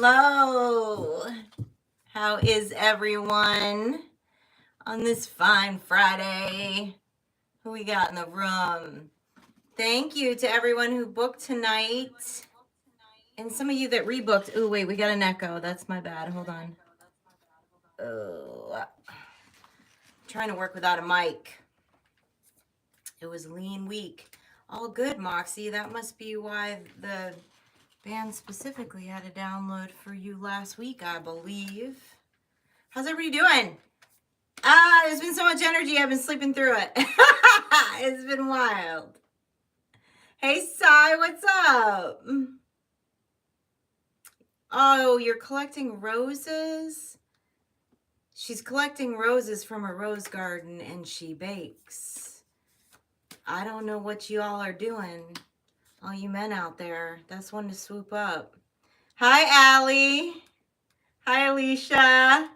Hello. How is everyone on this fine Friday? Who we got in the room? Thank you to everyone who booked tonight. And some of you that rebooked. Oh, wait, we got an echo. That's my bad. Hold on. Oh, trying to work without a mic. It was a lean week. All good, Moxie. That must be why the band specifically had a download for you last week, I believe. How's everybody doing? There's been so much energy. I've been sleeping through it. It's been wild. Hey, Sai, what's up? Oh, you're collecting roses? She's collecting roses from a rose garden and she bakes. I don't know what you all are doing. All you men out there. That's one to swoop up. Hi, Allie. Hi, Alicia.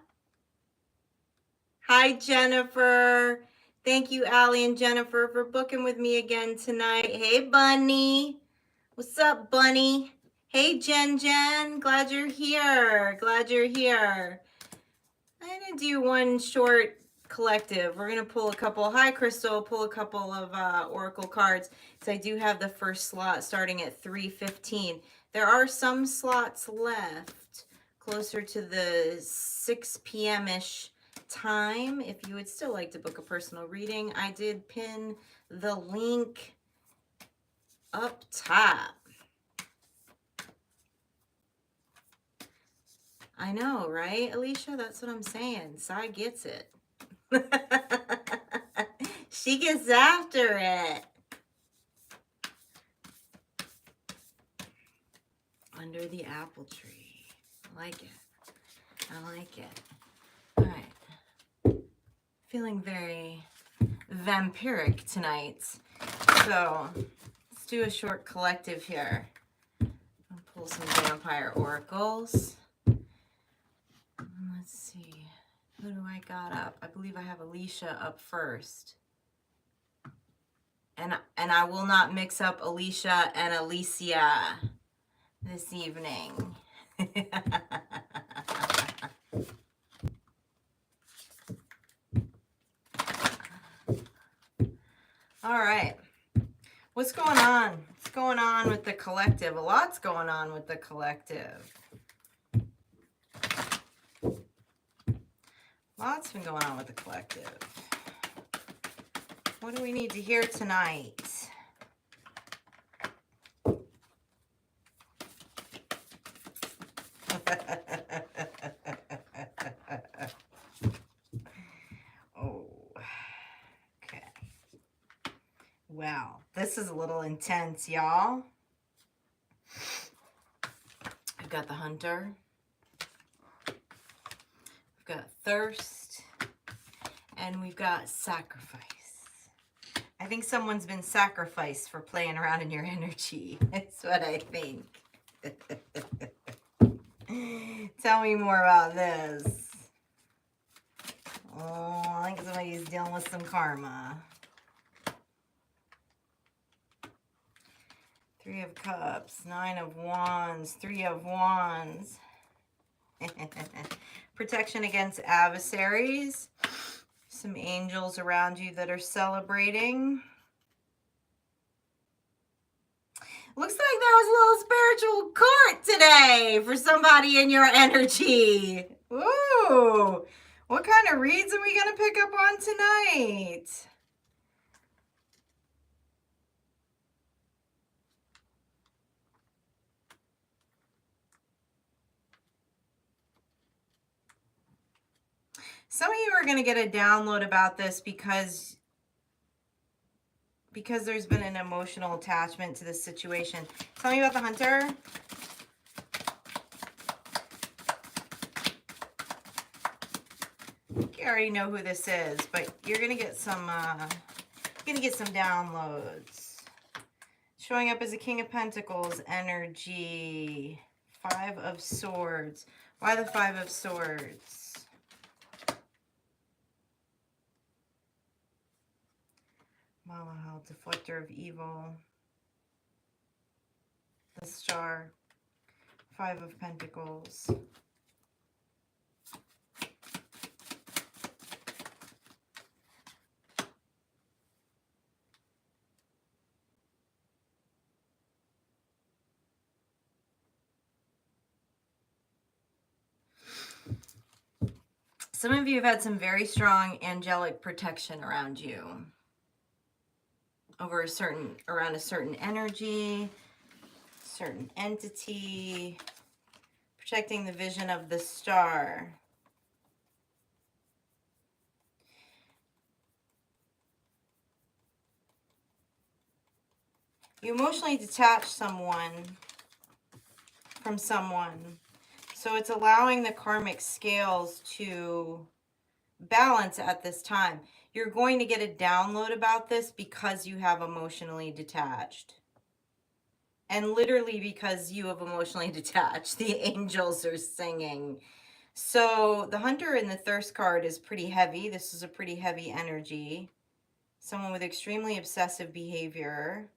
Hi, Jennifer. Thank you, Allie and Jennifer, for booking with me again tonight. Hey, Bunny. What's up, Bunny? Hey, Jen. Glad you're here. Glad you're here. I'm going to do one short collective. We're going to pull a couple. Hi, Crystal. Pull a couple of Oracle cards. So I do have the first slot starting at 3:15. There are some slots left closer to the 6 p.m.-ish time. If you would still like to book a personal reading, I did pin the link up top. I know, right, Alicia? That's what I'm saying. Sai gets it. She gets after it. Under the apple tree. I like it. I like it. All right. Feeling very vampiric tonight. So let's do a short collective here. I'll pull some vampire oracles. Let's see. Who do I got up? I believe I have Alicia up first. And I will not mix up Alicia and Alicia this evening. All right. What's going on? What's going on with the collective? A lot's going on with the collective. Lots been going on with the collective. What do we need to hear tonight? Oh, okay. Wow, this is a little intense, y'all. I've got the Hunter. We've got Thirst. And we've got Sacrifice. I think someone's been sacrificed for playing around in your energy. That's what I think. Tell me more about this. Oh, I think somebody's dealing with some karma. Three of Cups, Nine of Wands, Three of Wands. Protection against adversaries. Some angels around you that are celebrating. Looks like there was a little spiritual court today for somebody in your energy. Ooh, what kind of reads are we going to pick up on tonight? Some of you are going to get a download about this because there's been an emotional attachment to this situation. Tell me about the Hunter. You already know who this is, but you're going to get some downloads. Showing up as a King of Pentacles energy. Five of Swords. Why the Five of Swords? Malahel, Deflector of Evil. The Star. Five of Pentacles. Some of you have had some very strong angelic protection around you. Around a certain energy, certain entity, protecting the vision of the star. You emotionally detach someone from someone. So it's allowing the karmic scales to balance at this time. You're going to get a download about this because you have emotionally detached. And literally because you have emotionally detached, the angels are singing. So the Hunter and the Thirst card is pretty heavy. This is a pretty heavy energy. Someone with extremely obsessive behavior.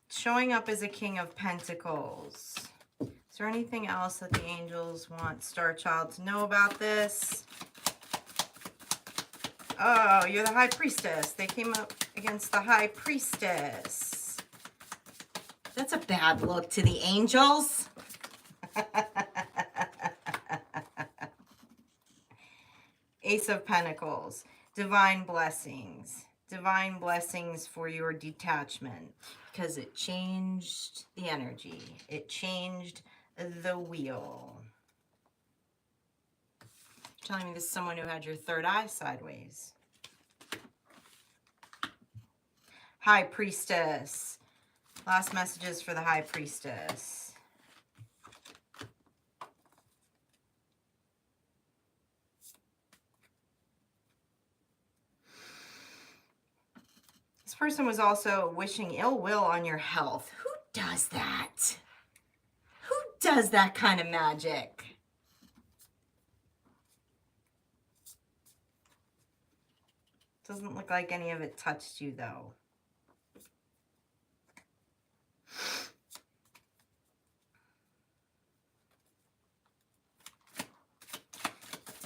Showing up as a King of Pentacles. Is there anything else that the angels want Star Child to know about this? Oh, you're the High Priestess. They came up against the High Priestess. That's a bad look to the angels. Ace of Pentacles. Divine blessings. Divine blessings for your detachment. Because it changed the energy. It changed the wheel. You're telling me this is someone who had your third eye sideways. High Priestess. Last messages for the High Priestess. This person was also wishing ill will on your health. Who does that? Who does that kind of magic? Doesn't look like any of it touched you, though.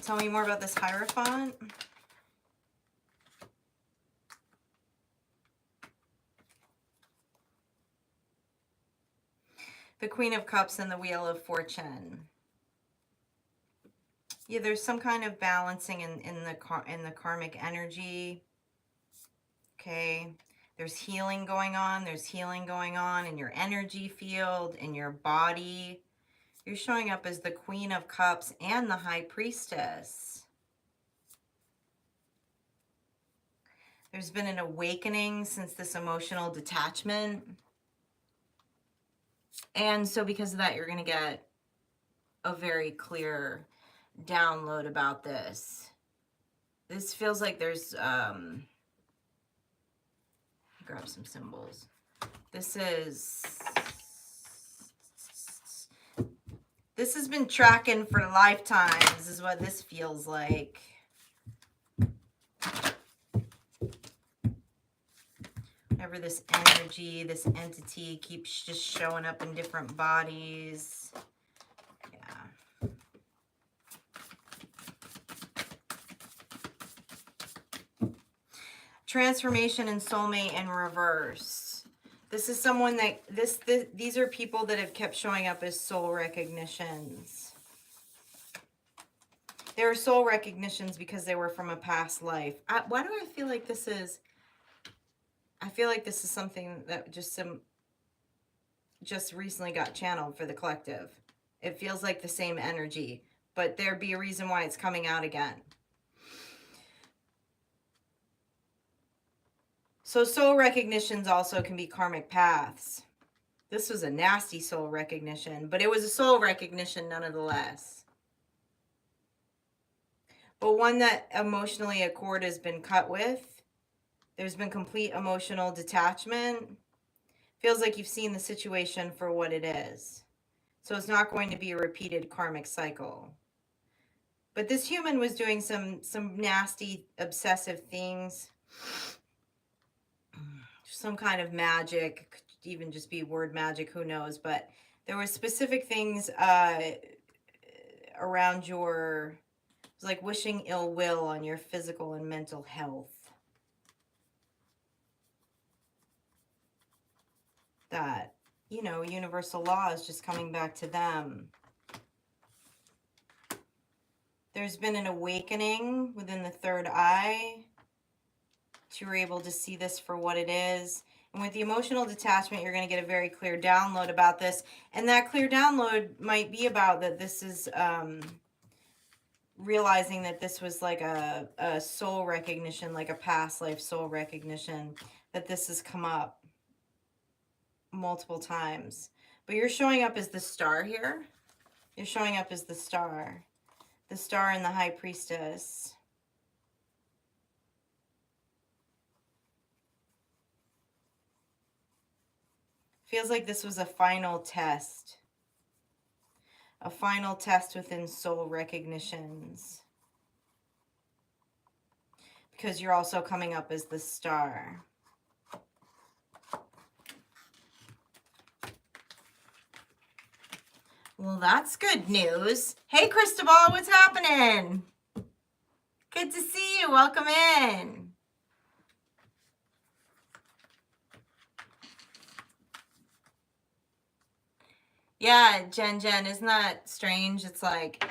Tell me more about this Hierophant. The Queen of Cups and the Wheel of Fortune. Yeah, there's some kind of balancing in the karmic energy. Okay. There's healing going on. There's healing going on in your energy field, in your body. You're showing up as the Queen of Cups and the High Priestess. There's been an awakening since this emotional detachment. And so because of that, you're going to get a very clear download about this. This feels like there's, grab some symbols. This has been tracking for lifetimes, is what this feels like. Whenever this energy, this entity keeps just showing up in different bodies. Yeah. Transformation and soulmate in reverse. This is someone that, these are people that have kept showing up as soul recognitions. They were soul recognitions because they were from a past life. Why do I feel like this is, I feel like this is something that just recently got channeled for the collective. It feels like the same energy, but there'd be a reason why it's coming out again. So soul recognitions also can be karmic paths. This was a nasty soul recognition, but it was a soul recognition nonetheless. But one that emotionally a cord has been cut with. There's been complete emotional detachment. Feels like you've seen the situation for what it is. So it's not going to be a repeated karmic cycle. But this human was doing some nasty, obsessive things. some kind of magic. It could even just be word magic, who knows, but there were specific things around your, it was like wishing ill will on your physical and mental health. That, you know, universal law is just coming back to them. There's been an awakening within the third eye. You were able to see this for what it is. And with the emotional detachment, you're going to get a very clear download about this. And that clear download might be about that this is realizing that this was like a soul recognition, like a past life soul recognition, that this has come up multiple times. But you're showing up as the star here. You're showing up as the star and the high priestess. Feels like this was a final test. A final test within soul recognitions. Because you're also coming up as the star. Well, that's good news. Hey, Cristobal, what's happening? Good to see you. Welcome in. Yeah, Jen, isn't that strange? It's like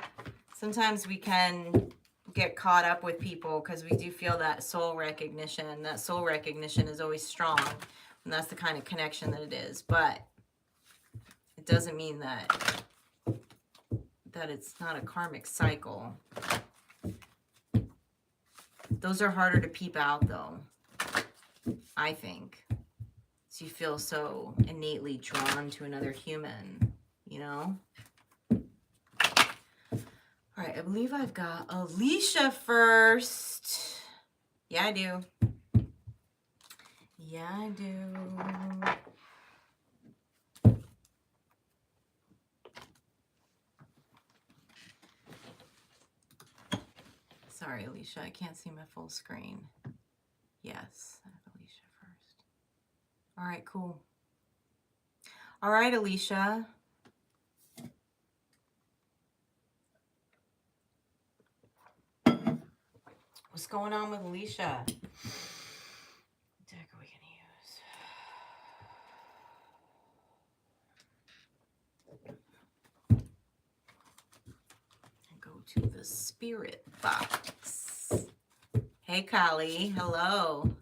sometimes we can get caught up with people because we do feel that soul recognition. That soul recognition is always strong, and that's the kind of connection that it is. But it doesn't mean that it's not a karmic cycle. Those are harder to peep out, though, I think. So you feel so innately drawn to another human, you know? All right, I believe I've got Alicia first. Yeah, I do. Yeah, I do. Sorry, Alicia, I can't see my full screen. Yes, I have Alicia first. All right, cool. All right, Alicia. What's going on with Alicia? What deck are we going to use? Go to the spirit box. Hey, Kali. Hello.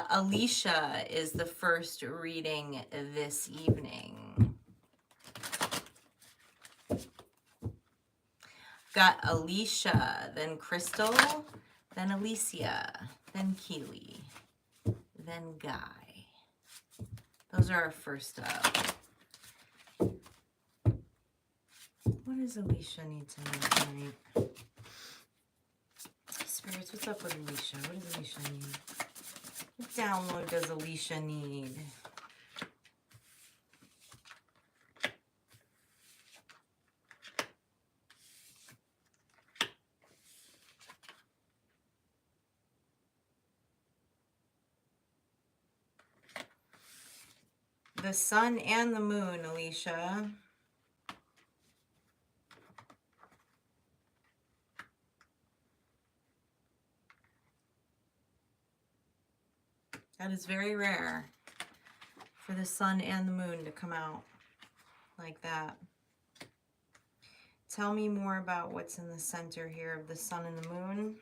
Alicia is the first reading this evening. Got Alicia, then Crystal, then Alicia, then Keely, then Guy. Those are our first up. What does Alicia need to know tonight? Spirits, what's up with Alicia? What does Alicia need? What download does Alicia need? The sun and the moon, Alicia. That is very rare for the sun and the moon to come out like that. Tell me more about what's in the center here of the sun and the moon.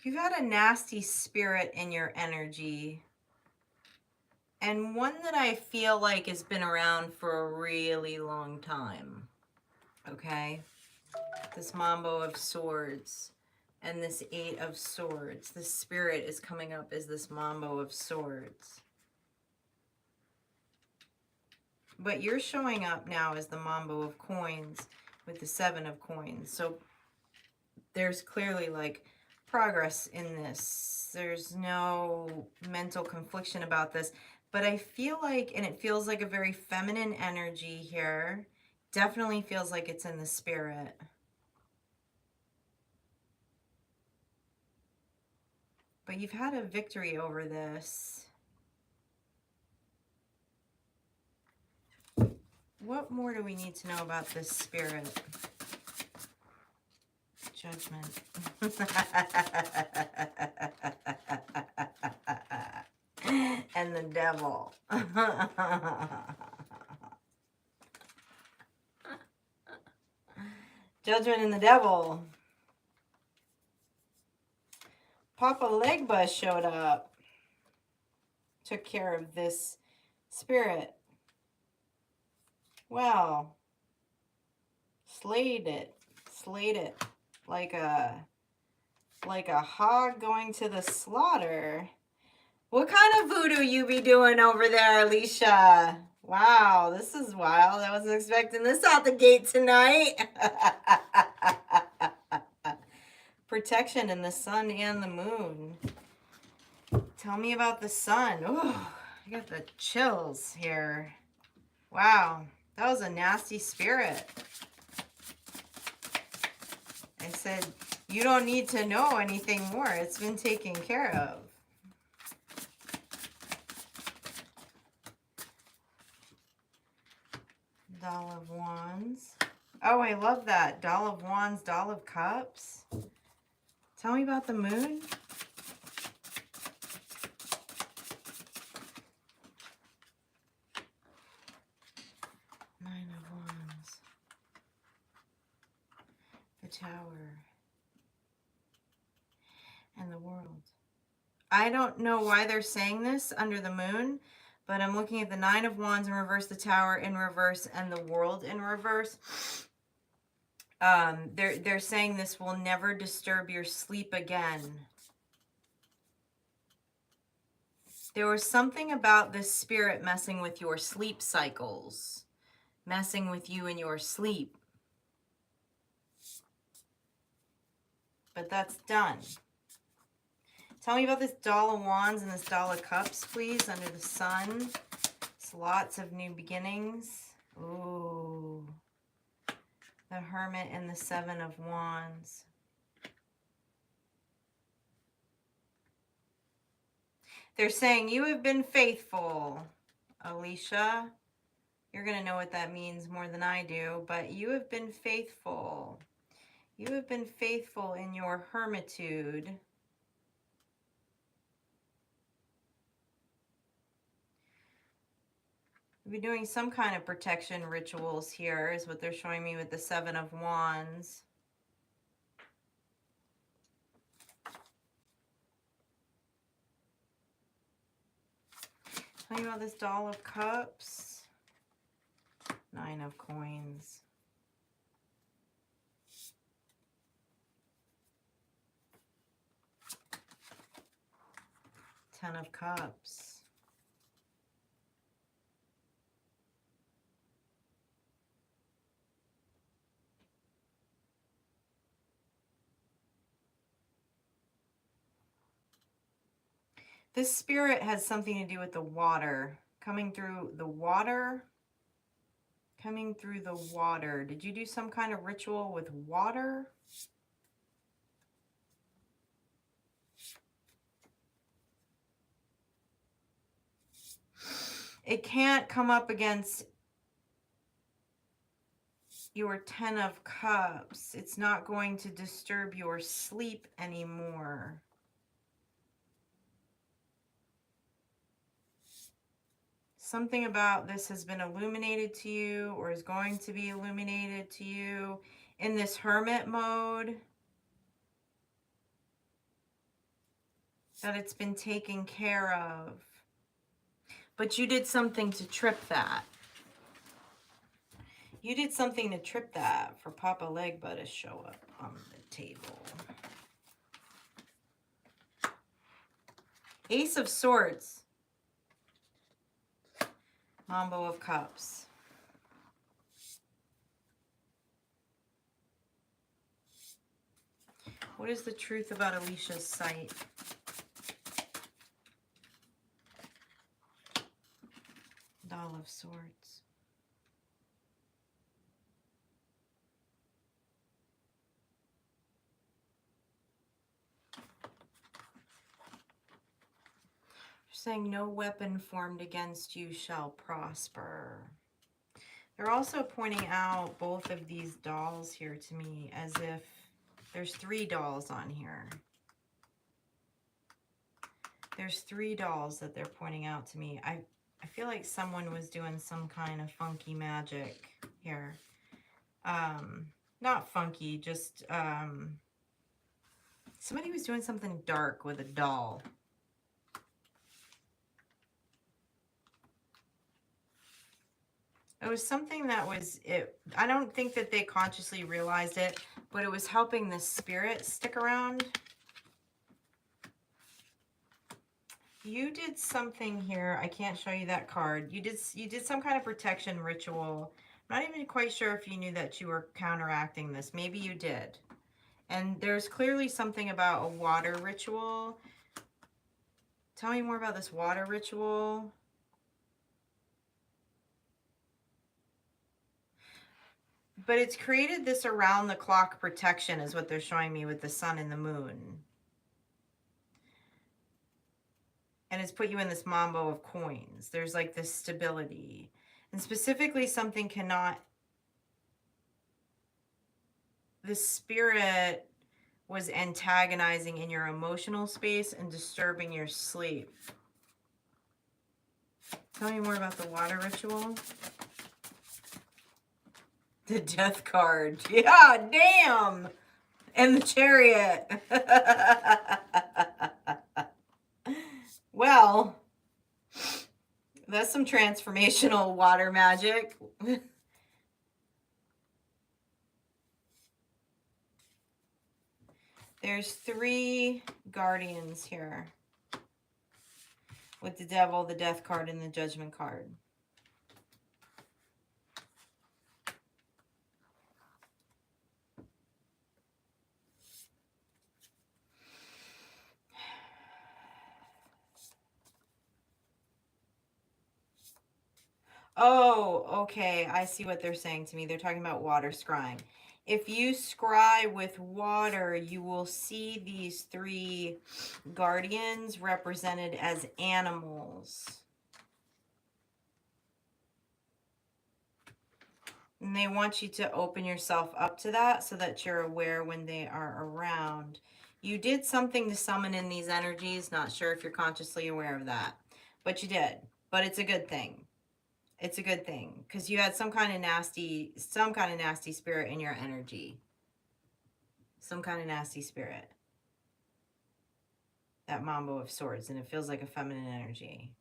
You've had a nasty spirit in your energy, and one that I feel like has been around for a really long time, okay? This Mambo of Swords and this Eight of Swords. The spirit is coming up as this Mambo of Swords. But you're showing up now as the Mambo of Coins with the 7 of Coins. So there's clearly like progress in this. There's no mental confliction about this. But I feel like, and it feels like a very feminine energy here. Definitely feels like it's in the spirit. But you've had a victory over this. What more do we need to know about this spirit? Judgment. And the devil. Judgment and the devil. Papa Legba showed up. Took care of this spirit. Well, slayed it like a hog going to the slaughter. What kind of voodoo you be doing over there, Alicia? Wow, this is wild. I wasn't expecting this out the gate tonight. Protection in the sun and the moon. Tell me about the sun. Oh, I got the chills here. Wow, that was a nasty spirit. I said, you don't need to know anything more. It's been taken care of. Doll of Wands. Oh, I love that. Doll of Wands, Doll of Cups. Tell me about the moon. Nine of Wands. The Tower. And the World. I don't know why they're saying this under the moon, but I'm looking at the Nine of Wands in reverse, the Tower in reverse, and the World in reverse. They're saying this will never disturb your sleep again. There was something about this spirit messing with your sleep cycles, messing with you in your sleep. But that's done. Tell me about this Doll of Wands and this Doll of Cups, please, under the sun. It's lots of new beginnings. Ooh. The Hermit and the Seven of Wands. They're saying you have been faithful, Alicia. You're going to know what that means more than I do, but you have been faithful. You have been faithful in your hermitude. You'll be doing some kind of protection rituals here, is what they're showing me with the Seven of Wands. Tell me about this Doll of Cups. Nine of Coins. Ten of Cups. This spirit has something to do with the water. Coming through the water. Coming through the water. Did you do some kind of ritual with water? It can't come up against your Ten of Cups. It's not going to disturb your sleep anymore. Something about this has been illuminated to you or is going to be illuminated to you in this hermit mode. That it's been taken care of. But you did something to trip that. You did something to trip that for Papa Legba to show up on the table. Ace of Swords. Mambo of Cups. What is the truth about Alicia's site? Doll of Swords. Saying no weapon formed against you shall prosper. They're also pointing out both of these dolls here to me as if there's 3 dolls on here. There's 3 dolls that they're pointing out to me. I feel like someone was doing some kind of funky magic here. Not funky, just somebody was doing something dark with a doll. It was something that was, I don't think that they consciously realized it, but it was helping the spirit stick around. You did something here. I can't show you that card. You did some kind of protection ritual. I'm not even quite sure if you knew that you were counteracting this. Maybe you did. And there's clearly something about a water ritual. Tell me more about this water ritual. But it's created this around the clock protection is what they're showing me with the sun and the moon. And it's put you in this mambo of coins. There's like this stability. And specifically something cannot, the spirit was antagonizing in your emotional space and disturbing your sleep. Tell me more about the water ritual. The death card. Yeah, damn. And the chariot. Well, that's some transformational water magic. There's 3 guardians here. With the devil, the death card, and the judgment card. Oh, okay. I see what they're saying to me. They're talking about water scrying. If you scry with water, you will see these 3 guardians represented as animals. And they want you to open yourself up to that so that you're aware when they are around. You did something to summon in these energies. Not sure if you're consciously aware of that. But you did. But it's a good thing. It's a good thing because you had some kind of nasty spirit in your energy. Some kind of nasty spirit. That mambo of swords, and it feels like a feminine energy.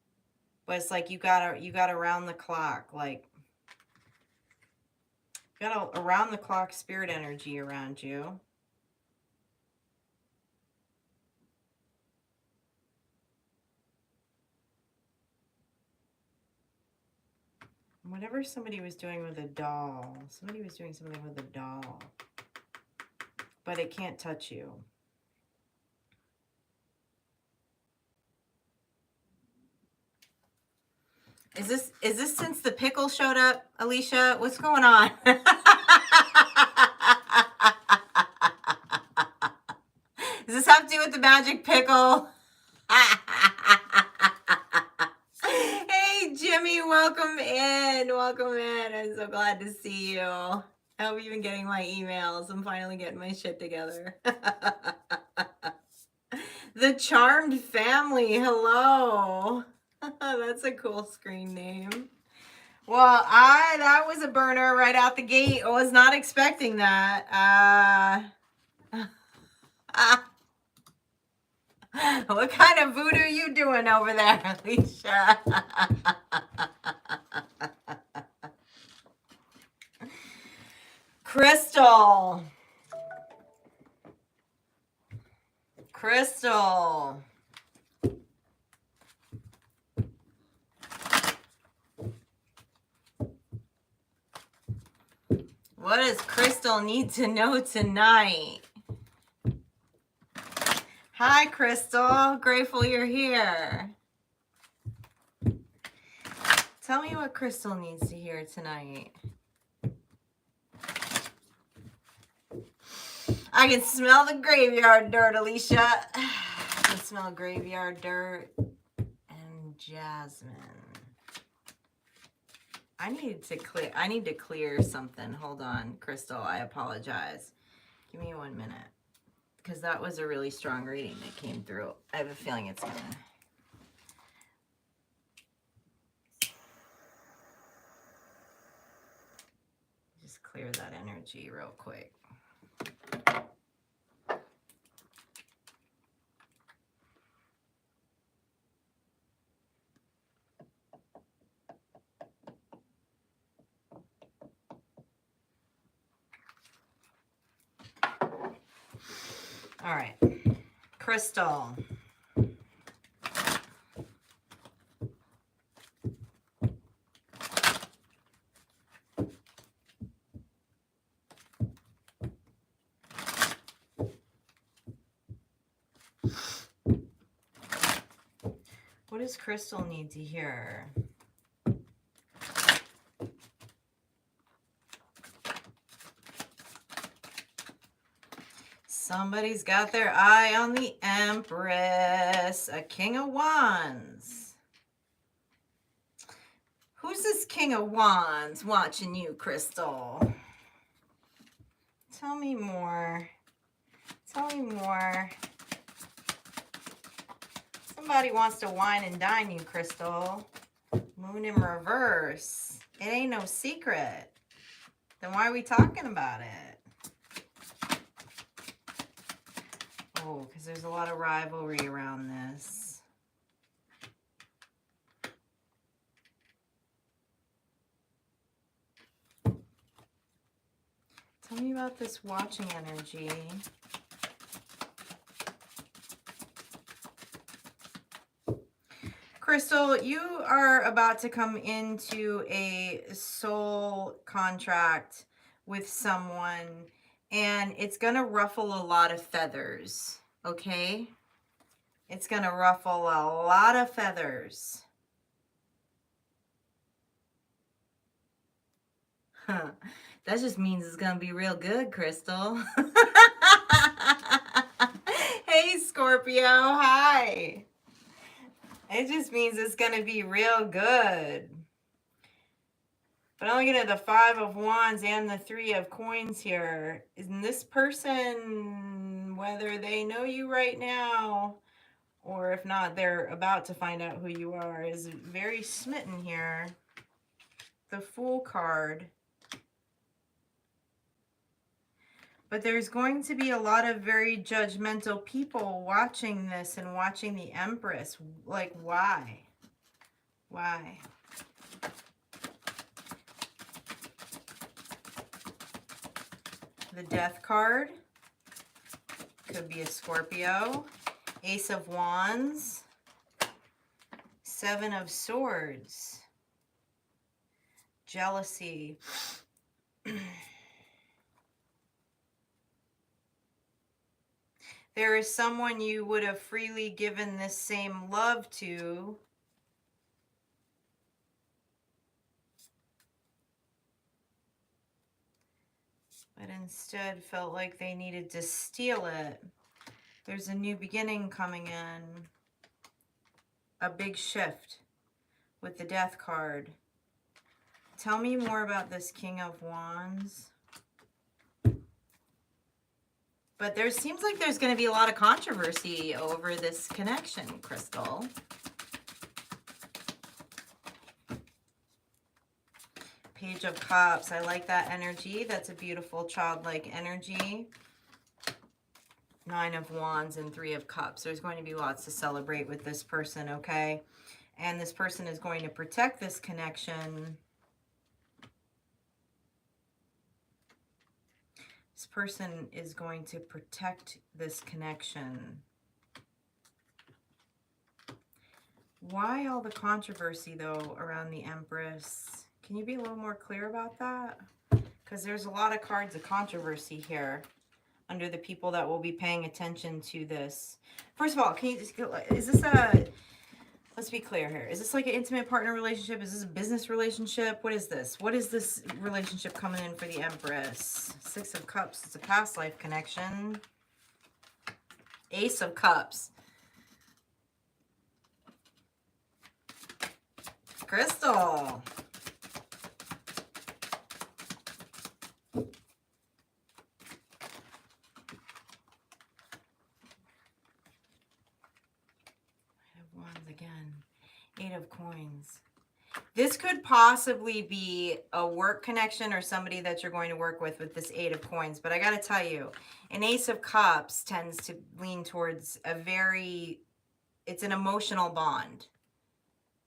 But it's like you got around the clock, like you got a around the clock spirit energy around you. Whatever somebody was doing with a doll. Somebody was doing something with a doll. But it can't touch you. Is this since the pickle showed up, Alicia? What's going on? Does this have to do with the magic pickle? Hey, Jimmy, welcome in. Welcome in. I'm so glad to see you. I hope you've been getting my emails. I'm finally getting my shit together. The Charmed Family. Hello. That's a cool screen name. Well, that was a burner right out the gate. I was not expecting that. What kind of voodoo you doing over there, Alicia? Crystal. Crystal. What does Crystal need to know tonight? Hi, Crystal. Grateful you're here. Tell me what Crystal needs to hear tonight. I can smell the graveyard dirt, Alicia. I can smell graveyard dirt and jasmine. I need to clear something. Hold on, Crystal. I apologize. Give me 1 minute. Because that was a really strong reading that came through. I have a feeling it's gonna. Just clear that energy real quick. All right, Crystal. What does Crystal need to hear? Somebody's got their eye on the Empress, a King of Wands. Who's this King of Wands watching you, Crystal? Tell me more. Tell me more. Somebody wants to wine and dine you, Crystal. Moon in reverse. It ain't no secret. Then why are we talking about it? Oh, because there's a lot of rivalry around this. Tell me about this watching energy. Crystal, you are about to come into a soul contract with someone, and it's going to ruffle a lot of feathers, okay? It's going to ruffle a lot of feathers. Huh. That just means it's going to be real good, Crystal. Hey, Scorpio. Hi. It just means it's going to be real good. But I'm looking at the 5 of Wands and the 3 of Coins here. Isn't this person, whether they know you right now, or if not, they're about to find out who you are, is very smitten here. The Fool card. But there's going to be a lot of very judgmental people watching this and watching the Empress. Like, why? Why? The Death card. Could be a Scorpio. Ace of Wands. 7 of Swords. Jealousy. There is someone you would have freely given this same love to. But instead felt like they needed to steal it. There's a new beginning coming in. A big shift with the Death card. Tell me more about this King of Wands. But there seems like there's going to be a lot of controversy over this connection, Crystal. Page of Cups. I like that energy. That's a beautiful childlike energy. 9 of Wands and 3 of Cups. There's going to be lots to celebrate with this person, okay? And this person is going to protect this connection. This person is going to protect this connection. Why all the controversy, though, around the Empress? Can you be a little more clear about that? Because there's a lot of cards of controversy here under the people that will be paying attention to this. First of all, can you just go, is this a, let's be clear here. Is this like an intimate partner relationship? Is this a business relationship? What is this? What is this relationship coming in for the Empress? Six of Cups. It's a past life connection. Ace of Cups. Crystal. Again, Eight of Coins. This could possibly be a work connection or somebody that you're going to work with this Eight of Coins. But I got to tell you, an Ace of Cups tends to lean towards a very, it's an emotional bond.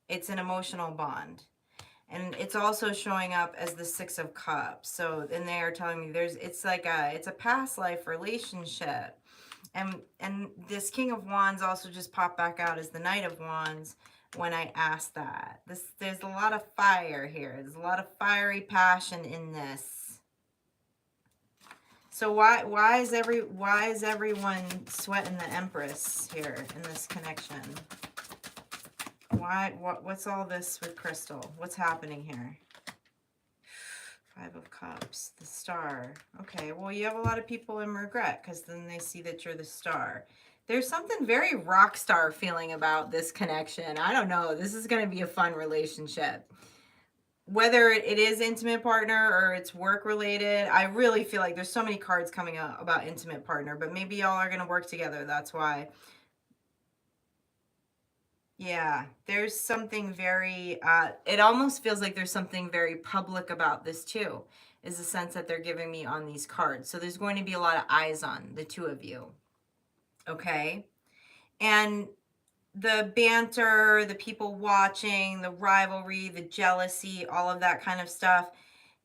It's an emotional bond. And it's also showing up as the Six of Cups. So, and they are telling me it's a past life relationship. And this King of Wands also just popped back out as the Knight of Wands when I asked that. There's a lot of fire here. There's a lot of fiery passion in this. So why is everyone sweating the Empress here in this connection? What's all this with Crystal? What's happening here? Five of Cups, the Star. Okay, well, you have a lot of people in regret because then they see that you're the Star. There's something very rock star feeling about this connection. I don't know. This is going to be a fun relationship. Whether it is intimate partner or it's work related, I really feel like there's so many cards coming out about intimate partner, but maybe y'all are going to work together. That's why. Yeah, there's something very, it almost feels like there's something very public about this too, is the sense that they're giving me on these cards. So there's going to be a lot of eyes on the two of you. Okay. And the banter, the people watching, the rivalry, the jealousy, all of that kind of stuff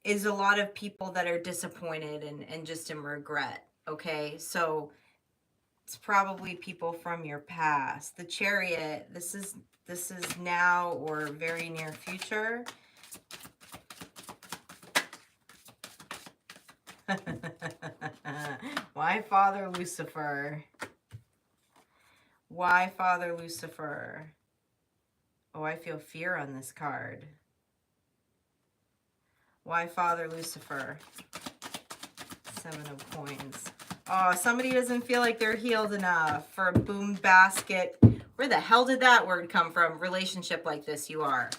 is a lot of people that are disappointed and just in regret. Okay. So it's probably people from your past. The Chariot, this is now or very near future. Why Father Lucifer? Why Father Lucifer? Oh, I feel fear on this card. Why Father Lucifer? Seven of Coins. Oh, somebody doesn't feel like they're healed enough for a boom basket. Where the hell did that word come from? Relationship like this, you are.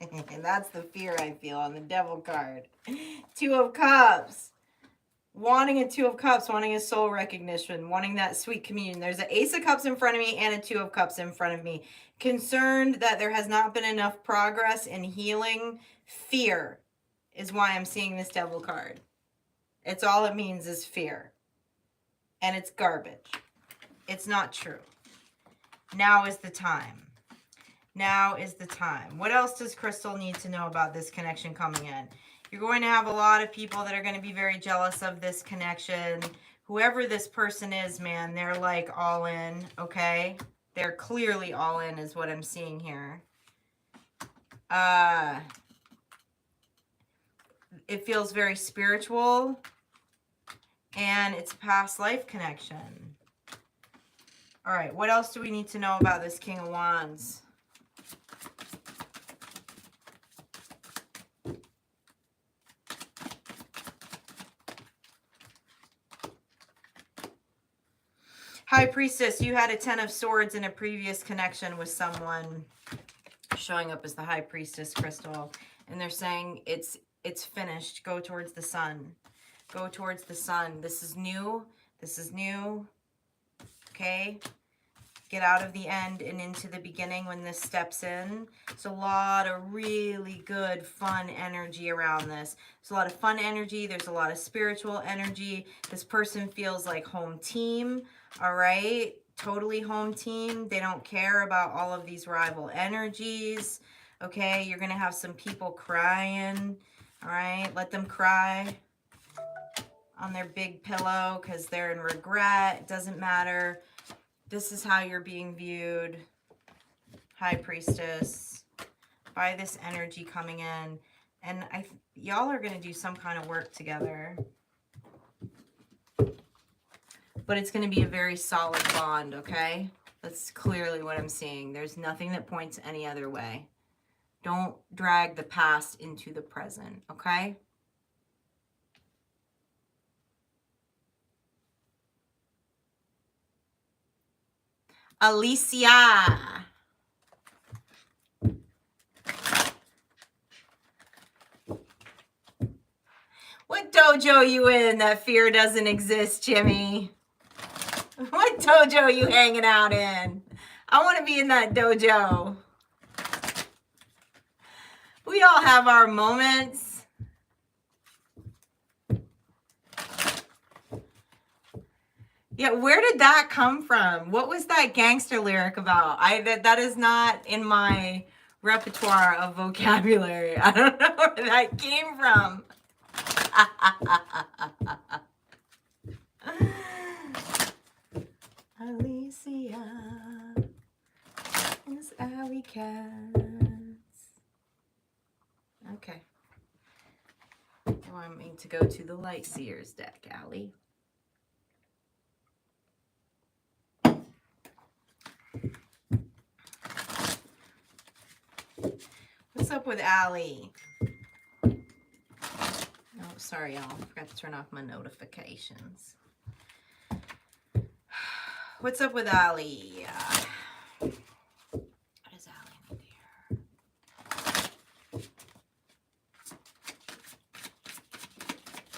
And that's the fear I feel on the Devil card. Two of Cups. Wanting a Two of Cups, wanting a soul recognition, wanting that sweet communion. There's an Ace of Cups in front of me and a Two of Cups in front of me. Concerned that there has not been enough progress in healing. Fear is why I'm seeing this Devil card. It's all it means is fear. And it's garbage. It's not true. Now is the time. Now is the time. What else does Crystal need to know about this connection coming in? You're going to have a lot of people that are going to be very jealous of this connection. Whoever this person is, man, they're like all in, okay? They're clearly all in is what I'm seeing here. It feels very spiritual. And it's a past life connection. All right, what else do we need to know about this King of Wands? High Priestess, you had a Ten of Swords in a previous connection with someone showing up as the High Priestess, Crystal. And they're saying it's finished. Go towards the sun. Go towards the sun. This is new. This is new. Okay. Get out of the end and into the beginning when this steps in. It's a lot of really good, fun energy around this. There's a lot of fun energy. There's a lot of spiritual energy. This person feels like home team. All right. Totally home team. They don't care about all of these rival energies. Okay. You're going to have some people crying. All right. Let them cry on their big pillow because they're in regret. It doesn't matter. This is how you're being viewed, High Priestess, by this energy coming in. And y'all are going to do some kind of work together. But it's going to be a very solid bond, okay? That's clearly what I'm seeing. There's nothing that points any other way. Don't drag the past into the present, okay? Alicia. What dojo you in that fear doesn't exist, Jimmy? What dojo you hanging out in? I want to be in that dojo. We all have our moments. Yeah, where did that come from? What was that gangster lyric about? That is not in my repertoire of vocabulary. I don't know where that came from. Alicia, Miss Alley Cats. Okay. You want me to go to the Light Seers deck, Allie? What's up with Allie? Oh, sorry, y'all. I forgot to turn off my notifications. What's up with Allie? What does Allie need to hear?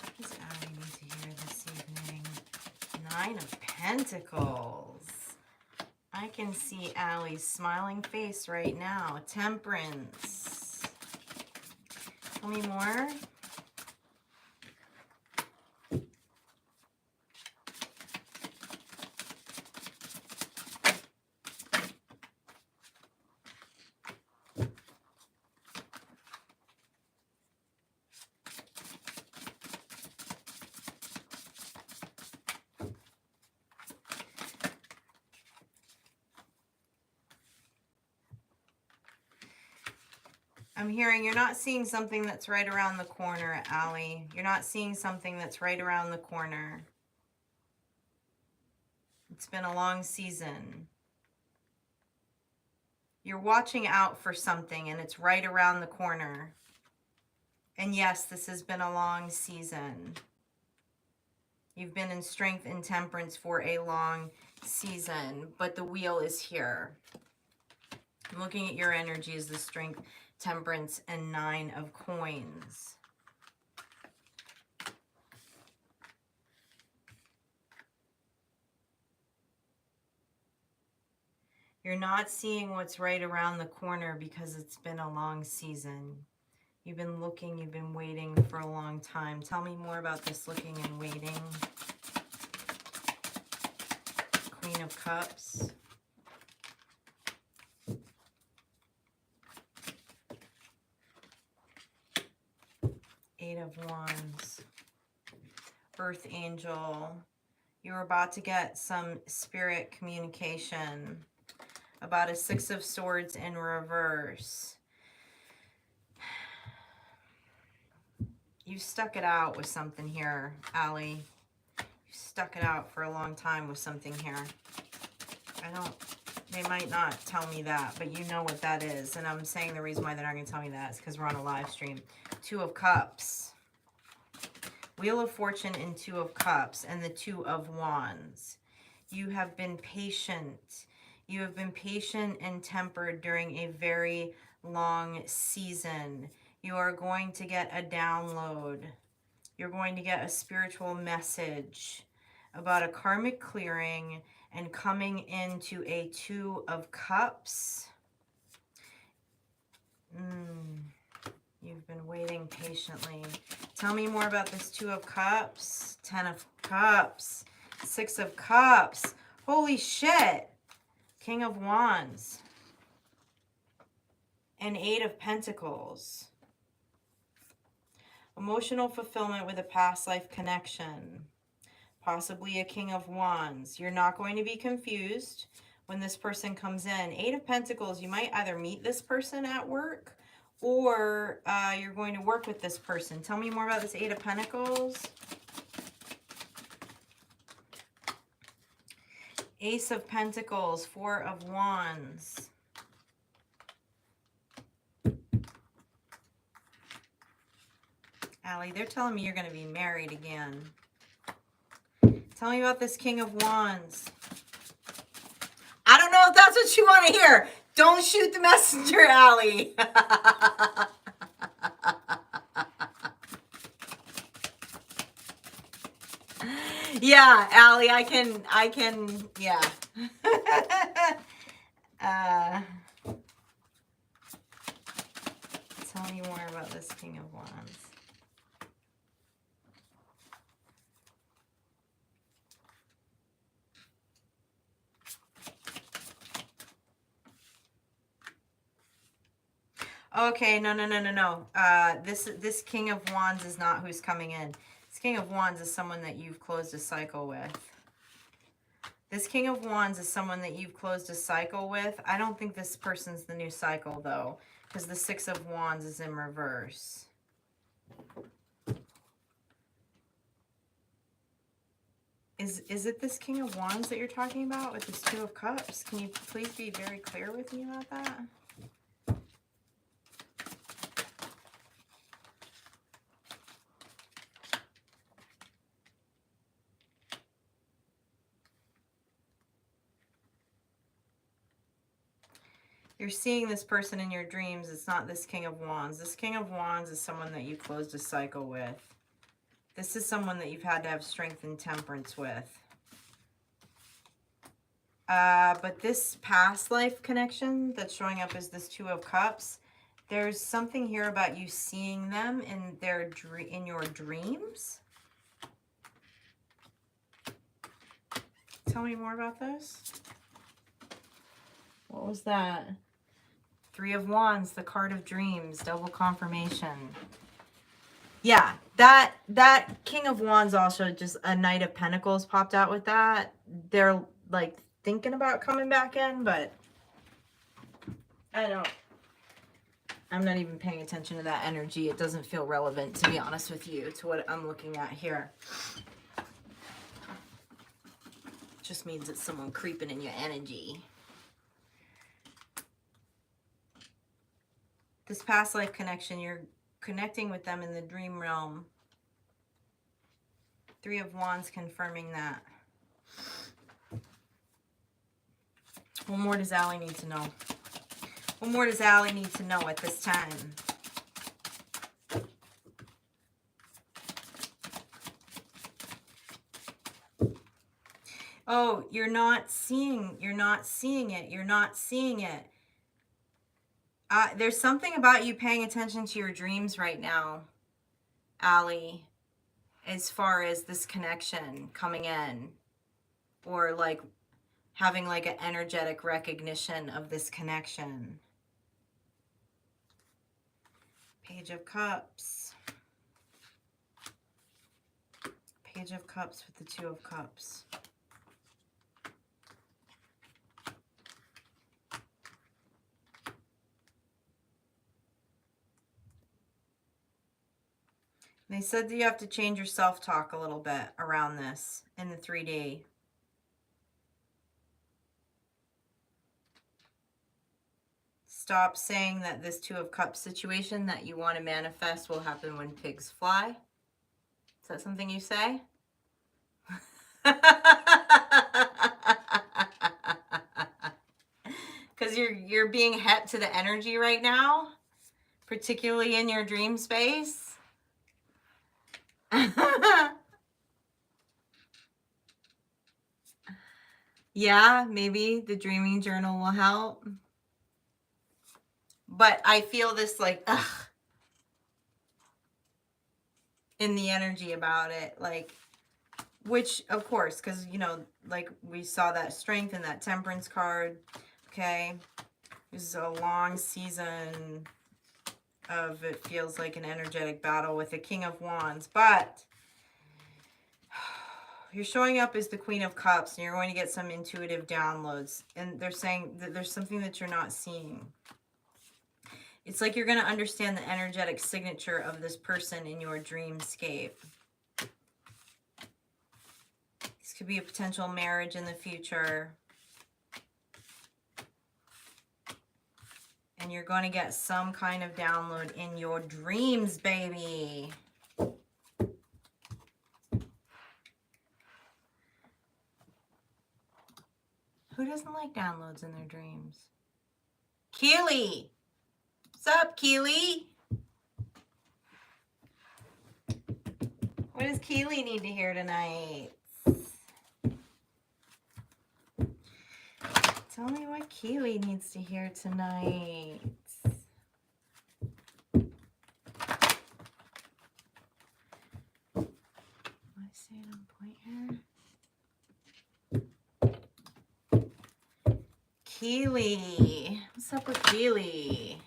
What does Allie need to hear this evening? 9 of Pentacles. I can see Allie's smiling face right now. Temperance. Tell me more. I'm hearing you're not seeing something that's right around the corner, Allie. You're not seeing something that's right around the corner. It's been a long season. You're watching out for something and it's right around the corner. And yes, this has been a long season. You've been in strength and temperance for a long season, but the wheel is here. I'm looking at your energy as the strength, temperance, and 9 of coins. You're not seeing what's right around the corner because it's been a long season. You've been looking, you've been waiting for a long time. Tell me more about this looking and waiting. Queen of Cups. Eight of Wands. Earth Angel. You're about to get some spirit communication about a 6 of Swords in reverse. You stuck it out with something here, Allie. You stuck it out for a long time with something here. They might not tell me that, but you know what that is. And I'm saying the reason why they're not going to tell me that is because we're on a live stream. 2 of Cups. Wheel of Fortune and 2 of Cups and the 2 of Wands. You have been patient. You have been patient and tempered during a very long season. You are going to get a download. You're going to get a spiritual message about a karmic clearing and coming into a 2 of Cups. You've been waiting patiently. Tell me more about this 2 of Cups, 10 of Cups, 6 of Cups. Holy shit. King of Wands. And 8 of Pentacles. Emotional fulfillment with a past life connection. Possibly a King of Wands. You're not going to be confused when this person comes in. 8 of Pentacles, you might either meet this person at work or you're going to work with this person. Tell me more about this Eight of Pentacles. Ace of Pentacles, Four of Wands. Allie, they're telling me you're going to be married again. Tell me about this King of Wands. I don't know if that's what you want to hear. Don't shoot the messenger, Allie. Yeah, Allie, I can, yeah. Tell me more about this King of Wands. Okay, no. This King of Wands is not who's coming in. This King of Wands is someone that you've closed a cycle with. This King of Wands is someone that you've closed a cycle with. I don't think this person's the new cycle, though, because the Six of Wands is in reverse. Is it this King of Wands that you're talking about with this Two of Cups? Can you please be very clear with me about that? You're seeing this person in your dreams. It's not this King of Wands. This King of Wands is someone that you closed a cycle with. This is someone that you've had to have strength and temperance with. But this past life connection that's showing up as this Two of Cups, there's something here about you seeing them in your dreams. Tell me more about this. What was that? Three of Wands, the card of dreams, double confirmation. Yeah, that King of Wands also, just a Knight of Pentacles popped out with that. They're like thinking about coming back in, but I'm not even paying attention to that energy. It doesn't feel relevant, to be honest with you, to what I'm looking at here. It just means it's someone creeping in your energy. This past life connection, you're connecting with them in the dream realm. Three of Wands confirming that. What more does Allie need to know? What more does Allie need to know at this time? Oh, you're not seeing it. There's something about you paying attention to your dreams right now, Allie, as far as this connection coming in, or like having like an energetic recognition of this connection. Page of Cups. Page of Cups with the Two of Cups. They said that you have to change your self-talk a little bit around this in the 3D. Stop saying that this Two of Cups situation that you want to manifest will happen when pigs fly. Is that something you say? Because you're being het to the energy right now, particularly in your dream space. Yeah, maybe the dreaming journal will help. But I feel this like, ugh, in the energy about it. Like, which, of course, because, you know, like we saw that strength in that temperance card. Okay. This is a long season of, it feels like an energetic battle with the King of Wands. But you're showing up as the Queen of Cups, and you're going to get some intuitive downloads. And they're saying that there's something that you're not seeing. It's like you're going to understand the energetic signature of this person in your dreamscape. This could be a potential marriage in the future. And you're going to get some kind of download in your dreams, baby. Who doesn't like downloads in their dreams? Keely! What's up, Keely? What does Keely need to hear tonight? Tell me what Keely needs to hear tonight. I say it on point here. Keely. What's up with Keely?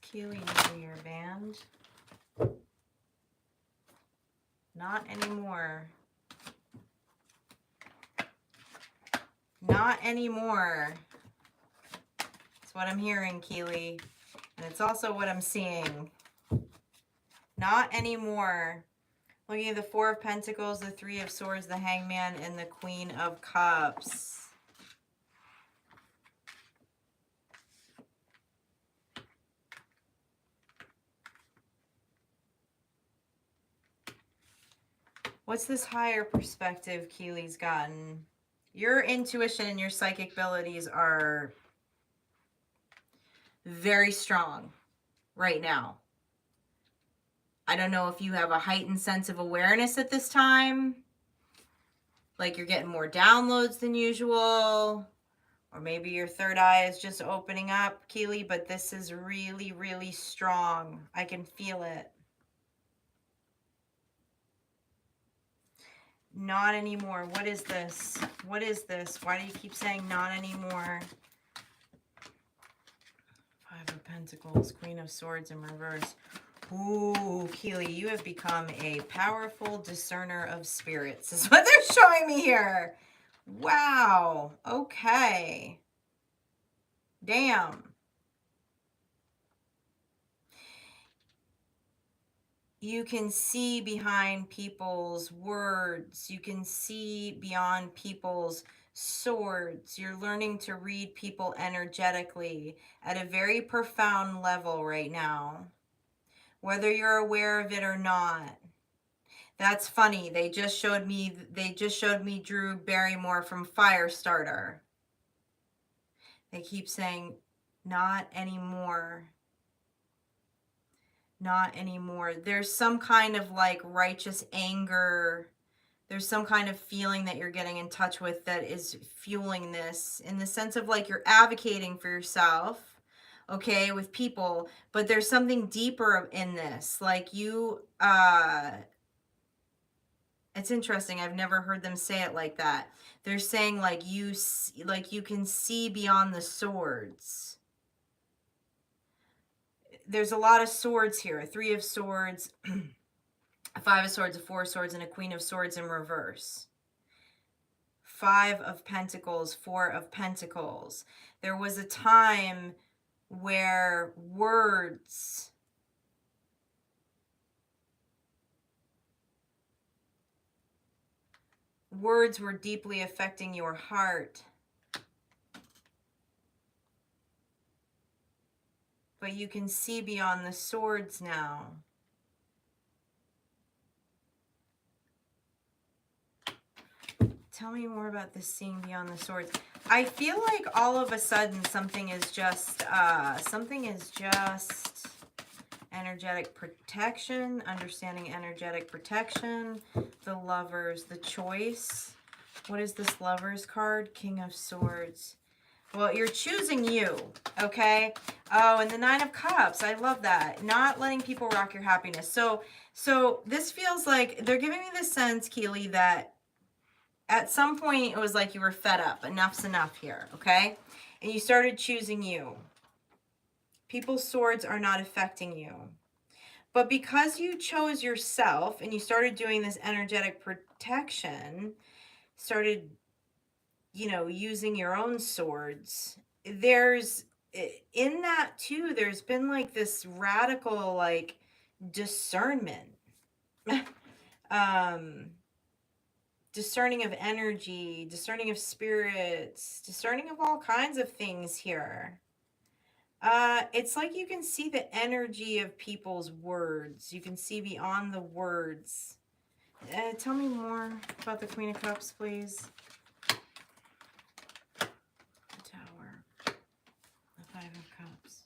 Keely into your band. Not anymore. Not anymore. That's what I'm hearing, Keely. And it's also what I'm seeing. Not anymore. Looking at the Four of Pentacles, the Three of Swords, the Hangman, and the Queen of Cups. What's this higher perspective Keely's gotten? Your intuition and your psychic abilities are very strong right now. I don't know if you have a heightened sense of awareness at this time. Like you're getting more downloads than usual. Or maybe your third eye is just opening up, Keely. But this is really, really strong. I can feel it. Not anymore. What is this? What is this? Why do you keep saying not anymore? Five of Pentacles, Queen of Swords in reverse. Ooh, Keely, you have become a powerful discerner of spirits, is what they're showing me here. Wow. Okay. Damn. You can see behind people's words. You can see beyond people's swords. You're learning to read people energetically at a very profound level right now, whether you're aware of it or not. That's funny. They just showed me Drew Barrymore from Firestarter. They keep saying, not anymore. Not anymore. There's some kind of like righteous anger. There's some kind of feeling that you're getting in touch with that is fueling this, in the sense of like you're advocating for yourself, okay, with people, but there's something deeper in this. Like you, it's interesting. I've never heard them say it like that. They're saying like you can see beyond the swords. There's a lot of swords here. A Three of Swords, a Five of Swords, a Four of Swords, and a Queen of Swords in reverse. Five of Pentacles, Four of Pentacles. There was a time where words were deeply affecting your heart. But you can see beyond the swords now. Tell me more about this seeing beyond the swords. I feel like all of a sudden something is just energetic protection, understanding energetic protection, the Lovers, the Choice. What is this Lovers card? King of Swords. Well, you're choosing you, okay? Oh, and the Nine of Cups. I love that. Not letting people rock your happiness. So this feels like they're giving me the sense, Keely, that at some point it was like you were fed up. Enough's enough here, okay? And you started choosing you. People's swords are not affecting you. But because you chose yourself and you started doing this energetic protection, started, you know, using your own swords, there's, in that too, there's been like this radical, like, discernment. um Discerning of energy, discerning of spirits, discerning of all kinds of things here. It's like you can see the energy of people's words. You can see beyond the words. Tell me more about the Queen of Cups, please. The Tower. The Five of Cups.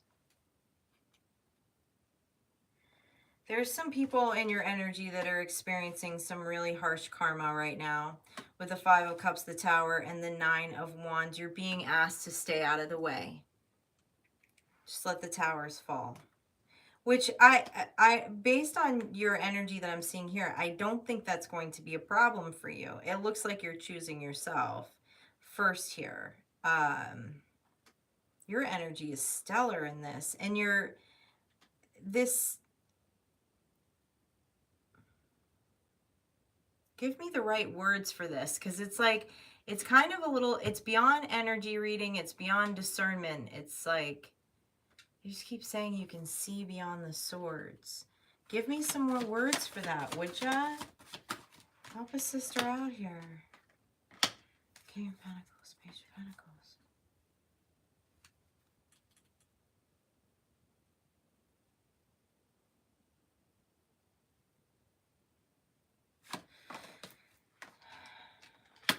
There's some people in your energy that are experiencing some really harsh karma right now. With the Five of Cups, the Tower, and the Nine of Wands, you're being asked to stay out of the way. Just let the towers fall. Which I based on your energy that I'm seeing here, I don't think that's going to be a problem for you. It looks like you're choosing yourself first here. Your energy is stellar in this, and give me the right words for this, because it's like, it's kind of a little, it's beyond energy reading, it's beyond discernment. It's like, you just keep saying you can see beyond the swords. Give me some more words for that, would ya? Help a sister out here. King of Pentacles, Page of Pentacles.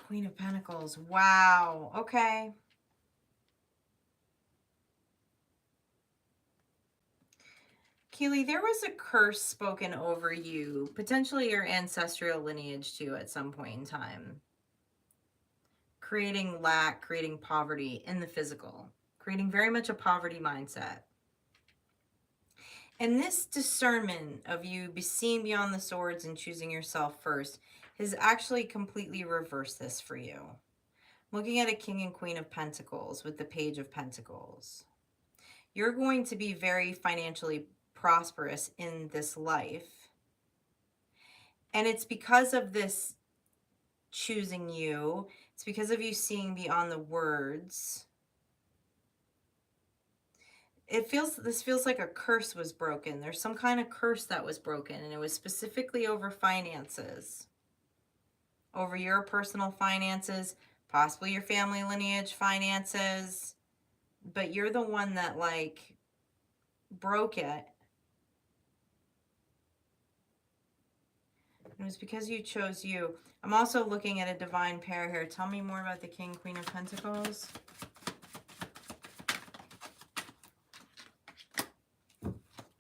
Queen of Pentacles. Wow. Okay. Keely, there was a curse spoken over you, potentially your ancestral lineage too, at some point in time. Creating lack, creating poverty in the physical, creating very much a poverty mindset. And this discernment of you seeing beyond the swords and choosing yourself first has actually completely reversed this for you. Looking at a King and Queen of Pentacles with the Page of Pentacles. You're going to be very financially prosperous in this life. And it's because of this choosing you. It's because of you seeing beyond the words. This feels like a curse was broken. There's some kind of curse that was broken, and it was specifically over finances. Over your personal finances, possibly your family lineage finances, but you're the one that, like, broke it. It was because you chose you. I'm also looking at a divine pair here. Tell me more about the King, Queen of Pentacles.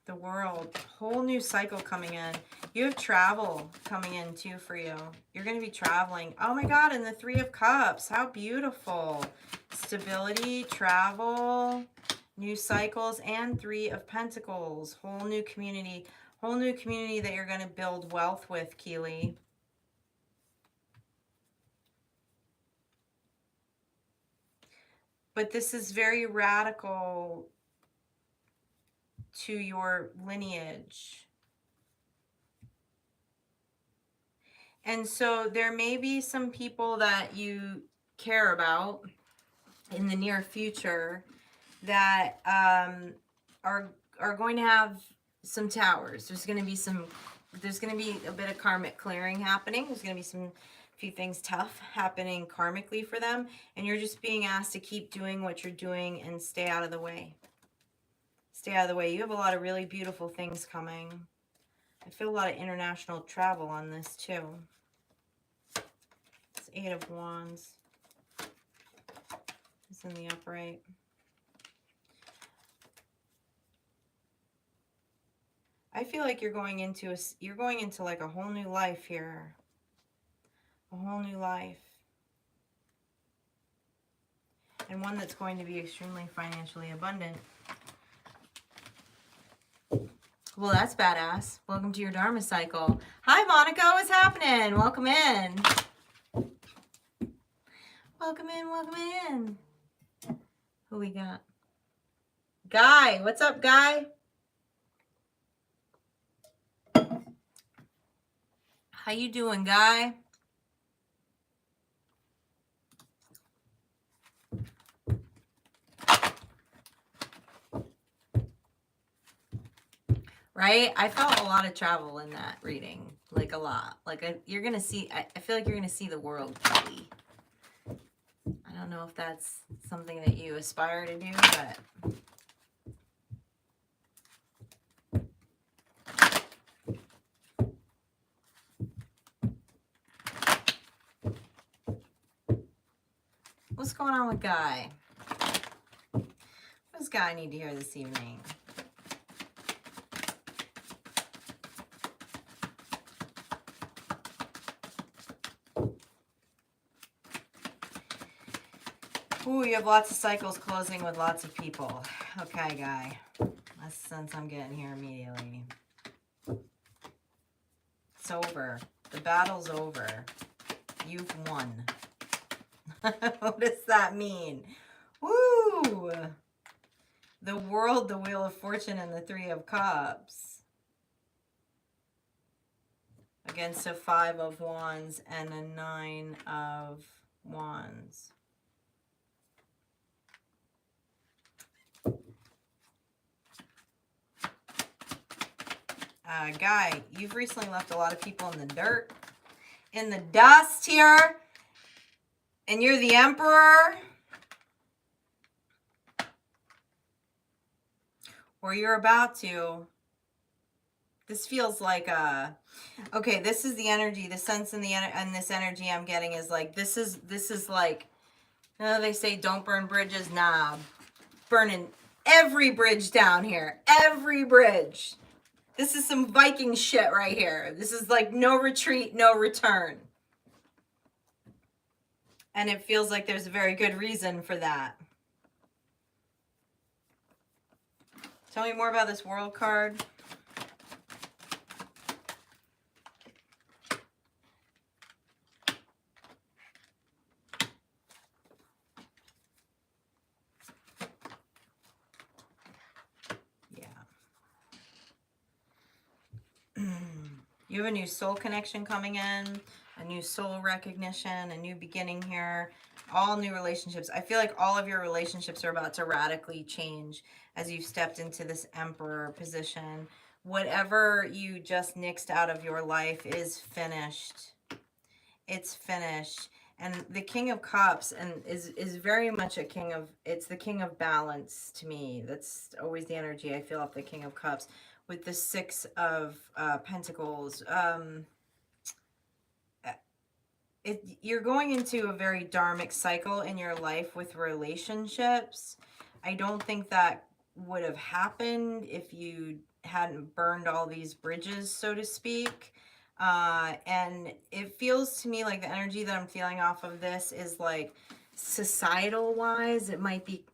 The World. Whole new cycle coming in. You have travel coming in too for you. You're going to be traveling. Oh my God, and the Three of Cups. How beautiful. Stability, travel, new cycles, and Three of Pentacles. Whole new community. Whole new community that you're going to build wealth with, Keely. But this is very radical to your lineage. And so there may be some people that you care about in the near future that are going to have some towers. There's going to be a bit of karmic clearing happening. There's going to be few things tough happening karmically for them, and you're just being asked to keep doing what you're doing and stay out of the way. Stay out of the way. You have a lot of really beautiful things coming. I feel a lot of international travel on this too. It's Eight of Wands. It's in the upright. I feel like you're going into like a whole new life here. A whole new life. And one that's going to be extremely financially abundant. Well, that's badass. Welcome to your Dharma cycle. Hi, Monica. What's happening? Welcome in. Welcome in. Welcome in. Who we got? Guy. What's up, Guy? How you doing, Guy? Right? I felt a lot of travel in that reading. Like a lot. Like you're going to see, I feel like you're going to see the world clearly. I don't know if that's something that you aspire to do, but... What's going on with Guy? What does Guy need to hear this evening? Ooh, you have lots of cycles closing with lots of people. Okay, Guy. That's the sense I'm getting here immediately. It's over. The battle's over. You've won. What does that mean? Woo! The World, the Wheel of Fortune, and the Three of Cups. Against a Five of Wands and a Nine of Wands. Guy, you've recently left a lot of people in the dirt, in the dust here, and you're the Emperor, or you're about to. This feels like okay, this is the energy, the sense and this energy I'm getting is like, this is like, you know, they say don't burn bridges. Nah, burning every bridge down here, every bridge. This is some Viking shit right here. This is like no retreat, no return. And it feels like there's a very good reason for that. Tell me more about this World card. You have a new soul connection coming in, a new soul recognition, a new beginning here, all new relationships. I feel like all of your relationships are about to radically change as you've stepped into this Emperor position. Whatever you just nixed out of your life is finished. It's finished. And the King of Cups is very much a king of, it's the King of Balance to me. That's always the energy I feel off the King of Cups. With the Six of Pentacles, you're going into a very dharmic cycle in your life with relationships. I don't think that would have happened if you hadn't burned all these bridges, so to speak. And it feels to me like the energy that I'm feeling off of this is like societal wise, it might be,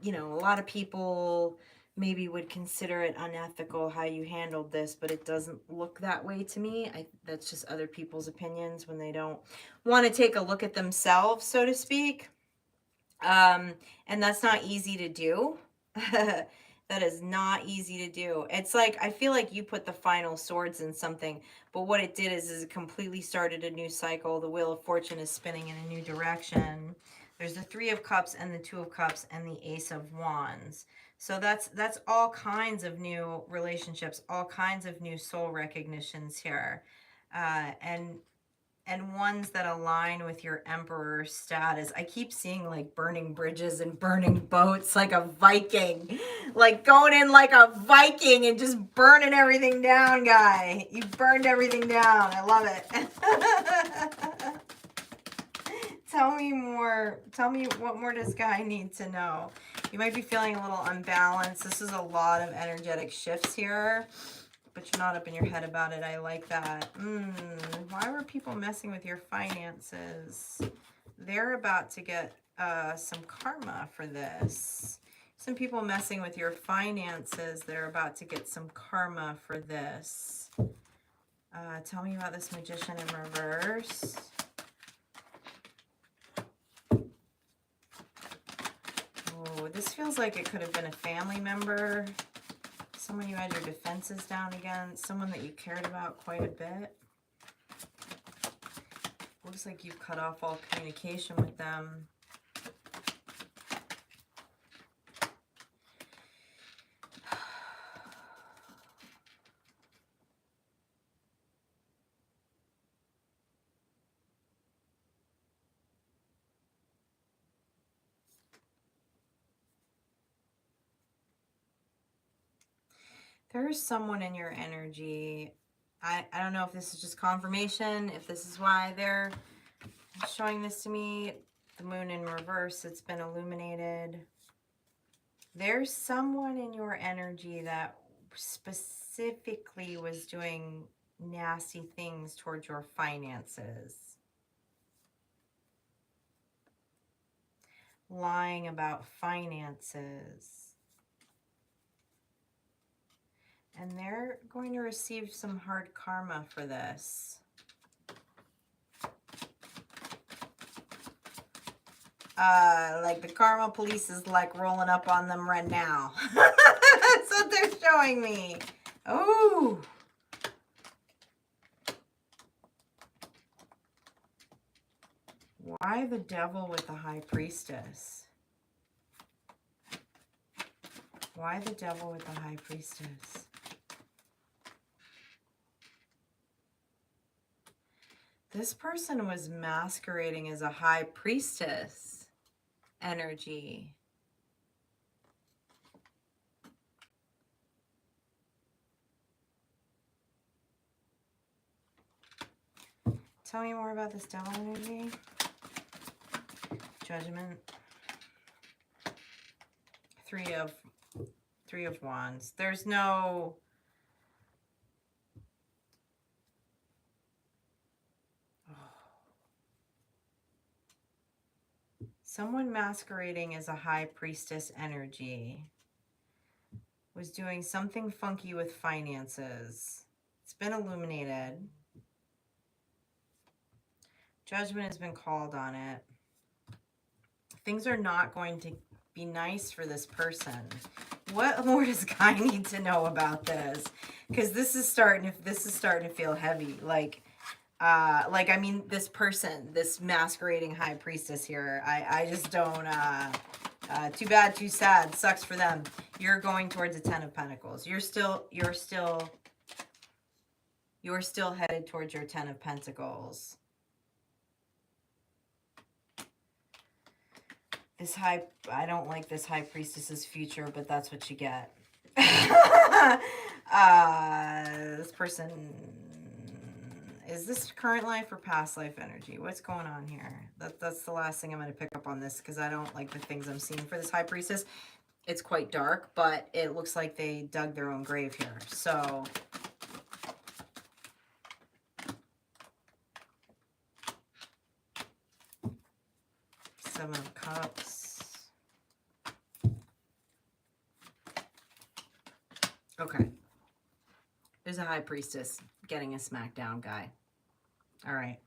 you know, a lot of people maybe would consider it unethical how you handled this, but it doesn't look that way to me. That's just other people's opinions when they don't want to take a look at themselves, so to speak. And that's not easy to do. That is not easy to do. It's like, I feel like you put the final swords in something, but what it did is it completely started a new cycle. The Wheel of Fortune is spinning in a new direction. There's the Three of Cups and the Two of Cups and the Ace of Wands. So that's all kinds of new relationships, all kinds of new soul recognitions here. And ones that align with your Emperor status. I keep seeing like burning bridges and burning boats like a Viking. Like going in like a Viking and just burning everything down, Guy. You burned everything down. I love it. Tell me more. Tell me what more does Guy need to know? You might be feeling a little unbalanced. This is a lot of energetic shifts here. But you're not up in your head about it. I like that. Why were people messing with your finances? They're about to get some karma for this. Some people messing with your finances. They're about to get some karma for this. Tell me about this Magician in reverse. Oh, this feels like it could have been a family member. Someone you had your defenses down against, someone that you cared about quite a bit. looks like you've cut off all communication with them. There is someone in your energy. I don't know if this is just confirmation, if this is why they're showing this to me. The moon in reverse, it's been illuminated. There's someone in your energy that specifically was doing nasty things towards your finances. Lying about finances. And they're going to receive some hard karma for this. Like the karma police is like rolling up on them right now. That's what they're showing me. Oh. Why the devil with the high priestess? Why the devil with the high priestess? This person was masquerading as a high priestess energy. Tell me more about this devil energy. Judgment. Three of Wands. There's no... Someone masquerading as a high priestess energy was doing something funky with finances. It's been illuminated. Judgment has been called on it. Things are not going to be nice for this person. What more does Guy need to know about this? Because this is starting to feel heavy. I mean, this person, this masquerading high priestess here, I just don't, too bad, too sad, sucks for them. You're going towards the 10 of Pentacles. You're still headed towards your 10 of Pentacles. I don't like this high priestess's future, but that's what you get. This person... Is this current life or past life energy? What's going on here? That's the last thing I'm going to pick up on this, because I don't like the things I'm seeing for this high priestess. It's quite dark, but it looks like they dug their own grave here. So... Seven of Cups. Okay. There's a high priestess getting a smackdown guy. All right.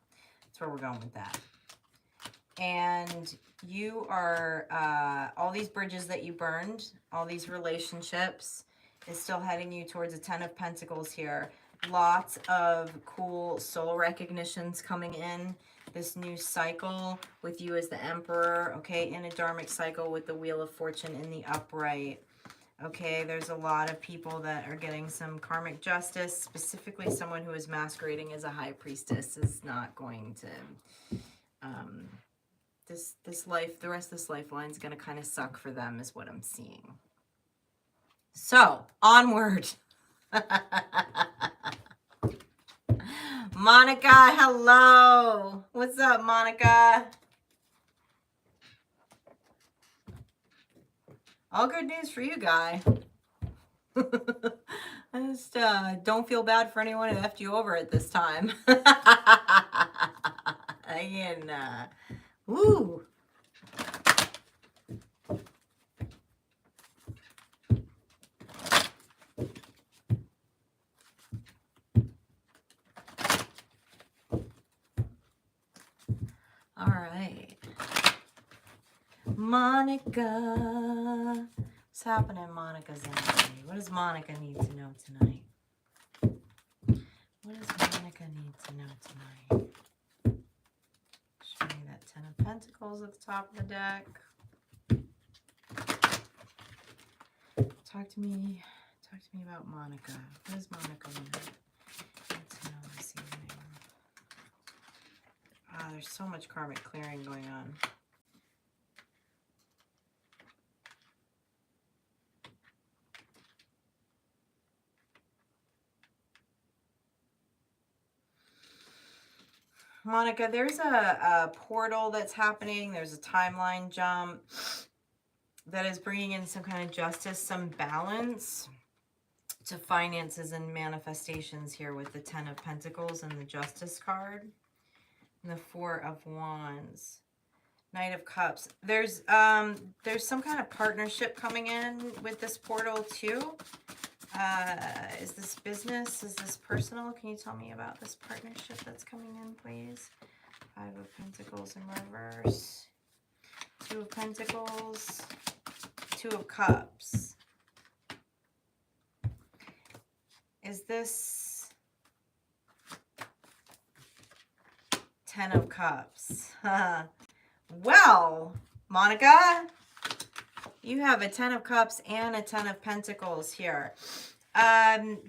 That's where we're going with that. And you are, all these bridges that you burned, all these relationships, is still heading you towards a 10 of Pentacles here. Lots of cool soul recognitions coming in. This new cycle with you as the Emperor, okay, in a dharmic cycle with the Wheel of Fortune in the upright. Okay, there's a lot of people that are getting some karmic justice, specifically someone who is masquerading as a high priestess is not going to, the rest of this lifeline is going to kind of suck for them is what I'm seeing. So, onward. Monica, hello. What's up, Monica? All good news for you, Guy. I just don't feel bad for anyone who effed you over at this time. And, woo. All right. Monica. What's happening, Monica's energy? What does Monica need to know tonight? What does Monica need to know tonight? Ten of Pentacles at the top of the deck. Talk to me about Monica. What does Monica want? Let's know this evening. Ah, there's so much karmic clearing going on. Monica, there's a portal that's happening. There's a timeline jump that is bringing in some kind of justice, some balance to finances and manifestations here with the Ten of Pentacles and the Justice card and the Four of Wands. Knight of Cups. There's some kind of partnership coming in with this portal too. Is this business? Is this personal? Can you tell me about this partnership that's coming in, please? Five of Pentacles in reverse. Two of Pentacles. Two of Cups. Is this Ten of Cups? Well, Monica, you have a Ten of Cups and a Ten of Pentacles here.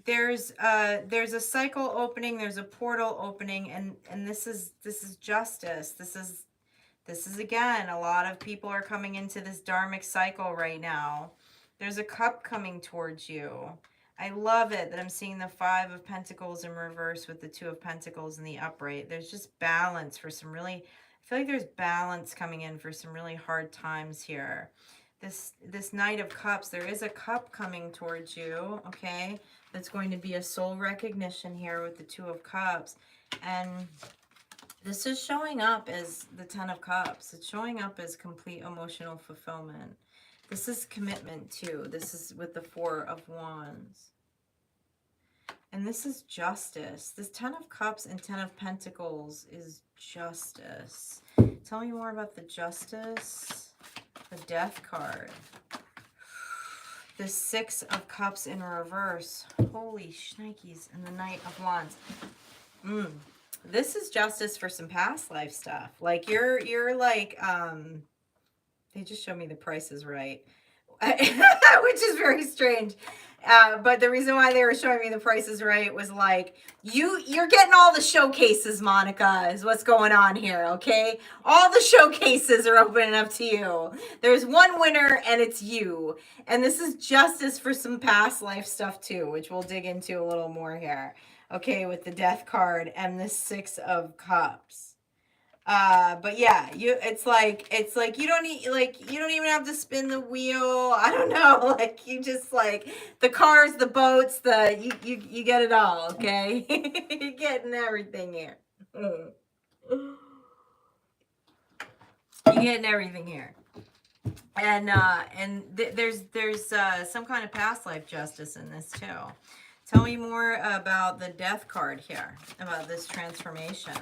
There's a cycle opening, there's a portal opening, and this is justice. This is again, a lot of people are coming into this dharmic cycle right now. There's a cup coming towards you. I love it that I'm seeing the Five of Pentacles in reverse with the Two of Pentacles in the upright. There's just balance for some really, I feel like there's balance coming in for some really hard times here. This Knight of Cups, there is a cup coming towards you, okay? That's going to be a soul recognition here with the Two of Cups. And this is showing up as the Ten of Cups. It's showing up as complete emotional fulfillment. This is commitment too. This is with the Four of Wands. And this is justice. This Ten of Cups and Ten of Pentacles is justice. Tell me more about the justice. The Death card. The Six of Cups in reverse. Holy shnikes. And the Knight of Wands. This is justice for some past life stuff. Like you're like, they just showed me the Price is Right, which is very strange. But the reason why they were showing me the Price is Right was like, you're getting all the showcases, Monica, is what's going on here, okay? All the showcases are opening up to you. There's one winner, and it's you. And this is justice for some past life stuff, too, which we'll dig into a little more here, okay, with the Death card and the Six of Cups. But yeah, it's like you don't even have to spin the wheel. I don't know, like you just like the cars, the boats, you get it all, okay? You're getting everything here. You're getting everything here. And there's some kind of past life justice in this too. Tell me more about the Death card here, about this transformation.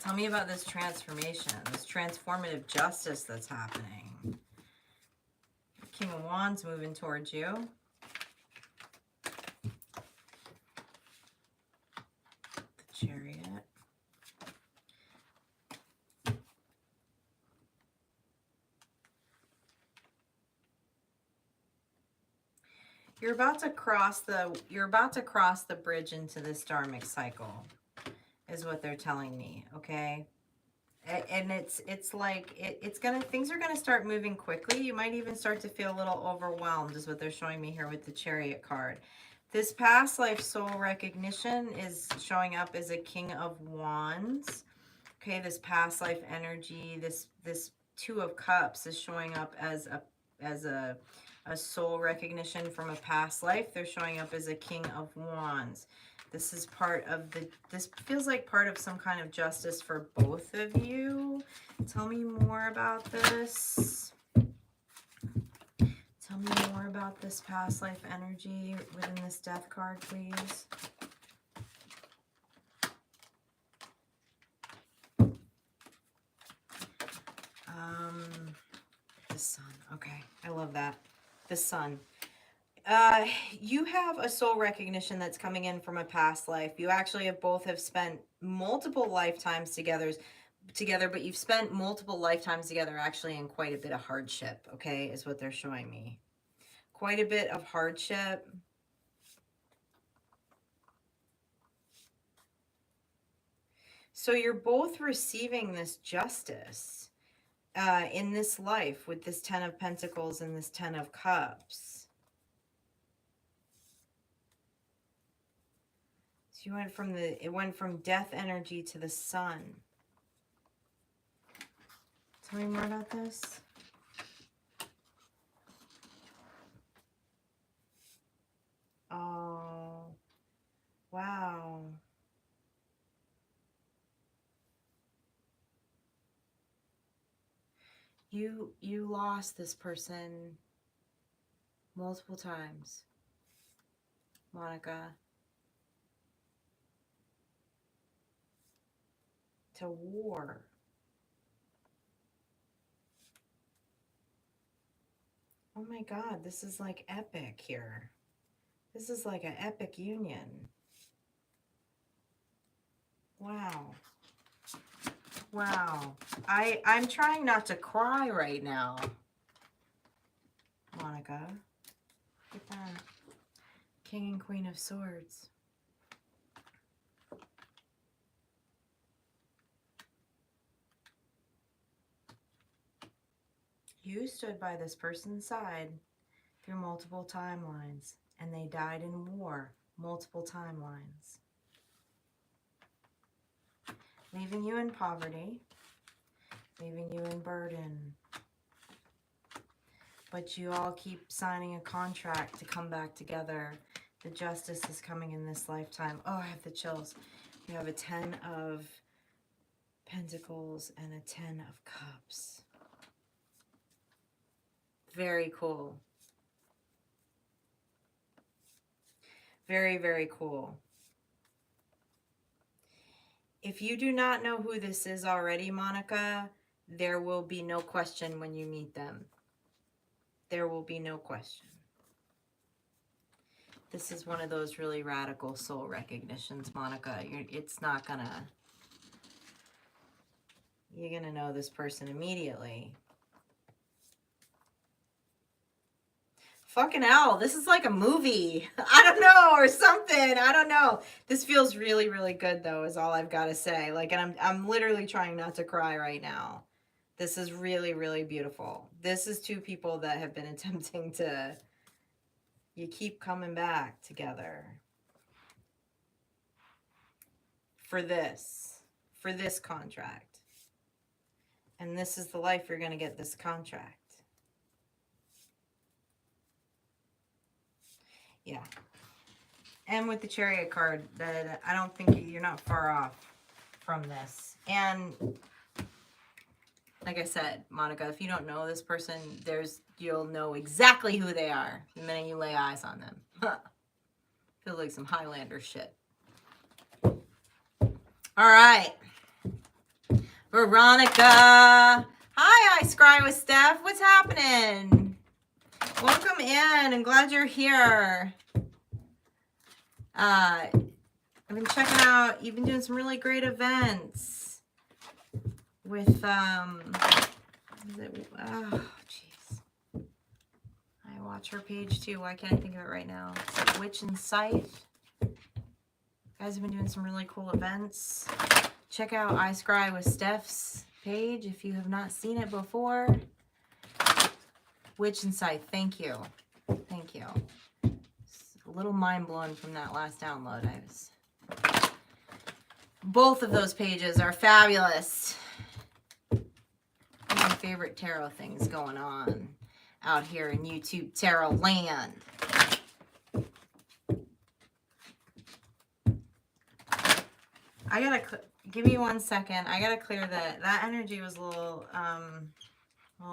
Tell me about this transformation, this transformative justice that's happening. King of Wands moving towards you. The Chariot. You're about to cross the bridge into this dharmic cycle, is what they're telling me, okay? And it's like things are gonna start moving quickly. You might even start to feel a little overwhelmed, is what they're showing me here with the Chariot card. This past life soul recognition is showing up as a King of Wands. Okay, this past life energy, this Two of Cups is showing up as a soul recognition from a past life. They're showing up as a King of Wands. This is part of this feels like part of some kind of justice for both of you. Tell me more about this. Tell me more about this past life energy within this Death card, please. The Sun. Okay, I love that. The Sun. You have a soul recognition that's coming in from a past life. You actually both have spent multiple lifetimes together, together, but you've spent multiple lifetimes together, actually, in quite a bit of hardship, okay, is what they're showing me. Quite a bit of hardship. So you're both receiving this justice in this life with this 10 of Pentacles and this 10 of Cups. So you went from it went from death energy to the sun. Tell me more about this. Oh, wow. You lost this person multiple times, Monica, to war. Oh my God, this is like epic here. This is like an epic union. Wow. Wow. I'm trying not to cry right now, Monica. Look at that. King and Queen of Swords. You stood by this person's side through multiple timelines, and they died in war multiple timelines, leaving you in poverty, leaving you in burden. But you all keep signing a contract to come back together. The justice is coming in this lifetime. Oh, I have the chills. You have a 10 of Pentacles and a 10 of Cups. Very cool. Very, very cool. If you do not know who this is already, Monica, there will be no question when you meet them. There will be no question. This is one of those really radical soul recognitions, Monica. It's not gonna... You're gonna know this person immediately. Fucking hell, this is like a movie. I don't know, or something. I don't know. This feels really, really good, though, is all I've got to say. Like, and I'm literally trying not to cry right now. This is really, really beautiful. This is two people that have been attempting to... You keep coming back together. For this contract. And this is the life you're going to get this contract. Yeah. And with the Chariot card, that I don't think you're not far off from this. And like I said, Monica, if you don't know this person, you'll know exactly who they are the minute you lay eyes on them. Feels like some Highlander shit. All right. Veronica. Hi, I Scry with Steph. What's happening? Welcome in. I'm glad you're here. I've been checking out, you've been doing some really great events with, oh, jeez. I watch her page too. Why can't I think of it right now? It's like Witch and Scythe. You guys have been doing some really cool events. Check out I Scry with Steph's page if you have not seen it before. Witch and Scythe, thank you. Thank you. A little mind blown from that last download. Both of those pages are fabulous. One of my favorite tarot things going on out here in YouTube tarot land. I gotta give me 1 second. I gotta clear that energy was a little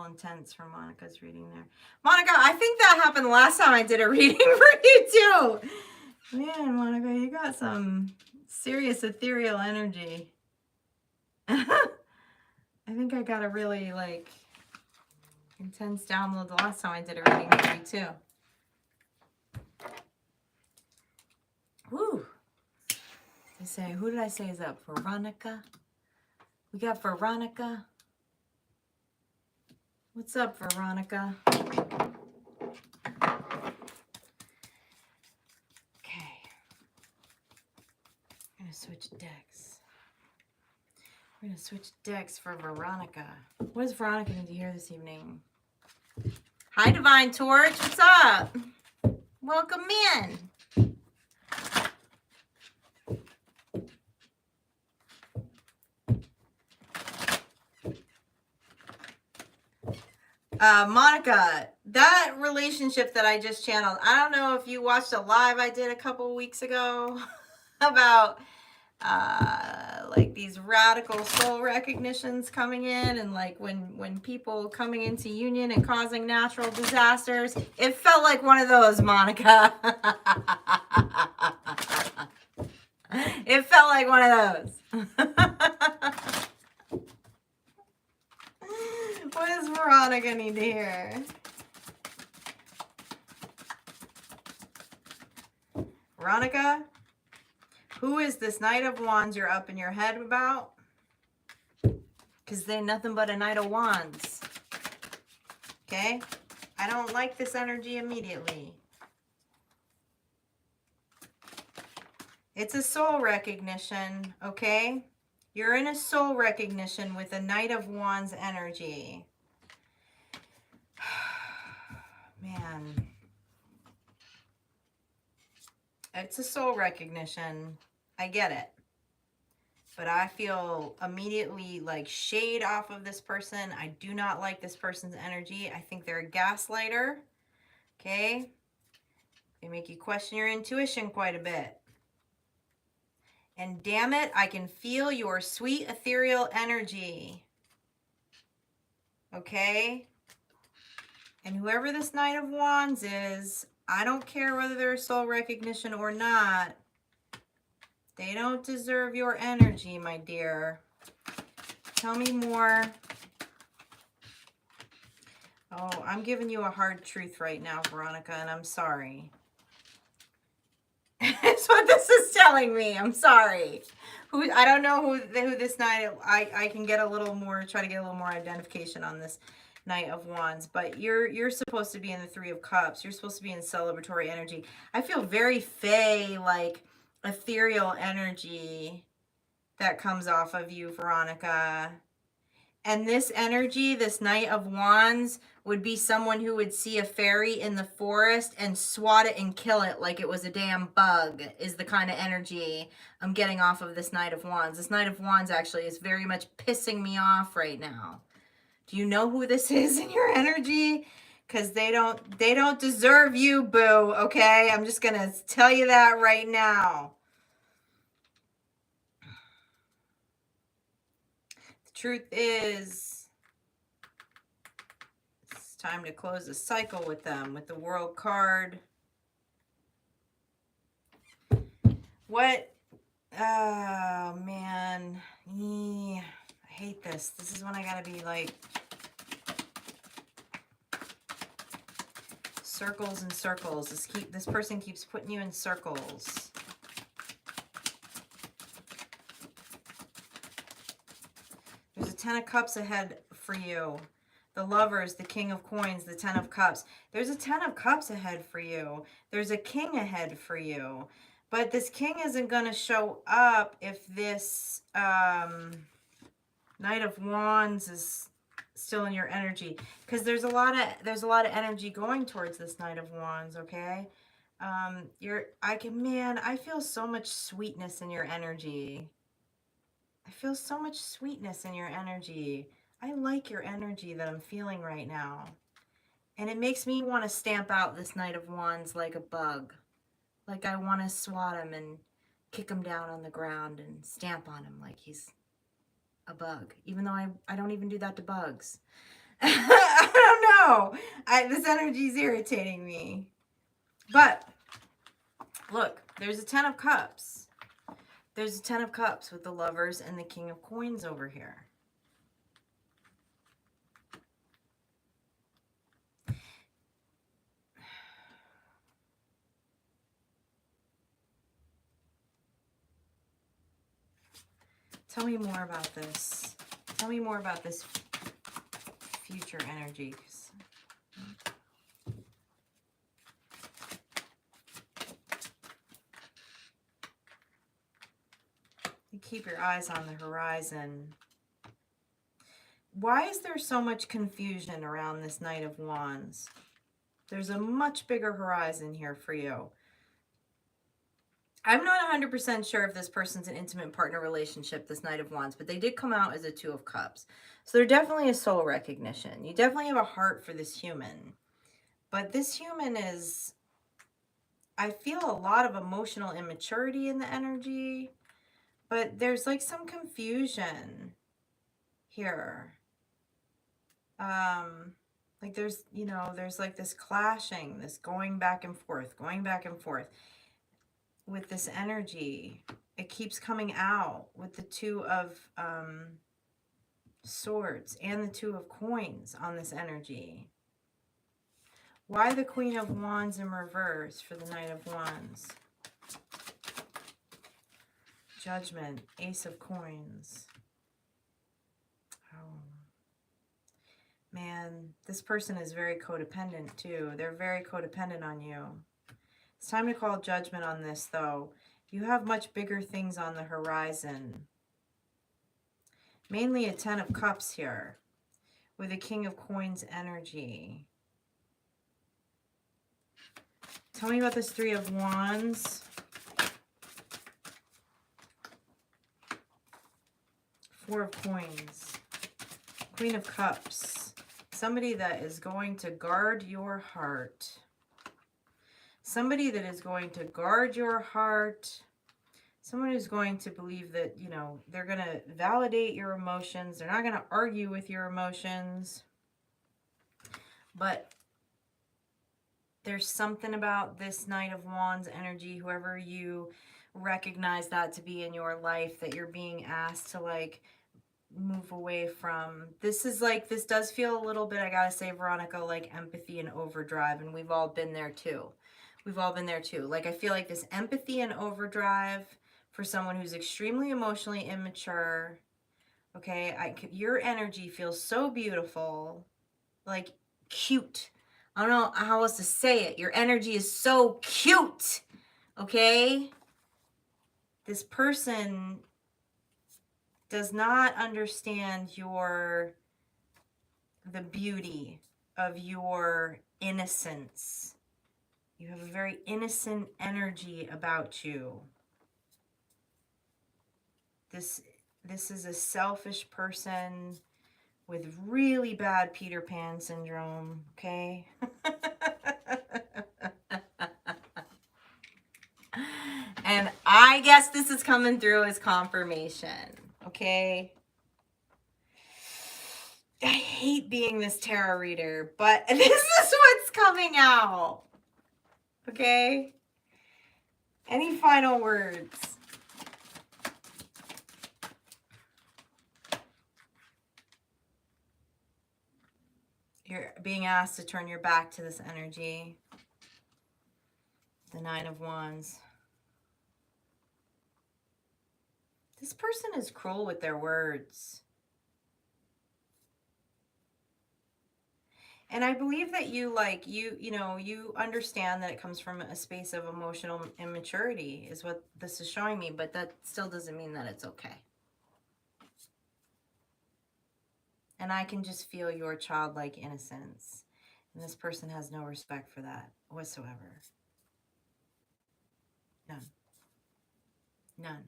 intense for Monica's reading there. Monica, I think that happened last time I did a reading for you too. Man, Monica, you got some serious ethereal energy. I think I got a really intense download the last time I did a reading for you too. Woo. They say, who did I say is up? Veronica. We got Veronica. What's up, Veronica? Okay. I'm going to switch decks. We're going to switch decks for Veronica. What does Veronica need to hear this evening? Hi, Divine Torch. What's up? Welcome in. Monica, that relationship that I just channeled, I don't know if you watched a live I did a couple weeks ago about like these radical soul recognitions coming in, and like when people coming into union and causing natural disasters. It felt like one of those, Monica. It felt like one of those. What does Veronica need to hear? Veronica, who is this Knight of Wands you're up in your head about? Because they're nothing but a Knight of Wands. Okay? I don't like this energy immediately. It's a soul recognition, okay? You're in a soul recognition with a Knight of Wands energy. Man. It's a soul recognition. I get it. But I feel immediately like shade off of this person. I do not like this person's energy. I think they're a gaslighter. Okay? They make you question your intuition quite a bit. And damn it, I can feel your sweet ethereal energy. Okay? And whoever this Knight of Wands is, I don't care whether they're soul recognition or not. They don't deserve your energy, my dear. Tell me more. Oh, I'm giving you a hard truth right now, Veronica, and I'm sorry. That's what this is telling me. I'm sorry. I don't know who this Knight. I can get a little more, try to get a little more identification on this Knight of Wands, but you're supposed to be in the Three of Cups. You're supposed to be in celebratory energy. I feel very fey, like ethereal energy that comes off of you, Veronica. And this energy, this Knight of Wands, would be someone who would see a fairy in the forest and swat it and kill it like it was a damn bug, is the kind of energy I'm getting off of this Knight of Wands. This Knight of Wands actually is very much pissing me off right now. Do you know who this is in your energy? Because they don't deserve you, boo, okay? I'm just going to tell you that right now. The truth is, it's time to close the cycle with them, with the World card. What? Oh, man. I hate this. This is when I gotta be like circles and circles. This person keeps putting you in circles. There's a Ten of Cups ahead for you. The Lovers, the King of Coins, the Ten of Cups. There's a Ten of Cups ahead for you. There's a King ahead for you. But this King isn't going to show up if this Knight of Wands is still in your energy. Because there's a lot of energy going towards this Knight of Wands, okay? I feel so much sweetness in your energy. I feel so much sweetness in your energy. I like your energy that I'm feeling right now. And it makes me want to stamp out this Knight of Wands like a bug. Like I want to swat him and kick him down on the ground and stamp on him like he's a bug. Even though I don't even do that to bugs. I don't know. This energy is irritating me. But, look, there's a Ten of Cups. There's a Ten of Cups with the Lovers and the King of Coins over here. Tell me more about this. Tell me more about this future energy. You keep your eyes on the horizon. Why is there so much confusion around this Knight of Wands? There's a much bigger horizon here for you. I'm not 100% sure if this person's an intimate partner relationship, this Knight of Wands, but they did come out as a Two of Cups. So they're definitely a soul recognition. You definitely have a heart for this human. But this human is, I feel a lot of emotional immaturity in the energy, but there's like some confusion here. Like there's, you know, there's like this clashing, this going back and forth with this energy. It keeps coming out with the Two of Swords and the Two of Coins on this energy. Why the Queen of Wands in reverse for the Knight of Wands? Judgment, Ace of Coins. Oh. Man, this person is very codependent too. They're very codependent on you. It's time to call judgment on this, though. You have much bigger things on the horizon. Mainly a Ten of Cups here with a King of Coins energy. Tell me about this Three of Wands. Four of Coins. Queen of Cups. Somebody that is going to guard your heart. Somebody that is going to guard your heart. Someone who's going to believe that, you know, they're going to validate your emotions. They're not going to argue with your emotions. But there's something about this Knight of Wands energy, whoever you recognize that to be in your life, that you're being asked to, like, move away from. This is like, this does feel a little bit, I gotta say, Veronica, like empathy and overdrive. And we've all been there too. We've all been there too. Like, I feel like this empathy and overdrive for someone who's extremely emotionally immature. Okay, your energy feels so beautiful, like cute. I don't know how else to say it. Your energy is so cute. Okay, this person does not understand the beauty of your innocence. You have a very innocent energy about you. This is a selfish person with really bad Peter Pan syndrome, okay? And I guess this is coming through as confirmation, okay? I hate being this tarot reader, but this is what's coming out, okay? Any final words? You're being asked to turn your back to this energy. The Nine of Wands. This person is cruel with their words. And I believe that you understand that it comes from a space of emotional immaturity is what this is showing me, but that still doesn't mean that it's okay. And I can just feel your childlike innocence. And this person has no respect for that whatsoever. None. None.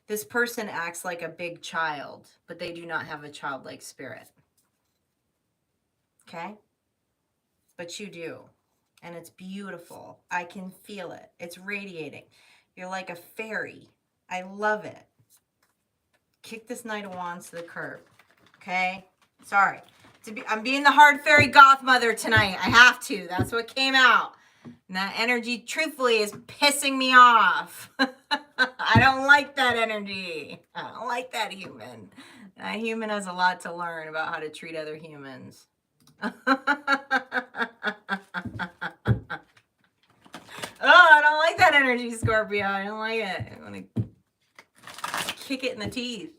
This person acts like a big child, but they do not have a childlike spirit. Okay? But you do. And it's beautiful. I can feel it. It's radiating. You're like a fairy. I love it. Kick this Knight of Wands to the curb. Okay? Sorry. I'm being the hard fairy goth mother tonight. I have to. That's what came out. And that energy, truthfully, is pissing me off. I don't like that energy. I don't like that human. That human has a lot to learn about how to treat other humans. Oh, I don't like that energy, Scorpio. I don't like it. I want to kick it in the teeth.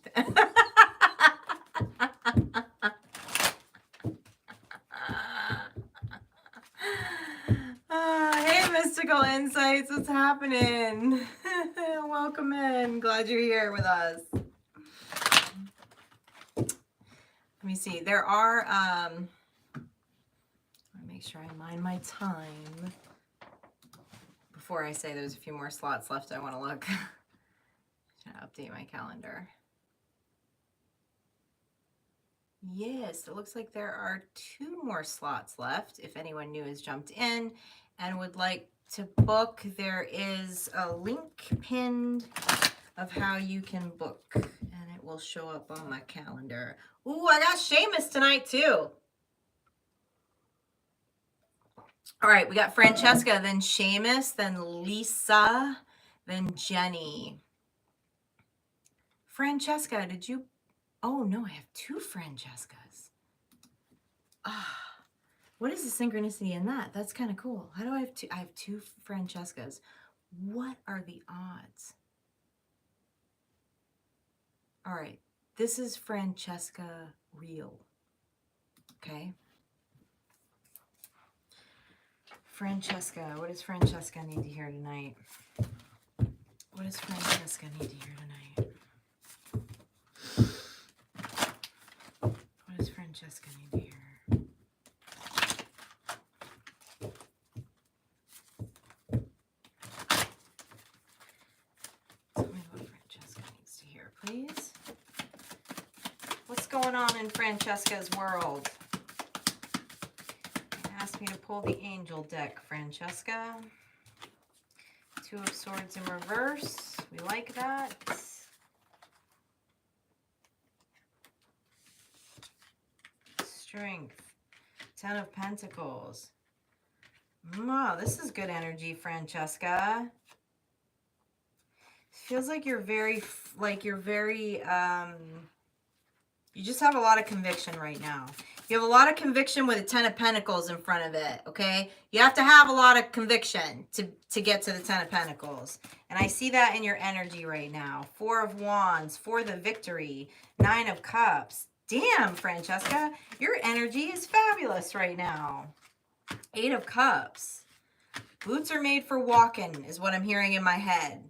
Hey, Mystical Insights, what's happening? Welcome in. Glad you're here with us. Let me see. There are, let me make sure I mind my time before I say there's a few more slots left. I want to look. I'm going to update my calendar. Yes, it looks like there are 2 more slots left. If anyone new has jumped in and would like to book, there is a link pinned of how you can book, and it will show up on my calendar. Ooh, I got Seamus tonight too. All right, we got Francesca, then Seamus, then Lisa, then Jenny. Francesca, did you? Oh no, I have 2 Francescas. Ah. What is the synchronicity in that? That's kind of cool. How do I have 2? I have 2 Francescas. What are the odds? All right. This is Francesca Real. Okay. Francesca. What does Francesca need to hear tonight? What does Francesca need to hear tonight? What does Francesca need to hear? Please. What's going on in Francesca's world? Ask me to pull the angel deck, Francesca. 2 of Swords in reverse. We like that. Strength. 10 of Pentacles. Wow, this is good energy, Francesca. Feels like you're very, you just have a lot of conviction right now. You have a lot of conviction with a 10 of Pentacles in front of it, okay? You have to have a lot of conviction to get to the 10 of Pentacles. And I see that in your energy right now. 4 of Wands, for the victory, 9 of Cups. Damn, Francesca, your energy is fabulous right now. 8 of Cups. Boots are made for walking is what I'm hearing in my head.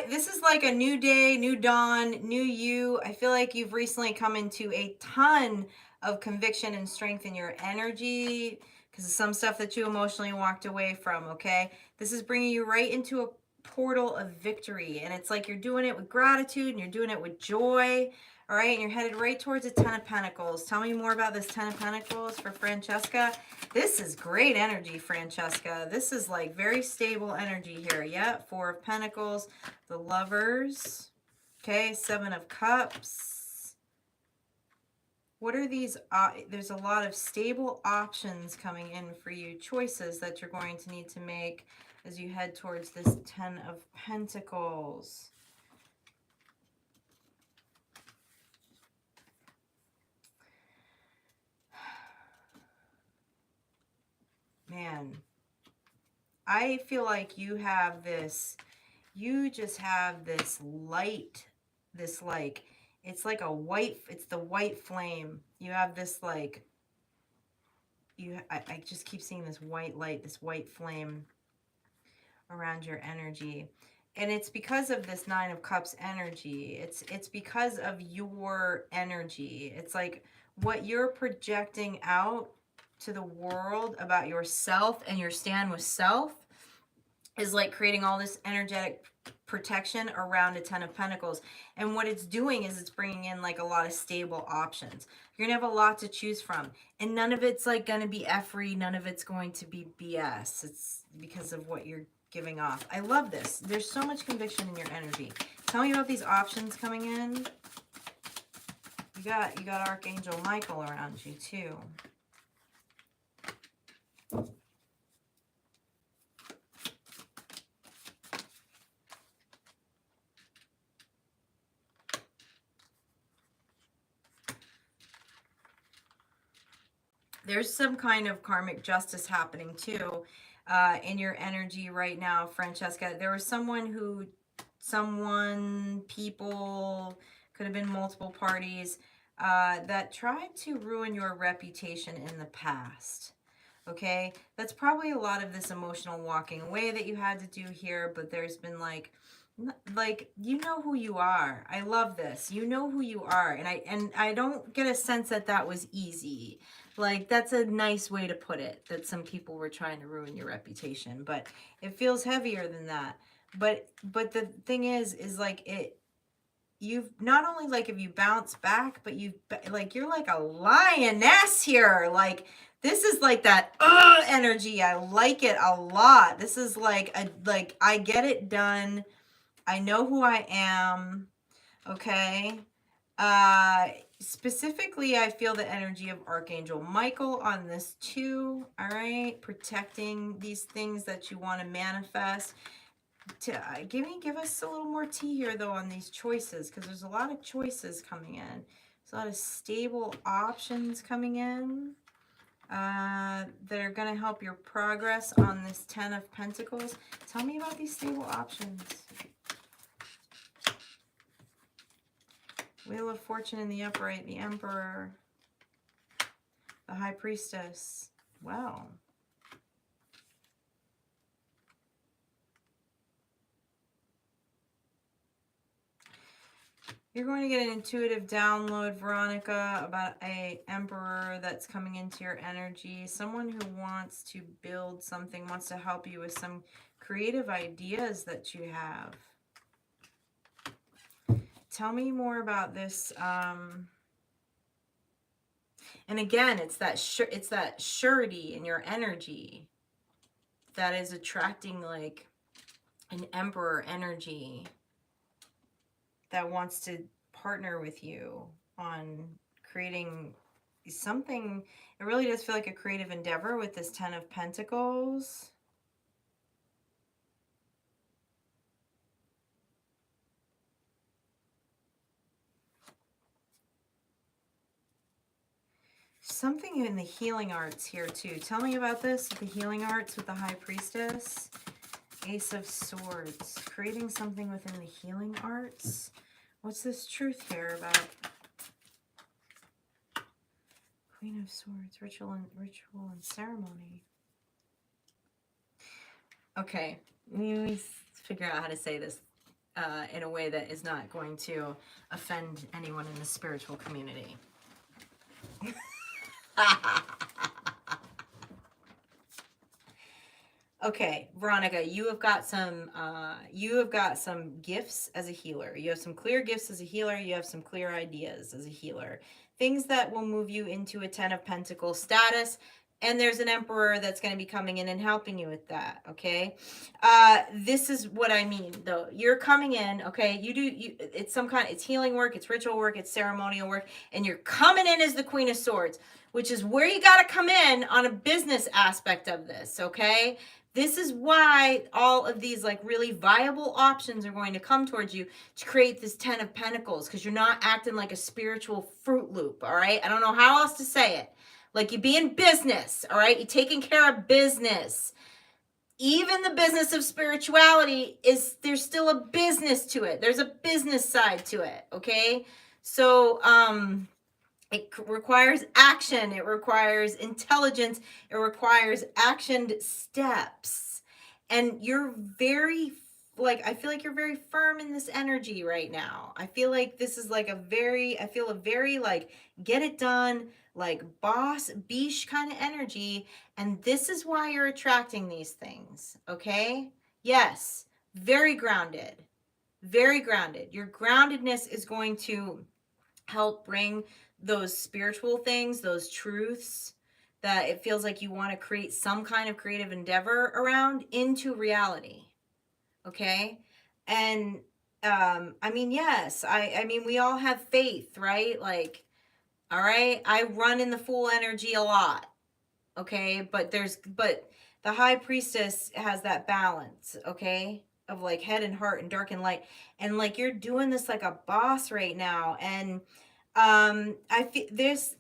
This is like a new day, new dawn, new you. I feel like you've recently come into a ton of conviction and strength in your energy because of some stuff that you emotionally walked away from, okay? This is bringing you right into a portal of victory, and it's like you're doing it with gratitude and you're doing it with joy, all right? And you're headed right towards a 10 of Pentacles. Tell me more about this 10 of Pentacles for Francesca. This is great energy, Francesca. This is like very stable energy here. Yeah, 4 of Pentacles, the Lovers. Okay, 7 of Cups. What are these? There's a lot of stable options coming in for you, choices that you're going to need to make as you head towards this 10 of Pentacles. Man, I feel like you have this, you just have this light, this like, it's like a white, it's the white flame. You have this like, I just keep seeing this white light, this white flame around your energy. And it's because of this 9 of Cups energy. It's because of your energy. It's like what you're projecting out to the world about yourself and your stand with self is like creating all this energetic protection around a 10 of Pentacles. And what it's doing is it's bringing in like a lot of stable options. You're gonna have a lot to choose from, and none of it's like gonna be effery, none of it's going to be BS. It's because of what you're giving off. I love this. There's so much conviction in your energy. Tell me about these options coming in. You got Archangel Michael around you too. There's some kind of karmic justice happening too in your energy right now, Francesca. There was someone who someone, people, could have been multiple parties that tried to ruin your reputation in the past. Okay, that's probably a lot of this emotional walking away that you had to do here, but there's been like you know who you are. I love this. You know who you are, and I don't get a sense that that was easy. Like, that's a nice way to put it, that some people were trying to ruin your reputation, but it feels heavier than that. But the thing is like you've not only like if you bounce back, but you've like you're like a lioness here. Like, this is like that energy. I like it a lot. This is like I get it done. I know who I am. Okay. Specifically, I feel the energy of Archangel Michael on this too. All right, protecting these things that you want to manifest. Give us a little more tea here though on these choices, because there's a lot of choices coming in. There's a lot of stable options coming in that are going to help your progress on this 10 of Pentacles. Tell me about these stable options. Wheel of Fortune in the upright, the Emperor, the High Priestess. Wow. You're going to get an intuitive download, Veronica, about a Emperor that's coming into your energy. Someone who wants to build something, wants to help you with some creative ideas that you have. Tell me more about this. And again, it's that surety in your energy that is attracting like an Emperor energy that wants to partner with you on creating something. It really does feel like a creative endeavor with this 10 of Pentacles. Something in the healing arts here too. Tell me about this with the healing arts with the High Priestess. Ace of Swords. Creating something within the healing arts. What's this truth here about? Queen of Swords. Ritual and ceremony. Okay. Let me figure out how to say this in a way that is not going to offend anyone in the spiritual community. Okay, Veronica, you have got some gifts as a healer. You have some clear gifts as a healer. You have some clear ideas as a healer. Things that will move you into a 10 of Pentacles status. And there's an Emperor that's going to be coming in and helping you with that, okay? This is what I mean, though. You're coming in, okay? It's healing work, it's ritual work, it's ceremonial work, and you're coming in as the Queen of Swords, which is where you got to come in on a business aspect of this, okay? This is why all of these like really viable options are going to come towards you to create this 10 of Pentacles, because you're not acting like a spiritual Fruit Loop, all right? I don't know how else to say it. Like, you be in business, all right? You're taking care of business. Even the business of spirituality there's still a business to it. There's a business side to it, okay? So, it requires action. It requires intelligence. It requires actioned steps. And you're very, I feel like you're very firm in this energy right now. I feel like this is like a very get it done, like boss biche kind of energy. And this is why you're attracting these things, okay? Yes, very grounded. Very grounded. Your groundedness is going to help bring those spiritual things, those truths that it feels like you want to create some kind of creative endeavor around into reality. Okay? And I mean, yes, I mean, we all have faith, right? Like, all right, I run in the Fool energy a lot. Okay? But the High Priestess has that balance, okay? Of like head and heart and dark and light. And like, you're doing this like a boss right now. And I feel there's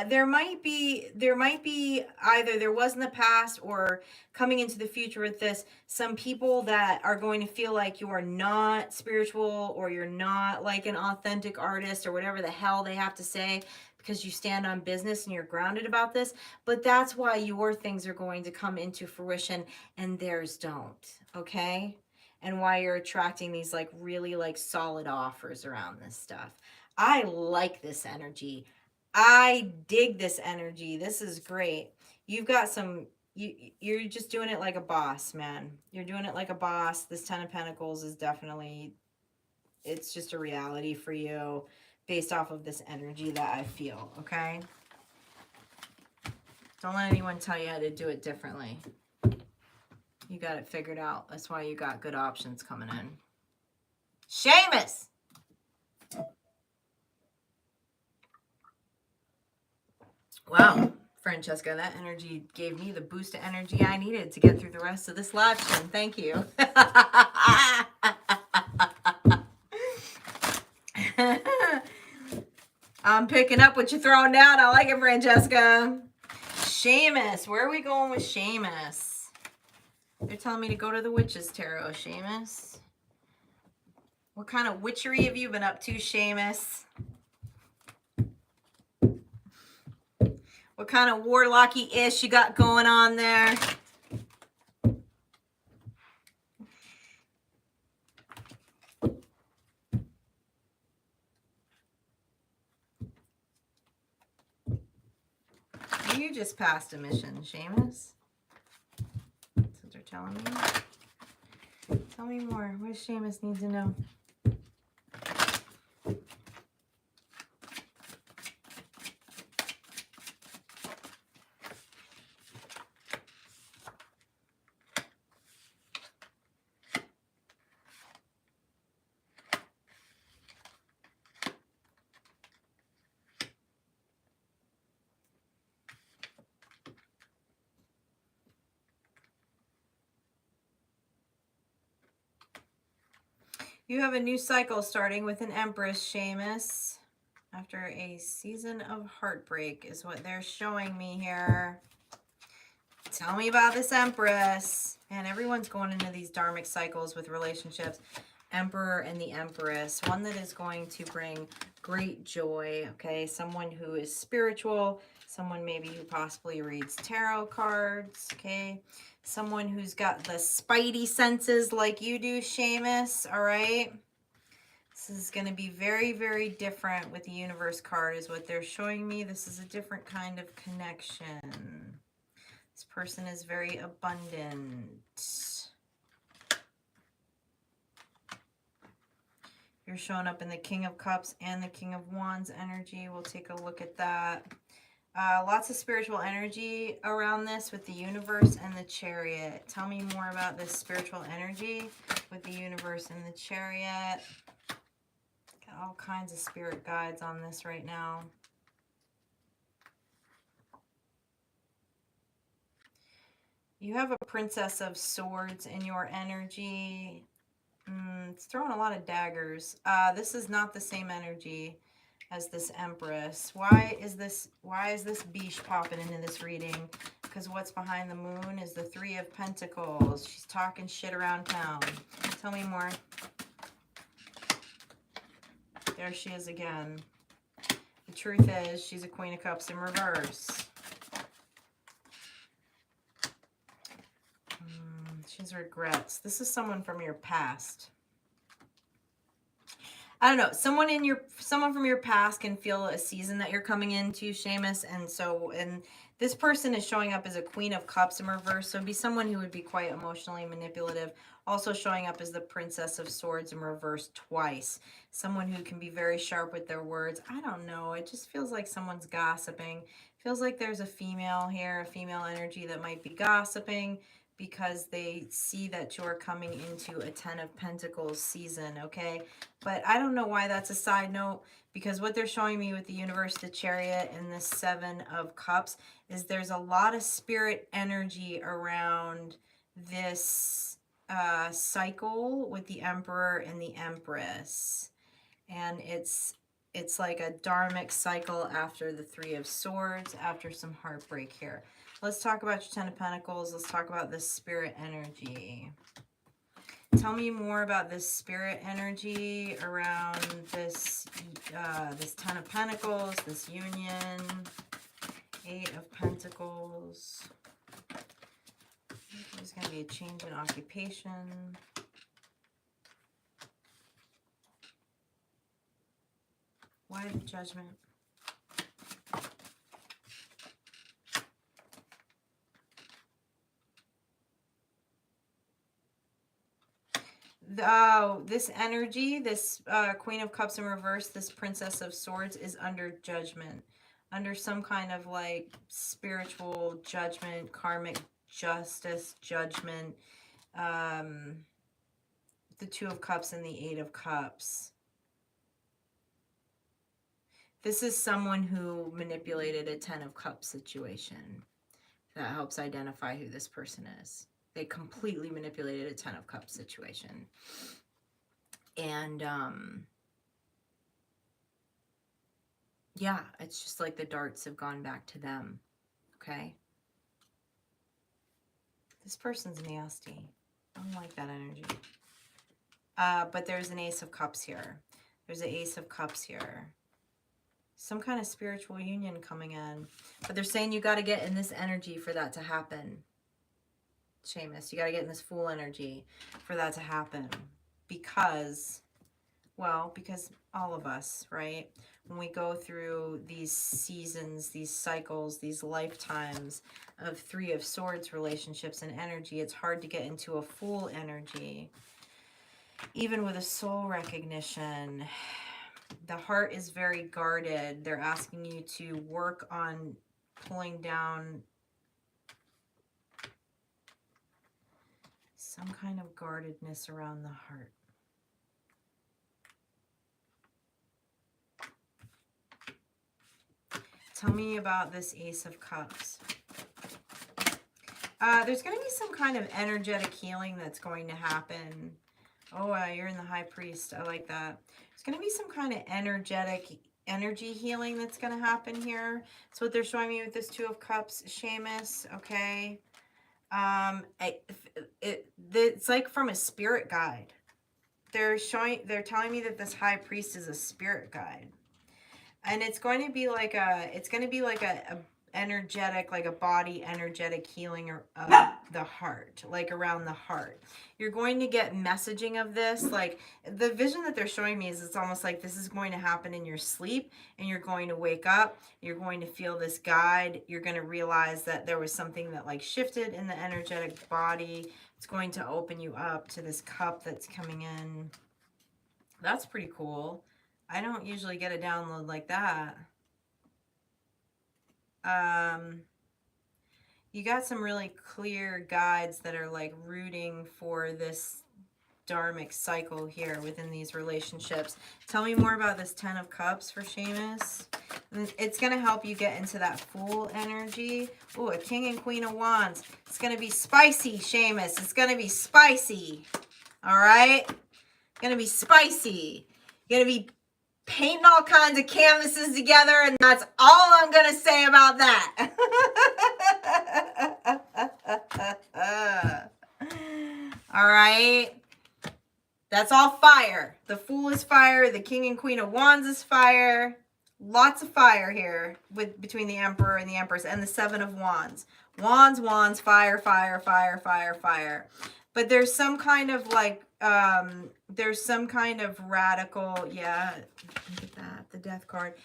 there might be either there was in the past or coming into the future with this, some people that are going to feel like you are not spiritual or you're not like an authentic artist or whatever the hell they have to say because you stand on business and you're grounded about this. But that's why your things are going to come into fruition and theirs don't. Okay. And why you're attracting these like really like solid offers around this stuff. I like this energy. I dig this energy. This is great. You've got some you're just doing it like a boss, man. You're doing it like a boss. This 10 of Pentacles is definitely, it's just a reality for you based off of this energy that I feel, okay? Don't let anyone tell you how to do it differently. You got it figured out. That's why you got good options coming in. Seamus! Wow, Francesca, that energy gave me the boost of energy I needed to get through the rest of this live stream. Thank you. I'm picking up what you're throwing down. I like it, Francesca. Seamus, where are we going with Seamus? They're telling me to go to the Witch's Tarot, Seamus. What kind of witchery have you been up to, Seamus? What kind of warlocky-ish you got going on there? You just passed a mission, Seamus. That's what they're telling me. Tell me more. What does Seamus need to know? You have a new cycle starting with an Empress, Seamus. After a season of heartbreak is what they're showing me here. Tell me about this Empress. And everyone's going into these dharmic cycles with relationships. Emperor and the Empress. One that is going to bring great joy, okay? Someone who is spiritual. Someone maybe who possibly reads tarot cards, okay? Someone who's got the spidey senses like you do, Seamus, all right? This is going to be very, very different with the universe card is what they're showing me. This is a different kind of connection. This person is very abundant. You're showing up in the King of Cups and the King of Wands energy. We'll take a look at that. Lots of spiritual energy around this with the universe and the Chariot. Tell me more about this spiritual energy with the universe and the Chariot. Got all kinds of spirit guides on this right now. You have a Princess of Swords in your energy. It's throwing a lot of daggers. This is not the same energy as this Empress. Why is this beesh popping into this reading? Because what's behind the moon is the Three of Pentacles. She's talking shit around town. Tell me more. There she is again. The truth is, she's a Queen of Cups in reverse. She's regrets. This is someone from your past. I don't know. Someone from your past can feel a season that you're coming into, Seamus, and this person is showing up as a Queen of Cups in reverse. So it'd be someone who would be quite emotionally manipulative. Also showing up as the Princess of Swords in reverse twice. Someone who can be very sharp with their words. I don't know. It just feels like someone's gossiping. Feels like there's a female here, a female energy that might be gossiping because they see that you're coming into a 10 of Pentacles season, okay? But I don't know why that's a side note, because what they're showing me with the universe, the Chariot, and the 7 of Cups is there's a lot of spirit energy around this cycle with the Emperor and the Empress. And it's it's like a dharmic cycle after the Three of Swords, after some heartbreak here. Let's talk about your Ten of Pentacles. Let's talk about this spirit energy. Tell me more about this spirit energy around this this Ten of Pentacles, this union, Eight of Pentacles. There's going to be a change in occupation. Why the Judgment? This energy, this Queen of Cups in reverse, this Princess of Swords is under judgment, under some kind of like spiritual judgment, karmic justice judgment. The Two of Cups and the Eight of Cups. This is someone who manipulated a Ten of Cups situation. That helps identify who this person is. They completely manipulated a Ten of Cups situation. And, yeah, it's just like the darts have gone back to them, okay? This person's nasty. I don't like that energy. But there's an Ace of Cups here. There's an Ace of Cups here. Some kind of spiritual union coming in. But they're saying you got to get in this energy for that to happen. Seamus, you got to get in this Fool energy for that to happen. Because, well, because all of us, right? When we go through these seasons, these cycles, these lifetimes of Three of Swords relationships and energy, it's hard to get into a Fool energy. Even with a soul recognition, the heart is very guarded. They're asking you to work on pulling down some kind of guardedness around the heart. Tell me about this Ace of Cups. There's going to be some kind of energetic healing that's going to happen. Oh, you're in the High Priest. I like that. There's going to be some kind of energy healing that's going to happen here. That's what they're showing me with this Two of Cups, Seamus. Okay. It's like from a spirit guide. They're telling me that this High Priest is a spirit guide. And it's going to be like a energetic, like a body energetic healing of the heart, like around the heart. You're going to get messaging of this. Like the vision that they're showing me is it's almost like this is going to happen in your sleep, and you're going to wake up, you're going to feel this guide, you're going to realize that there was something that like shifted in the energetic body. It's going to open you up to this cup that's coming in. That's pretty cool. I don't usually get a download like that. You got some really clear guides that are like rooting for this dharmic cycle here within these relationships. Tell me more about this Ten of Cups for Seamus. It's going to help you get into that Fool energy. Ooh, a King and Queen of Wands. It's going to be spicy, Seamus. It's going to be spicy. All right? It's going to be spicy. You're going to be painting all kinds of canvases together, and that's all I'm going to say about that. All right. That's all fire. The Fool is fire. The King and Queen of Wands is fire. Lots of fire here between the Emperor and the Empress, and the Seven of Wands. Wands, wands, fire, fire, fire, fire, fire. But there's some kind of like, there's some kind of radical, yeah, look at that, the Death card.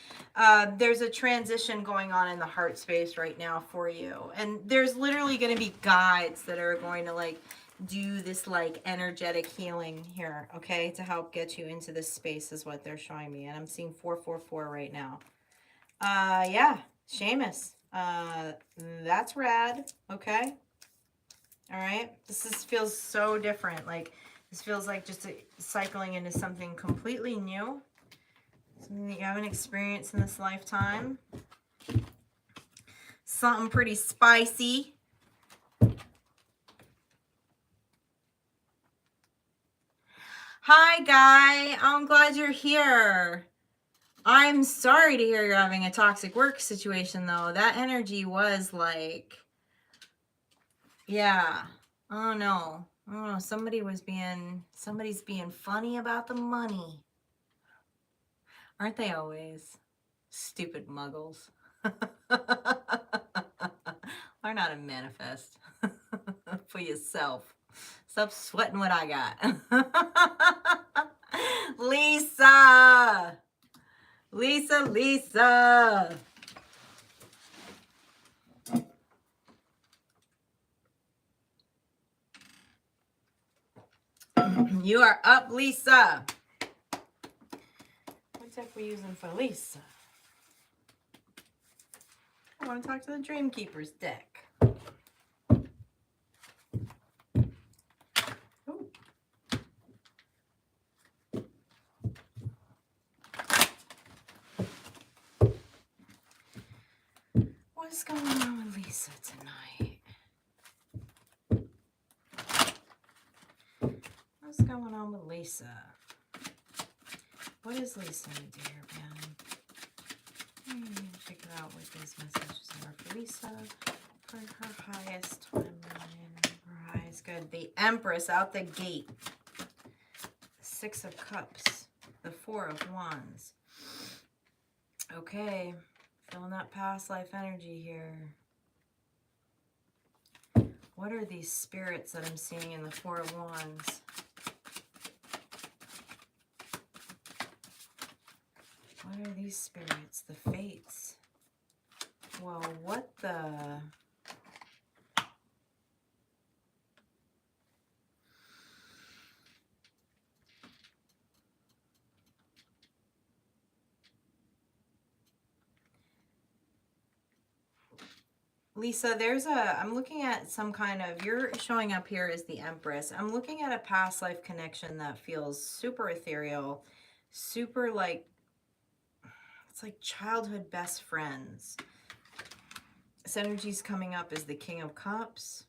There's a transition going on in the heart space right now for you. And there's literally going to be guides that are going to like do this like energetic healing here, okay, to help get you into this space is what they're showing me. And I'm seeing 444 right now. Yeah, Seamus. That's rad, okay? All right, feels so different. Like this feels like just cycling into something completely new, something that you haven't experienced in this lifetime. Something pretty spicy. Hi, Guy. I'm glad you're here. I'm sorry to hear you're having a toxic work situation, though. That energy was like, yeah. Oh no. Oh, somebody's being funny about the money. Aren't they always? Stupid muggles. Learn how to manifest for yourself. Stop sweating what I got. Lisa. Lisa. You are up, Lisa. What deck we using for Lisa? I want to talk to the Dream Keepers deck. Ooh. What's going on with Lisa tonight? What's going on with Lisa? What is Lisa in the dear man? I need to figure out what these messages are for Lisa. For her highest timeline. Her highest good. The Empress out the gate. The Six of Cups. The Four of Wands. Okay. Feeling that past life energy here. What are these spirits that I'm seeing in the Four of Wands? What are these spirits? The Fates. Well, what the... Lisa, I'm looking at some kind of, you're showing up here as the Empress. I'm looking at a past life connection that feels super ethereal, super like, it's like childhood best friends. This energy's coming up as the King of Cups.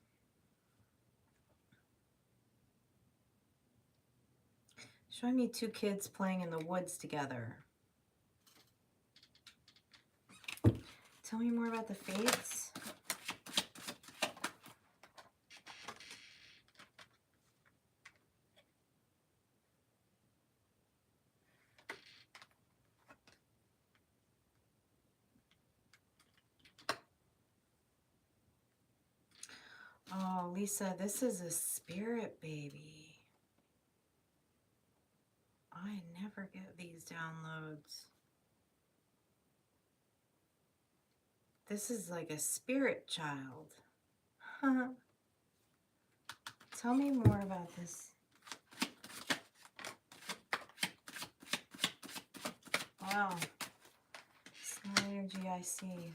Showing me two kids playing in the woods together. Tell me more about the Fates. Oh, Lisa, this is a spirit baby. I never get these downloads. This is like a spirit child. Tell me more about this. Wow. It's no energy I see.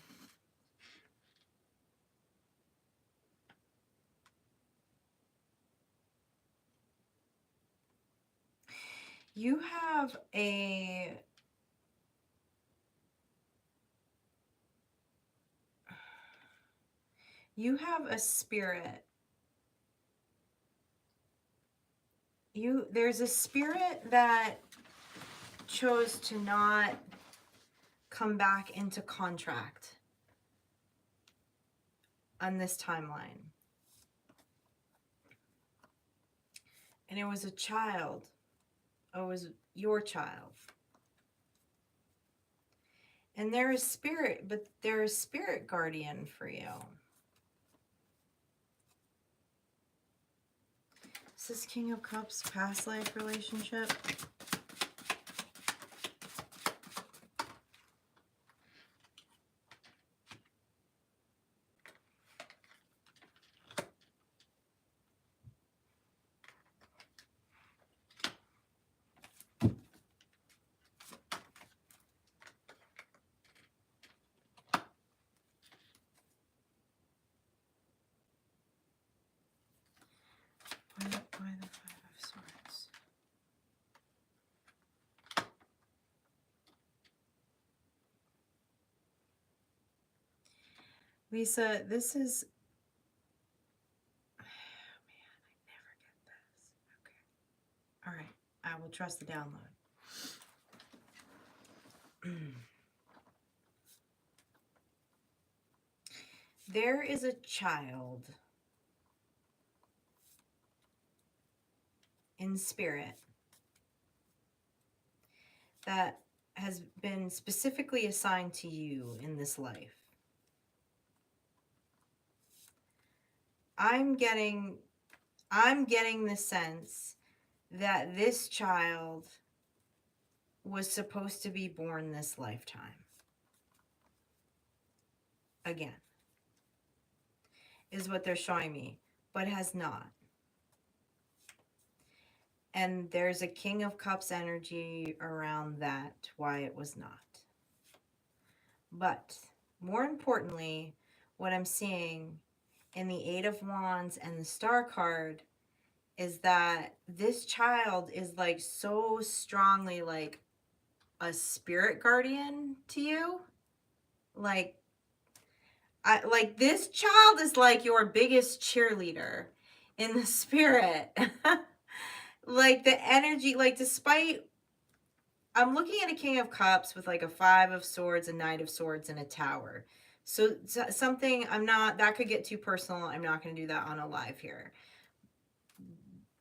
You have a... You have a spirit. There's a spirit that chose to not come back into contract on this timeline. And it was a child. It was your child. And they're a spirit, but they're a spirit guardian for you. Is this King of Cups past life relationship? Why the Five of Swords? Lisa, this is... Oh, man, I never get this. Okay. All right. I will trust the download. There is a child in spirit that has been specifically assigned to you in this life. I'm getting the sense that this child was supposed to be born this lifetime. Again, is what they're showing me, but has not. And there's a King of Cups energy around that, why it was not. But more importantly, what I'm seeing in the Eight of Wands and the Star card is that this child is like so strongly like a spirit guardian to you. Like this child is like your biggest cheerleader in the spirit. Like the energy, like despite, I'm looking at a King of Cups with like a Five of Swords, a Knight of Swords, and a Tower. So something, that could get too personal. I'm not going to do that on a live here.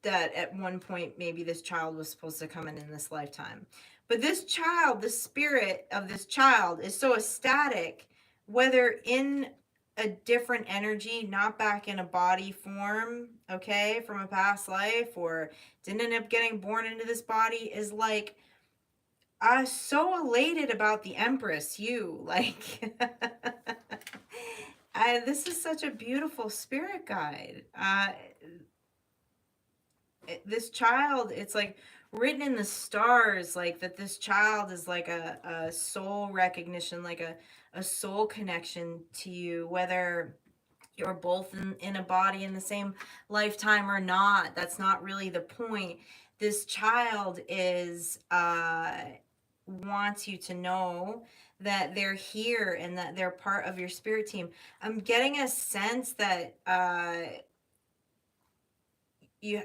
That at one point, maybe this child was supposed to come in this lifetime. But this child, the spirit of this child is so ecstatic, whether in a different energy, not back in a body form, okay, from a past life, or didn't end up getting born into this body, is like, I'm so elated about the Empress, you, like, this is such a beautiful spirit guide. This child, it's like written in the stars, like that this child is like a soul recognition, like a soul connection to you, whether you're both in a body in the same lifetime or not. That's not really the point. This child is wants you to know that they're here and that they're part of your spirit team. I'm getting a sense that you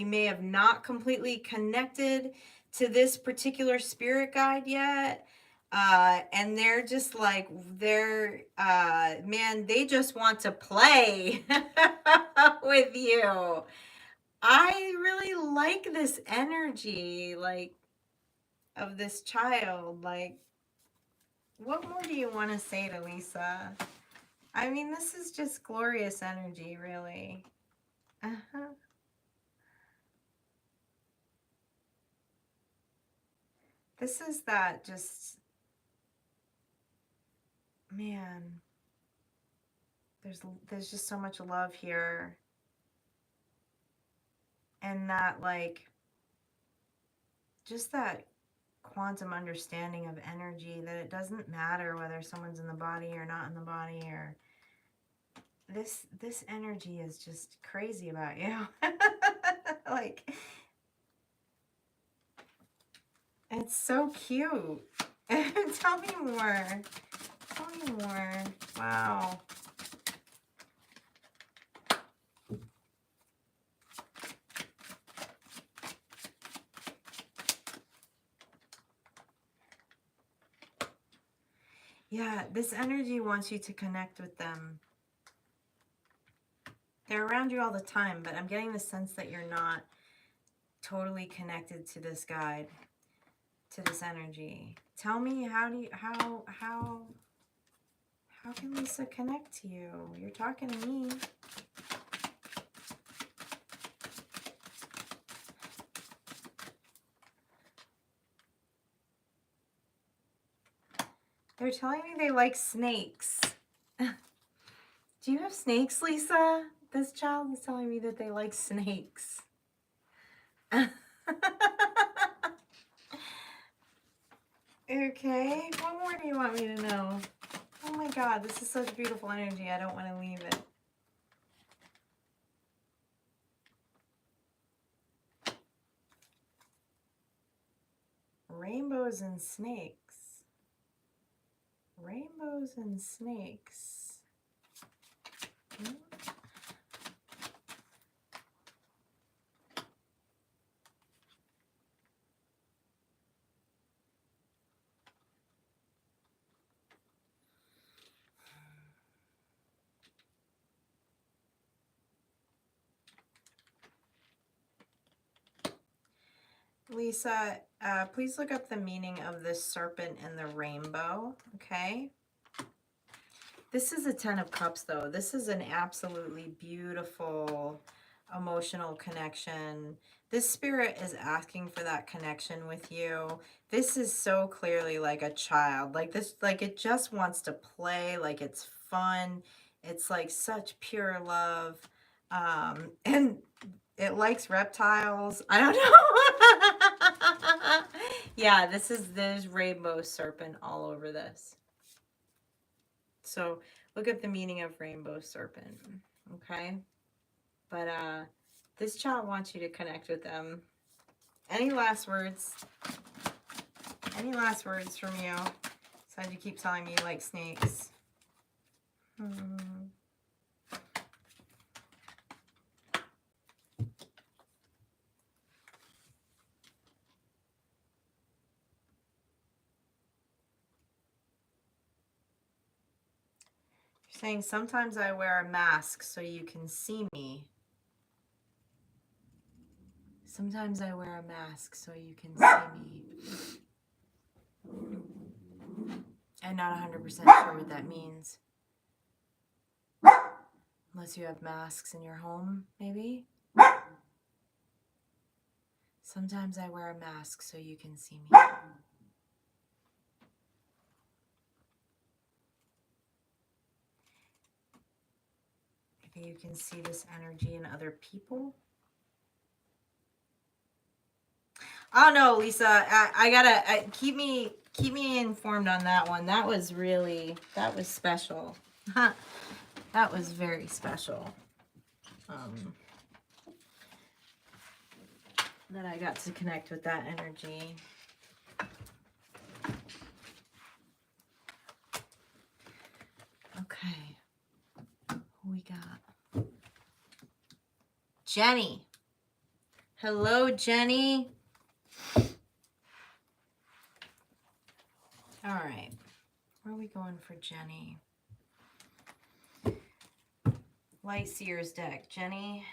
may have not completely connected to this particular spirit guide yet, and they're just like, man, they just want to play with you. I really like this energy, like, of this child. Like, what more do you want to say to Lisa? I mean, this is just glorious energy, really. This is that just, man, there's just so much love here. And that, like, just that quantum understanding of energy, that it doesn't matter whether someone's in the body or not in the body, or this energy is just crazy about you. Like, it's so cute. Tell me more. Tell me more. Wow. Yeah, this energy wants you to connect with them. They're around you all the time, but I'm getting the sense that you're not totally connected to this guide, to this energy. Tell me, how can Lisa connect to you? You're talking to me. They're telling me they like snakes. Do you have snakes, Lisa? This child is telling me that they like snakes. Okay, what more do you want me to know? Oh my God, this is such beautiful energy. I don't want to leave it. Rainbows and snakes. Rainbows and snakes. Hmm? Lisa, please look up the meaning of this serpent and the rainbow, okay? This is a 10 of Cups, though. This is an absolutely beautiful emotional connection. This spirit is asking for that connection with you. This is so clearly like a child. Like this, like it just wants to play, like it's fun. It's like such pure love. And it likes reptiles. I don't know. Yeah, there's rainbow serpent all over this. So look at the meaning of rainbow serpent, okay? But this child wants you to connect with them. Any last words? Any last words from you? Besides you keep telling me you like snakes. You're saying sometimes I wear a mask so you can see me. Sometimes I wear a mask so you can see me. I'm not 100% sure what that means. Unless you have masks in your home, maybe? Sometimes I wear a mask so you can see me. Maybe you can see this energy in other people. Oh no, Lisa, I gotta keep me informed on that one. That was special. That was very special. That I got to connect with that energy. Okay, who we got? Jenny. Hello, Jenny. All right, where are we going for Jenny? Light Seers deck, Jenny.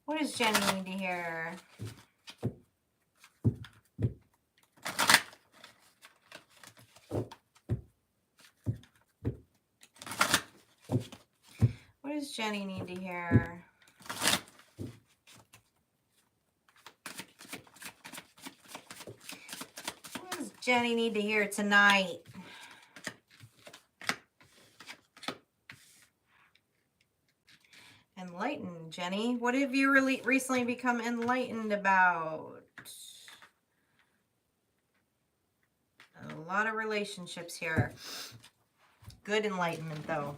What does Jenny need to hear? What does Jenny need to hear? What does Jenny need to hear tonight? Enlightened, Jenny. What have you really recently become enlightened about? A lot of relationships here. Good enlightenment, though.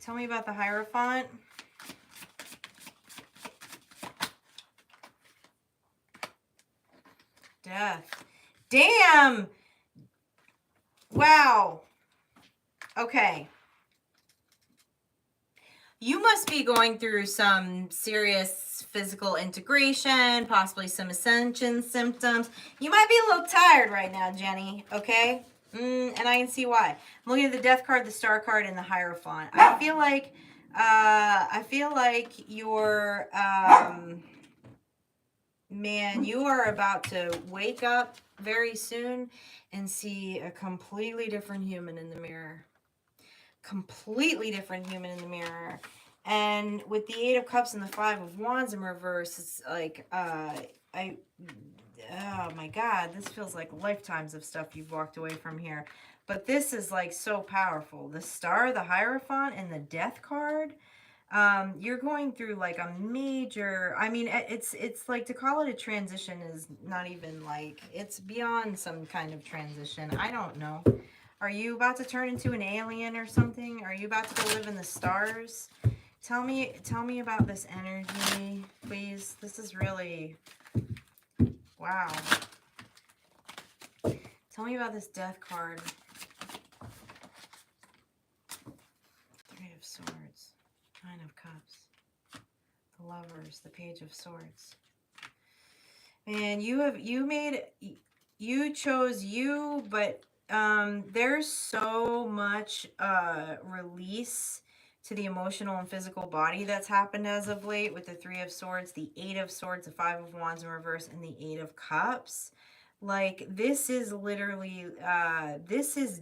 Tell me about the Hierophant. Death. Damn! Wow. Okay. You must be going through some serious physical integration, possibly some ascension symptoms. You might be a little tired right now, Jenny, okay? And I can see why. I'm looking at the Death card, the Star card, and the Hierophant. I feel like you're, man, you are about to wake up very soon and see a completely different human in the mirror. Completely different human in the mirror. And with the 8 of Cups and the 5 of Wands in reverse, it's like oh my God, this feels like lifetimes of stuff you've walked away from here. But this is like so powerful. The Star, the Hierophant, and the Death card. You're going through like a major, I mean, it's like, to call it a transition is not even like, it's beyond some kind of transition. I don't know. Are you about to turn into an alien or something? Are you about to go live in the stars? Tell me about this energy, please. This is really, wow. Tell me about this Death card. 3 of Swords, 9 of Cups, the Lovers, the Page of Swords. Man, you chose you, but there's so much release to the emotional and physical body that's happened as of late with the Three of Swords, the Eight of Swords, the Five of Wands in reverse, and the Eight of Cups. Like, this is literally, this is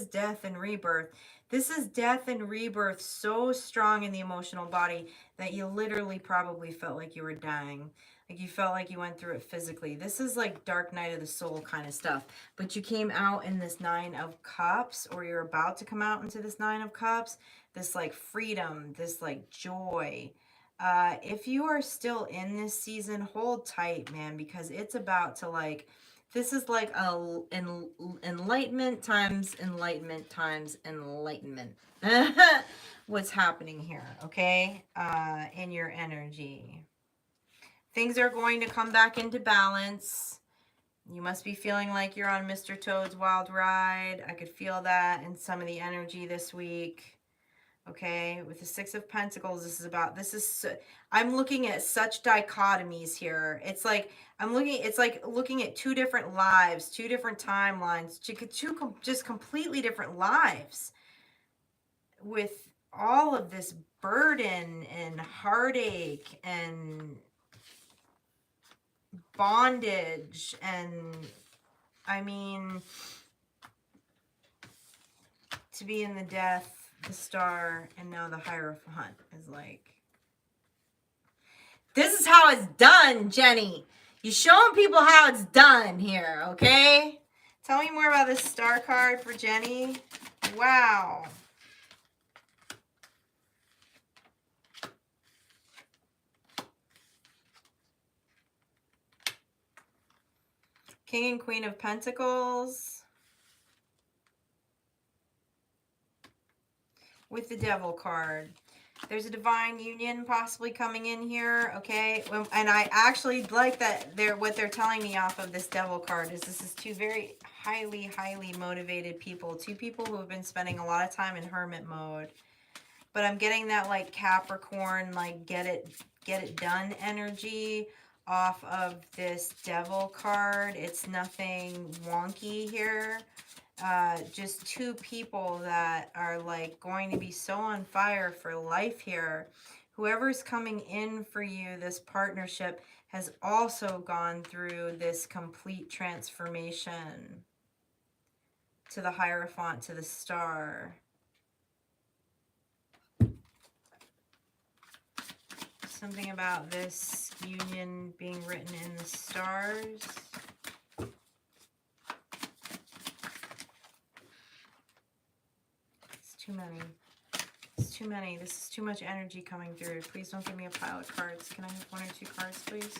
death and rebirth. This is death and rebirth so strong in the emotional body that you literally probably felt like you were dying. Like, you felt like you went through it physically. This is like dark night of the soul kind of stuff. But you came out in this Nine of Cups, or you're about to come out into this Nine of Cups. This like freedom, this like joy. If you are still in this season, hold tight, man, because it's about to like, this is like enlightenment times enlightenment times enlightenment. What's happening here, okay? In your energy. Things are going to come back into balance. You must be feeling like you're on Mr. Toad's wild ride. I could feel that in some of the energy this week. Okay, with the Six of Pentacles, I'm looking at such dichotomies here. It's like looking at two different lives, two different timelines, two just completely different lives with all of this burden and heartache and bondage. And I mean, to be in the Death, the Star, and now the Hierophant is like, this is how it's done, Jenny. You're showing people how it's done here, okay? Tell me more about this Star card for Jenny. Wow. King and Queen of Pentacles. With the Devil card. There's a divine union possibly coming in here, okay? And I actually like that what they're telling me off of this Devil card is this is two very highly, highly motivated people. Two people who have been spending a lot of time in hermit mode. But I'm getting that like Capricorn, like get it done energy off of this Devil card. It's nothing wonky here. Just two people that are like going to be so on fire for life here. Whoever's coming in for you, this partnership has also gone through this complete transformation to the Hierophant, to the Star. Something about this union being written in the stars. Too many. It's too many. This is too much energy coming through. Please don't give me a pile of cards. Can I have one or two cards, please?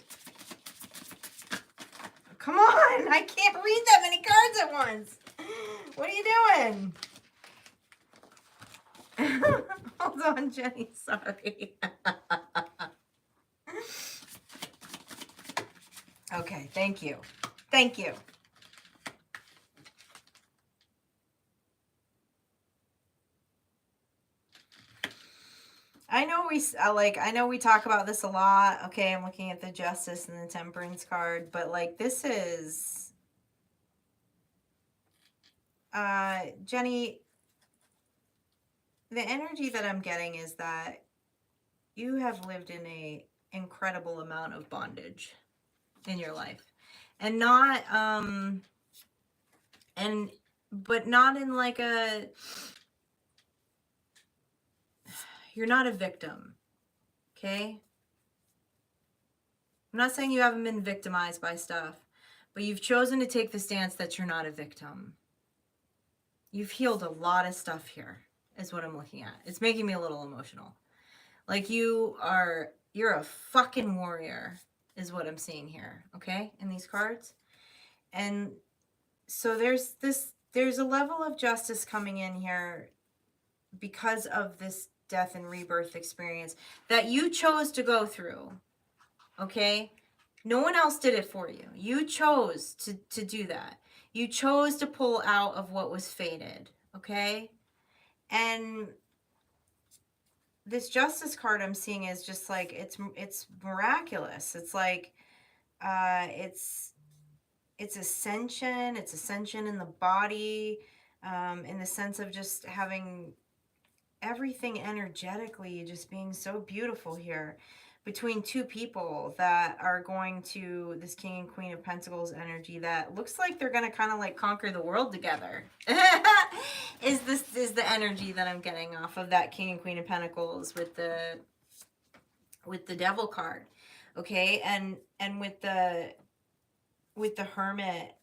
Come on! I can't read that many cards at once. What are you doing? Hold on, Jenny. Sorry. Okay, thank you. Thank you. I know we talk about this a lot. Okay, I'm looking at the Justice and the Temperance card, but like this is Jenny, the energy that I'm getting is that you have lived in a incredible amount of bondage in your life. And not but not in like a, you're not a victim. Okay? I'm not saying you haven't been victimized by stuff, but you've chosen to take the stance that you're not a victim. You've healed a lot of stuff here, is what I'm looking at. It's making me a little emotional. Like you're a fucking warrior, is what I'm seeing here, okay? In these cards. And so there's a level of justice coming in here because of this death and rebirth experience that you chose to go through. Okay? No one else did it for you. You chose to do that. You chose to pull out of what was fated. Okay? And this Justice card I'm seeing is just like, it's miraculous. It's like, it's ascension. It's ascension in the body, in the sense of just having everything energetically just being so beautiful here between two people that are going to this King and Queen of Pentacles energy that looks like they're going to kind of like conquer the world together. Is the energy that I'm getting off of that King and Queen of Pentacles with the Devil card. Okay? And with the Hermit,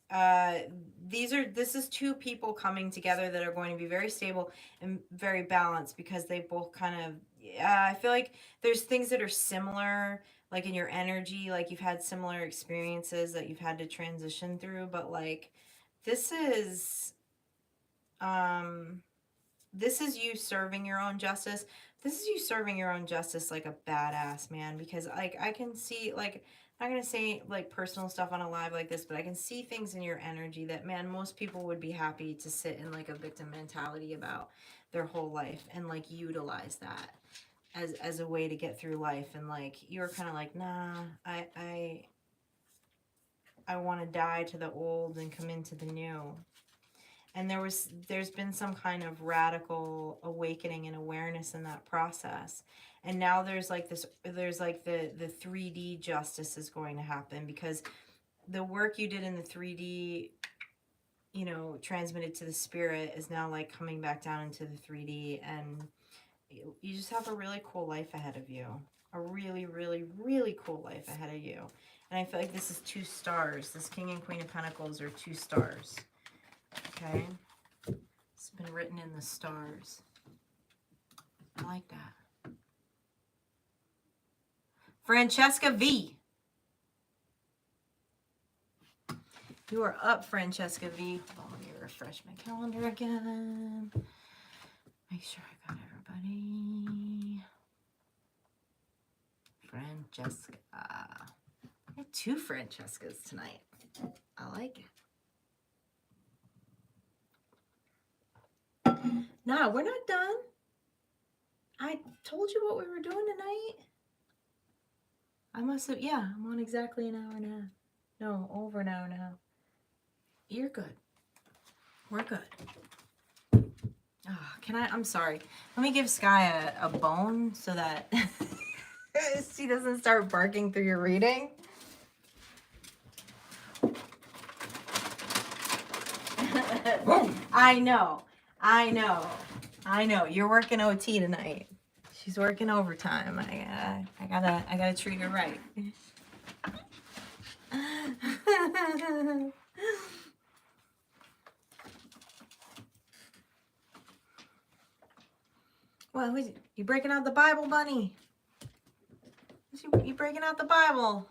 this is two people coming together that are going to be very stable and very balanced, because they both kind of, I feel like there's things that are similar, like in your energy, like you've had similar experiences that you've had to transition through, but like this is you serving your own justice. This is you serving your own justice like a badass, man, because like I can see, like, I'm not gonna say like personal stuff on a live like this, but I can see things in your energy that, man, most people would be happy to sit in like a victim mentality about their whole life and like utilize that as a way to get through life. And like you're kind of like, nah, I want to die to the old and come into the new. And there's been some kind of radical awakening and awareness in that process. And now there's like the 3D justice is going to happen, because the work you did in the 3D, you know, transmitted to the spirit, is now like coming back down into the 3D. And you just have a really cool life ahead of you. A really, really, really cool life ahead of you. And I feel like this is 2 stars. This King and Queen of Pentacles are 2 stars. Okay? It's been written in the stars. I like that. Francesca V. You are up, Francesca V. Hold on, let me refresh my calendar again. Make sure I got everybody. Francesca. I have 2 Francescas tonight. I like it. No, we're not done. I told you what we were doing tonight. I must have, yeah, I'm on exactly an hour and a half. No, over an hour and a half. You're good. We're good. Oh, I'm sorry. Let me give Sky a bone so that she doesn't start barking through your reading. I know. You're working OT tonight. She's working overtime. I gotta treat her right. Well, you breaking out the Bible, Bunny? You breaking out the Bible?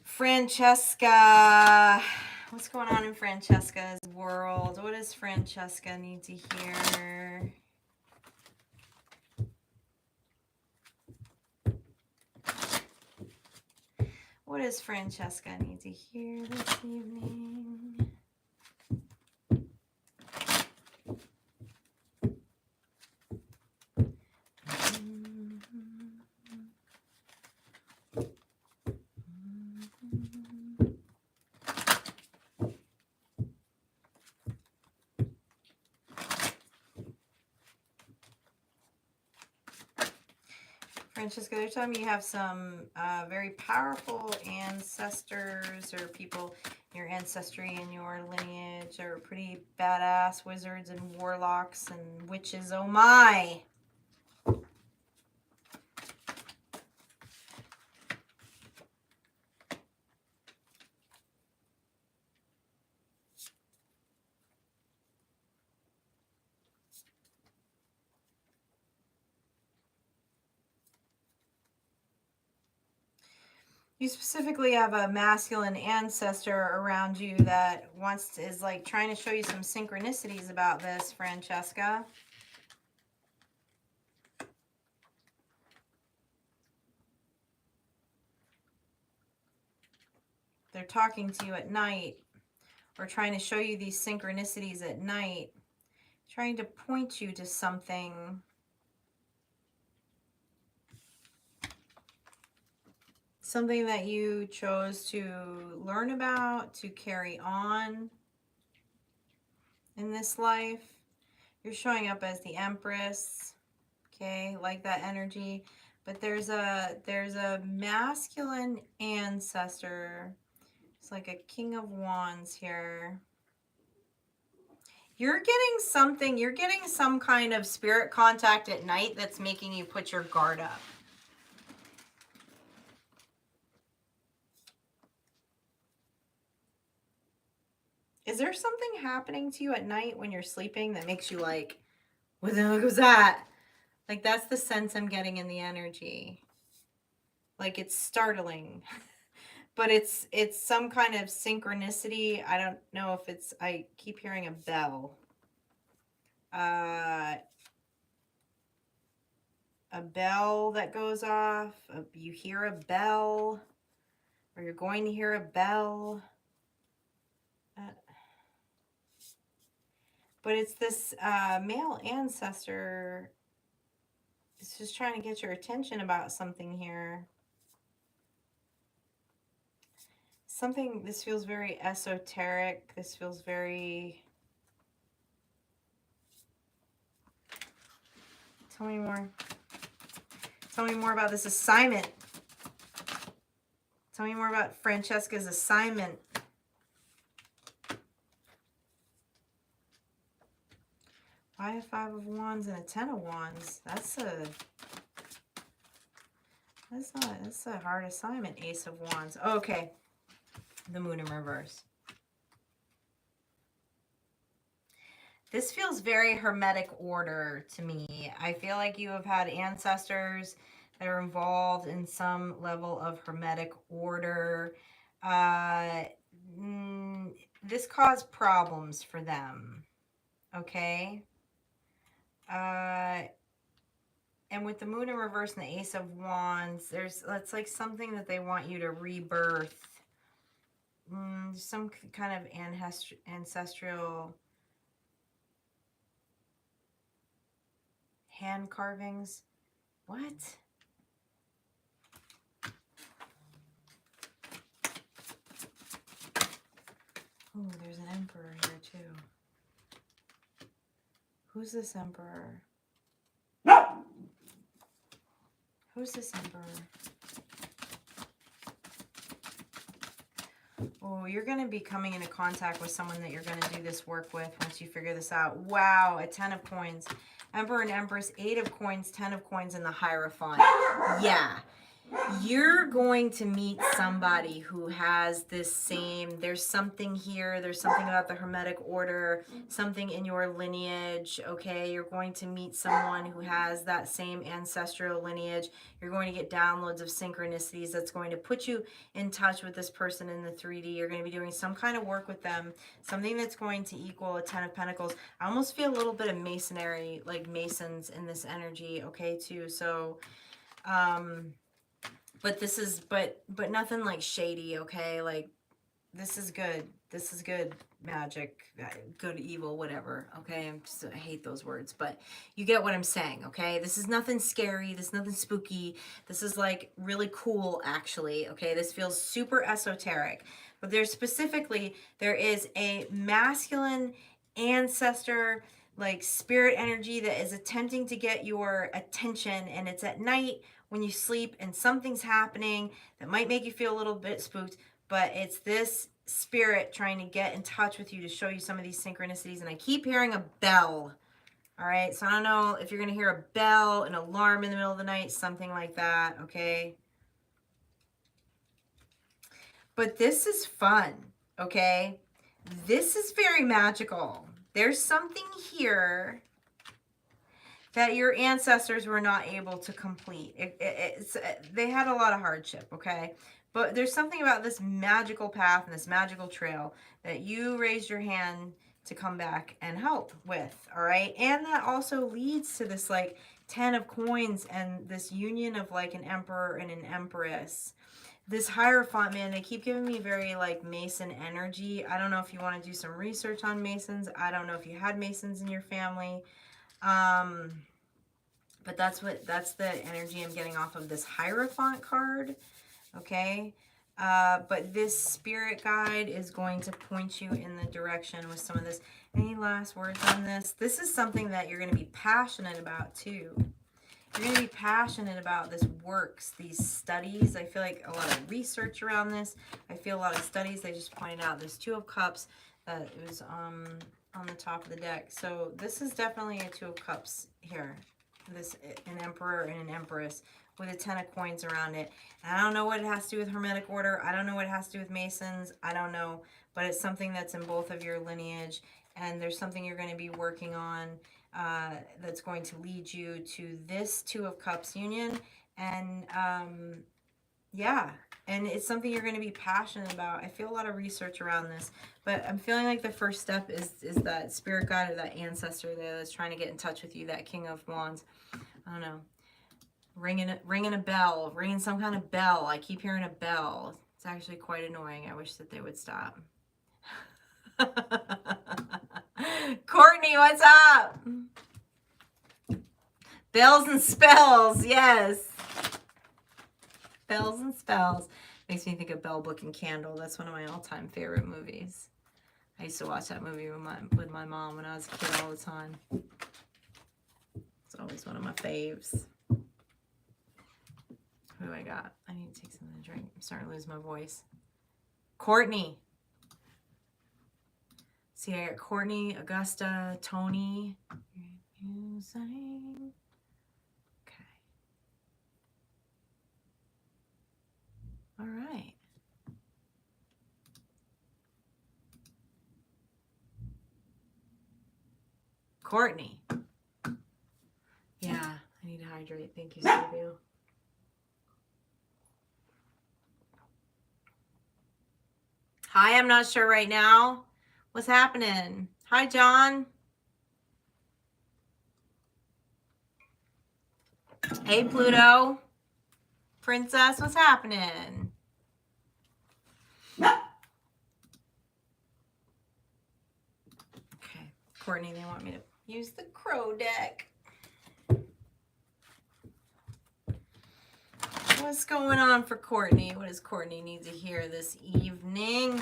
Francesca. What's going on in Francesca's world? What does Francesca need to hear? What does Francesca need to hear this evening? Francesca, they're telling me you have some very powerful ancestors or people in your ancestry and your lineage are pretty badass wizards and warlocks and witches. Oh my! You specifically have a masculine ancestor around you that is like trying to show you some synchronicities about this, Francesca. They're talking to you at night or trying to show you these synchronicities at night, trying to point you to something. Something that you chose to learn about, to carry on in this life. You're showing up as the Empress. Okay, like that energy. But there's a masculine ancestor. It's like a King of Wands here. You're getting some kind of spirit contact at night that's making you put your guard up. Is there something happening to you at night when you're sleeping that makes you like, what the hell was that? Like, that's the sense I'm getting in the energy. Like, it's startling. But it's some kind of synchronicity. I don't know if it's, I keep hearing a bell. A bell that goes off. You hear a bell, or you're going to hear a bell. But it's this male ancestor. It's just trying to get your attention about something here. Something, this feels very esoteric. This feels very... Tell me more. Tell me more about this assignment. Tell me more about Francesca's assignment. Why a 5 of Wands and a 10 of Wands? That's a hard assignment, Ace of Wands. Okay. The Moon in reverse. This feels very hermetic order to me. I feel like you have had ancestors that are involved in some level of hermetic order. This caused problems for them. Okay? And with the Moon in reverse and the Ace of Wands, that's like something that they want you to rebirth. Some kind of ancestral hand carvings. What? Oh, there's an emperor here too. Who's this emperor? Who's this emperor? Oh, you're going to be coming into contact with someone that you're going to do this work with once you figure this out. Wow, a 10 of coins. Emperor and Empress, 8 of coins, 10 of coins, and the Hierophant. Yeah. You're going to meet somebody who has this same, there's something here, there's something about the Hermetic order, something in your lineage, okay? You're going to meet someone who has that same ancestral lineage. You're going to get downloads of synchronicities that's going to put you in touch with this person in the 3D. You're going to be doing some kind of work with them, something that's going to equal a 10 of Pentacles. I almost feel a little bit of masonry, like Masons in this energy, okay, too. So, but this is, but nothing like shady, okay? Like, this is good. This is good magic, good, evil, whatever, okay? I hate those words, but you get what I'm saying, okay? This is nothing scary. This is nothing spooky. This is like really cool, actually, okay? This feels super esoteric. But there's specifically, there is a masculine ancestor, like spirit energy that is attempting to get your attention, and it's at night when you sleep and something's happening that might make you feel a little bit spooked, but it's this spirit trying to get in touch with you to show you some of these synchronicities. And I keep hearing a bell. All right, so I don't know if you're going to hear a bell, an alarm in the middle of the night, something like that, okay? But this is fun, okay? This is very magical. There's something here that your ancestors were not able to complete. They had a lot of hardship, okay? But there's something about this magical path and this magical trail that you raised your hand to come back and help with, all right? And that also leads to this like 10 of coins and this union of like an emperor and an empress. This Hierophant, man, they keep giving me very like Mason energy. I don't know if you want to do some research on Masons. I don't know if you had Masons in your family. But that's the energy I'm getting off of this Hierophant card, okay? But this spirit guide is going to point you in the direction with some of this. Any last words on this? This is something that you're going to be passionate about too. You're going to be passionate about this works, these studies. I feel like a lot of research around this. I feel a lot of studies. They just pointed out this Two of Cups that it was on the top of the deck. So this is definitely a Two of Cups here. This an Emperor and an Empress with a Ten of Coins around it. And I don't know what it has to do with Hermetic Order. I don't know what it has to do with Masons. I don't know. But it's something that's in both of your lineage. And there's something you're going to be working on that's going to lead you to this Two of Cups union. And yeah, and it's something you're going to be passionate about. I feel a lot of research around this, but I'm feeling like the first step is that spirit guide or that ancestor there that's trying to get in touch with you, that King of Wands. I don't know, ringing a bell, ringing some kind of bell. I keep hearing a bell. It's actually quite annoying. I wish that they would stop. Courtney, what's up? Bells and spells, yes. Bells and spells. Makes me think of Bell Book and Candle. That's one of my all-time favorite movies. I used to watch that movie with my mom when I was a kid all the time. It's always one of my faves. Who do I got? I need to take something to drink. I'm starting to lose my voice. Courtney. See, I got Courtney, Augusta, Tony. Okay. All right. Courtney. Yeah, I need to hydrate. Thank you, Silvio. Hi, I'm not sure right now. What's happening? Hi, John. Hey, Pluto. Princess, what's happening? Okay. Courtney, they want me to use the crow deck. What's going on for Courtney? What does Courtney need to hear this evening?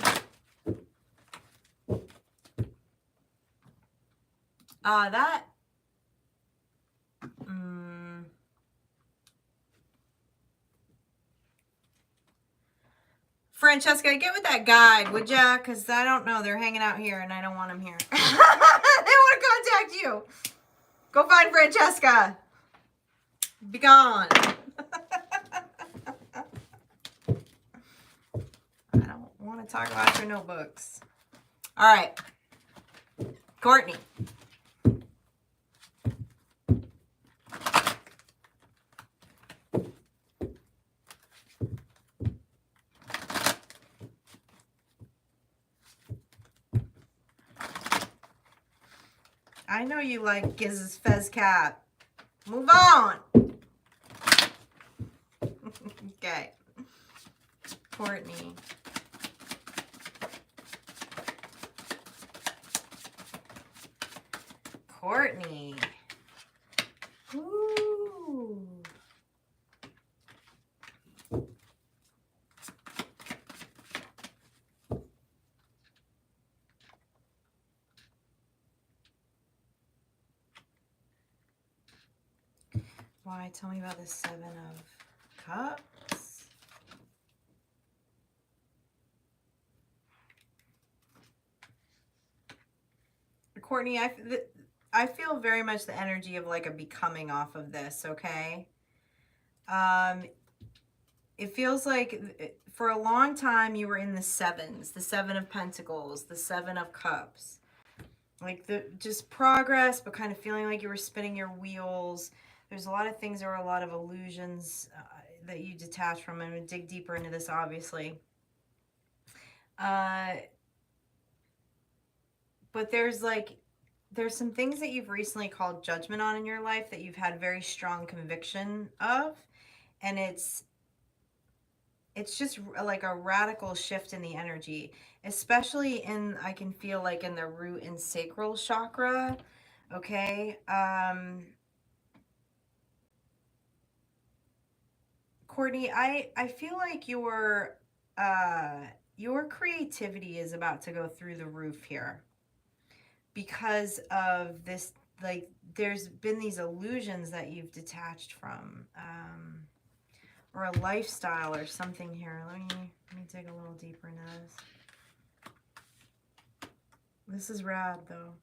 That. Francesca, get with that guide, would ya? Because I don't know. They're hanging out here, and I don't want them here. They want to contact you. Go find Francesca. Be gone. I don't want to talk about your notebooks. All right. Courtney. I know you like Giz's fez cap. Move on. Okay. Courtney. Courtney. Ooh. Why? Tell me about the Seven of Cups. Courtney, I feel very much the energy of like a becoming off of this, okay? It feels like for a long time you were in the sevens, the Seven of Pentacles, the Seven of Cups. Like just progress, but kind of feeling like you were spinning your wheels. There's a lot of things, there were a lot of illusions that you detach from. I'm going to dig deeper into this, obviously. But there's some things that you've recently called judgment on in your life that you've had very strong conviction of. And it's just like a radical shift in the energy, especially I can feel like in the root and sacral chakra. Okay. Courtney, I feel like you're your creativity is about to go through the roof here because of this, like, there's been these illusions that you've detached from, or a lifestyle or something here. Let me dig a little deeper into this. This is rad, though.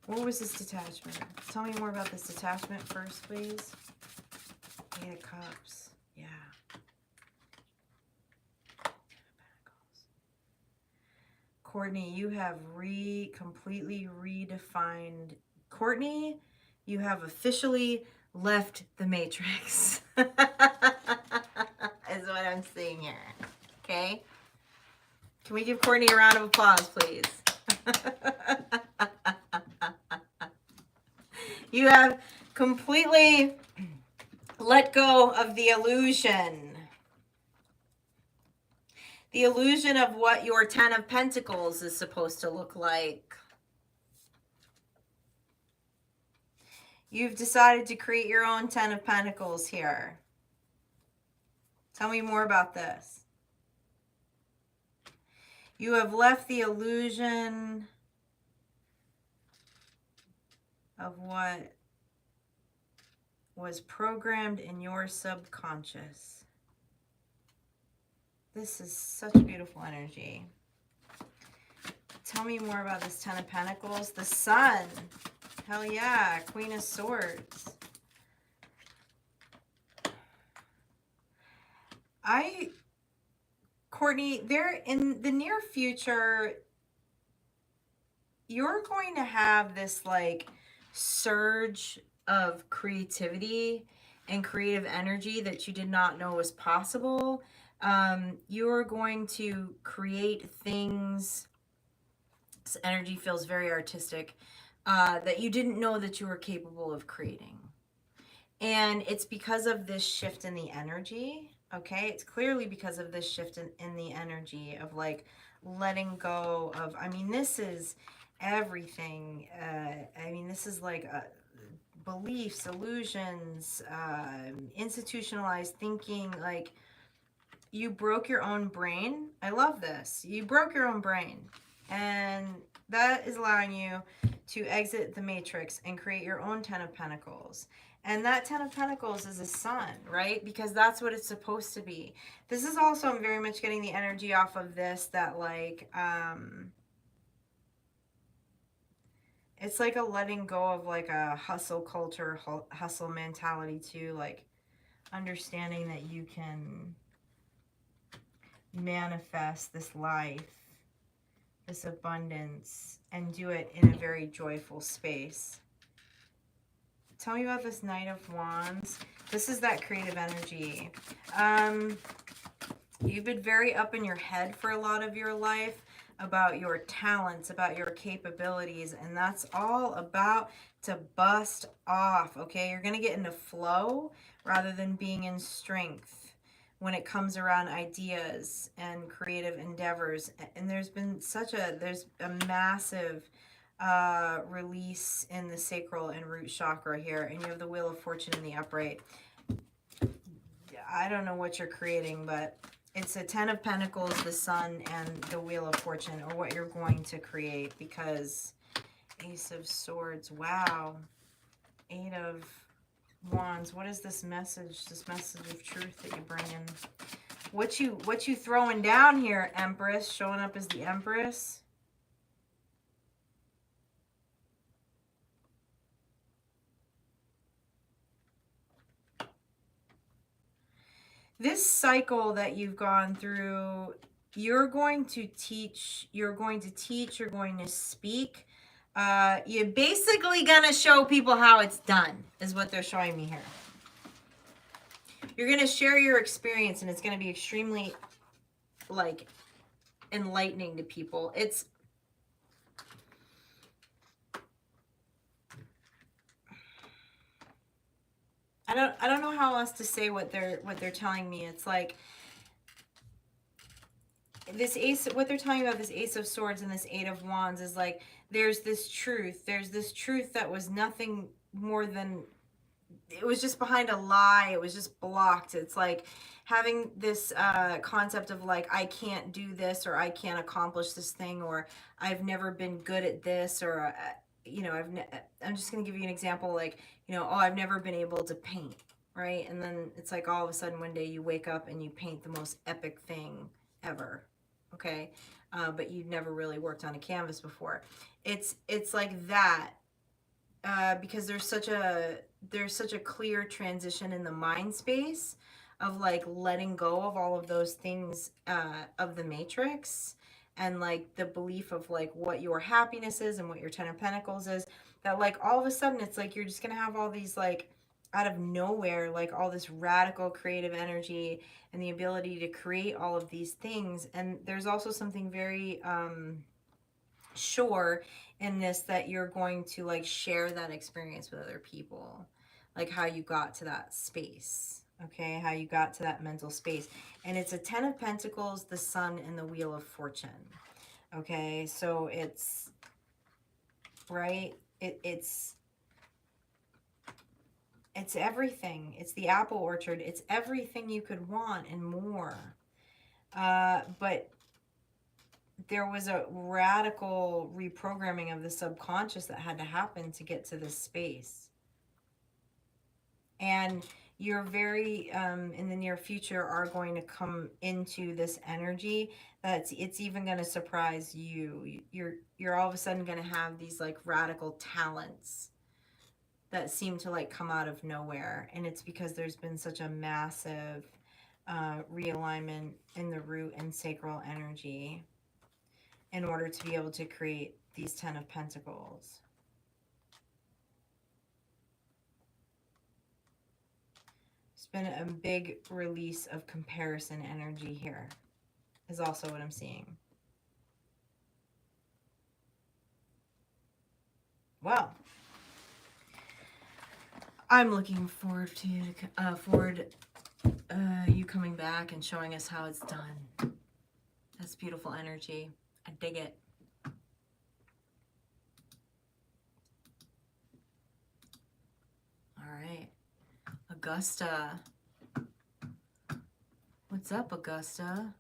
What was this detachment? Tell me more about this detachment first, please. Eight of Cups. Yeah. Courtney, you have completely redefined. Courtney, you have officially left the matrix. Is what I'm seeing here. Okay? Can we give Courtney a round of applause, please? You have completely let go of the illusion. The illusion of what your 10 of Pentacles is supposed to look like. You've decided to create your own 10 of Pentacles here. Tell me more about this. You have left the illusion of what was programmed in your subconscious. This is such beautiful energy. Tell me more about this 10 of Pentacles. The Sun. Hell yeah. Queen of Swords. Courtney, there in the near future, you're going to have this like surge of creativity and creative energy that you did not know was possible. You're going to create things. This energy feels very artistic, that you didn't know that you were capable of creating. And it's because of this shift in the energy. Okay, it's clearly because of this shift in the energy of like letting go of, I mean, this is everything. I mean, this is like beliefs, illusions, institutionalized thinking. Like, you broke your own brain. I love this. You broke your own brain. And that is allowing you to exit the matrix and create your own 10 of Pentacles. And that 10 of Pentacles is a sun, right? Because that's what it's supposed to be. This is also, I'm very much getting the energy off of this that like, it's like a letting go of like a hustle culture, hustle mentality too. Like understanding that you can manifest this life, this abundance, and do it in a very joyful space. Tell me about this Knight of Wands. This is that creative energy. You've been very up in your head for a lot of your life about your talents, about your capabilities, and that's all about to bust off, okay? You're going to get into flow rather than being in strength when it comes around ideas and creative endeavors. And there's been there's a massive release in the sacral and root chakra here, and you have the Wheel of Fortune in the upright. I don't know what you're creating, but it's a 10 of Pentacles, the Sun, and the Wheel of Fortune, or what you're going to create, because Ace of Swords, wow. 8 of Wands, what is this message of truth that you bring in? What you throwing down here, Empress, showing up as the Empress? This cycle that you've gone through, you're going to teach, you're going to speak. You're basically going to show people how it's done, is what they're showing me here. You're going to share your experience, and it's going to be extremely, like, enlightening to people. It's, I don't know how else to say what they're telling me. It's like this ace, what they're telling me about this Ace of Swords and this 8 of Wands is like, there's this truth that was nothing more than it was just behind a lie. It was just blocked. It's like having this concept of like, I can't do this, or I can't accomplish this thing, or I've never been good at this, or you know, I'm just gonna give you an example, like, you know, oh, I've never been able to paint, right? And then it's like all of a sudden one day you wake up and you paint the most epic thing ever, okay? But you'd never really worked on a canvas before. It's like that, because there's such a clear transition in the mind space of like letting go of all of those things of the matrix, and like the belief of like what your happiness is and what your 10 of Pentacles is, that like all of a sudden it's like you're just gonna have all these like out of nowhere, like all this radical creative energy and the ability to create all of these things. And there's also something very sure in this, that you're going to like share that experience with other people, like how you got to that space, okay, how you got to that mental space. And it's a 10 of Pentacles, the Sun, and the Wheel of Fortune, okay? So it's right, it's everything. It's the apple orchard. It's everything you could want and more. But there was a radical reprogramming of the subconscious that had to happen to get to this space. And you're very, in the near future, are going to come into this energy that's, it's even going to surprise you. You're all of a sudden going to have these like radical talents that seem to like come out of nowhere. And it's because there's been such a massive realignment in the root and sacral energy in order to be able to create these 10 of Pentacles. It's been a big release of comparison energy here, is also what I'm seeing. Well, I'm looking forward to you coming back and showing us how it's done. That's beautiful energy. I dig it. All right. Augusta. What's up, Augusta?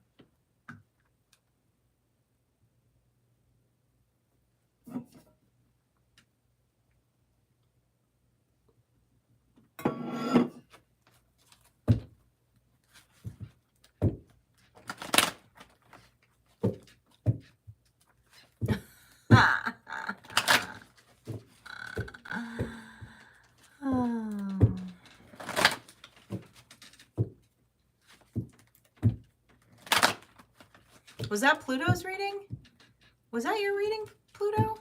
Was that Pluto's reading? Was that your reading, Pluto?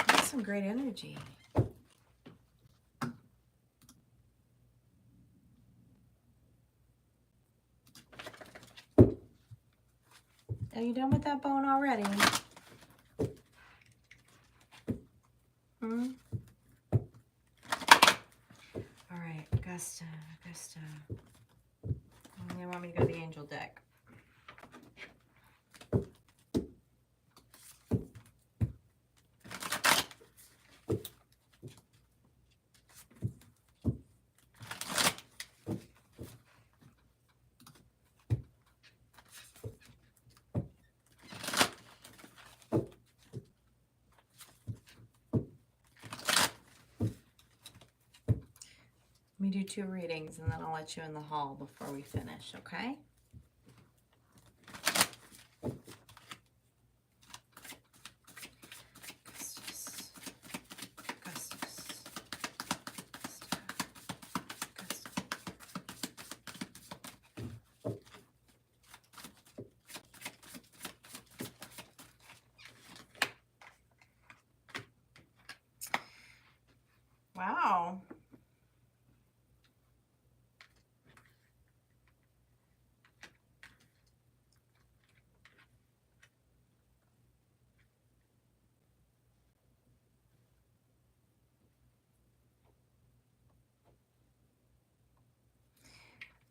That's some great energy. Are you done with that bone already? Hmm? All right, Augusta. They want me to go to the angel deck. Let me do 2 readings and then I'll let you in the hall before we finish, okay? Wow.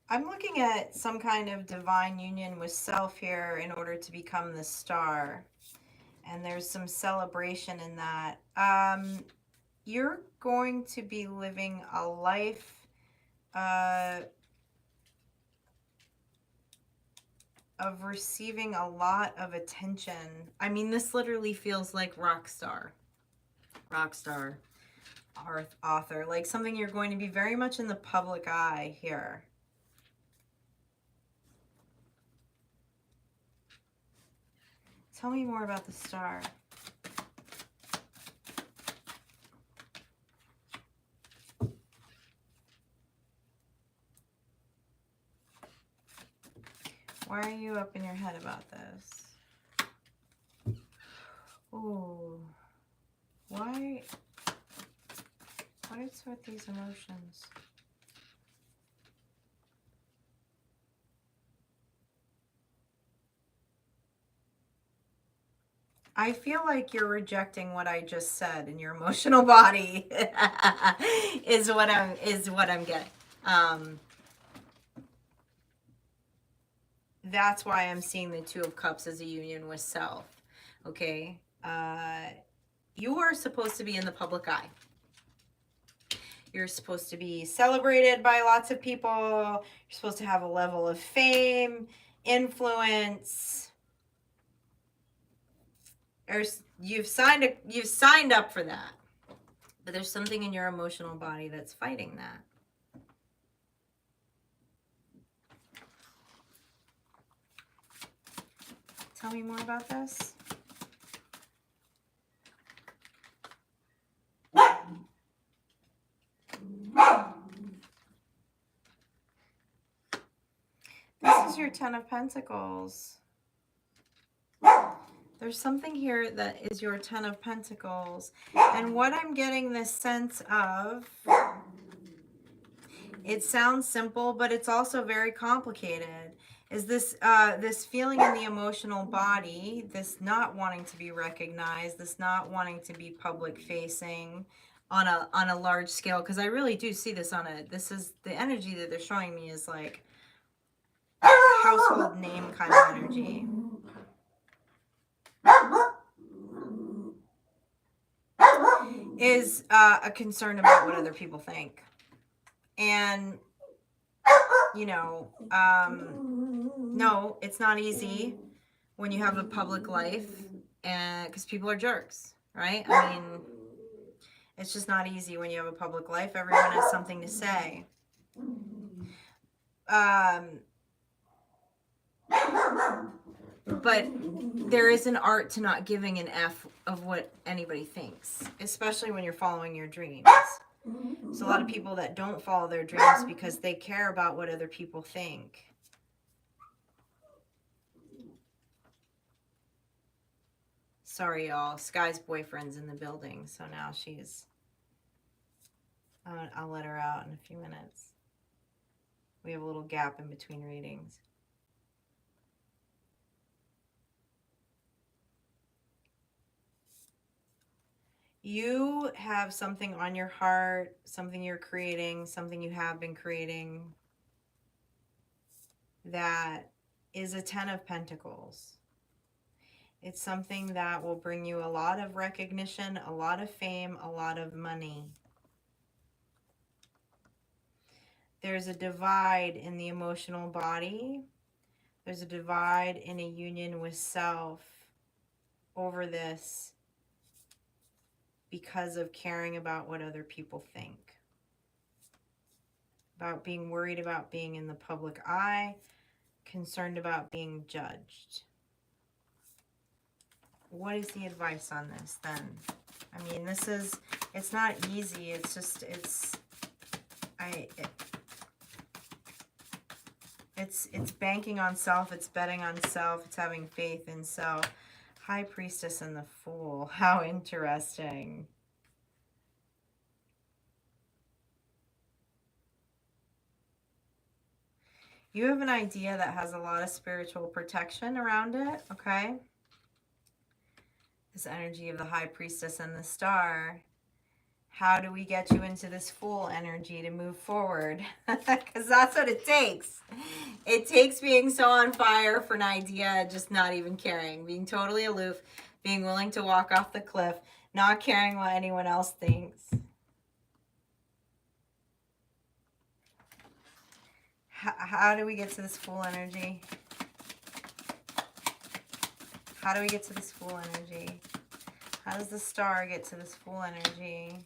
I'm looking at some kind of divine union with self here in order to become the star. And there's some celebration in that. You're going to be living a life of receiving a lot of attention. I mean, this literally feels like rock star, author, like something you're going to be very much in the public eye here. Tell me more about the star. Why are you up in your head about this? Oh, why? What is with these emotions? I feel like you're rejecting what I just said in your emotional body. is what I'm getting. That's why I'm seeing the Two of Cups as a union with self. Okay. You are supposed to be in the public eye. You're supposed to be celebrated by lots of people. You're supposed to have a level of fame, influence. You've signed up for that. But there's something in your emotional body that's fighting that. Tell me more about this. This is your Ten of Pentacles. There's something here that is your Ten of Pentacles. And what I'm getting this sense of, it sounds simple, but it's also very complicated, is this this feeling in the emotional body, this not wanting to be recognized, this not wanting to be public facing on a large scale, because I really do see this this is the energy that they're showing me is like household name kind of energy. Is a concern about what other people think. And, you know, no, it's not easy when you have a public life, and because people are jerks, right? I mean, it's just not easy when you have a public life. Everyone has something to say. But there is an art to not giving an F of what anybody thinks, especially when you're following your dreams. There's a lot of people that don't follow their dreams because they care about what other people think. Sorry, y'all. Sky's boyfriend's in the building, so now she's... I'll let her out in a few minutes. We have a little gap in between readings. You have something on your heart, something you're creating, something you have been creating that is a Ten of Pentacles. It's something that will bring you a lot of recognition, a lot of fame, a lot of money. There's a divide in the emotional body. There's a divide in a union with self over this because of caring about what other people think. About being worried about being in the public eye, concerned about being judged. What is the advice on this then? I mean, it's not easy. It's just, it's banking on self, it's betting on self, it's having faith in self. High Priestess and the Fool. How interesting. You have an idea that has a lot of spiritual protection around it, okay? This energy of the High Priestess and the Star. How do we get you into this Fool energy to move forward? Because that's what it takes. It takes being so on fire for an idea, just not even caring, being totally aloof, being willing to walk off the cliff, not caring what anyone else thinks. How do we get to this Fool energy? How do we get to this Fool energy? How does the Star get to this Fool energy?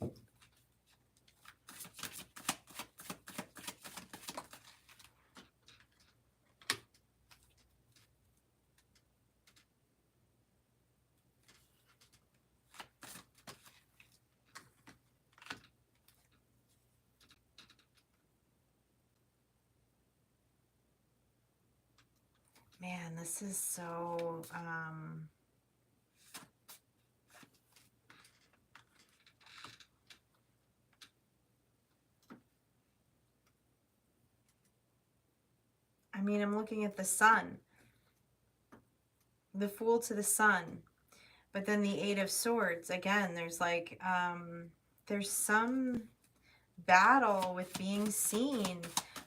Man, this is so, I mean, I'm looking at the Sun. The Fool to the Sun. But then the Eight of Swords, again, there's like, there's some battle with being seen.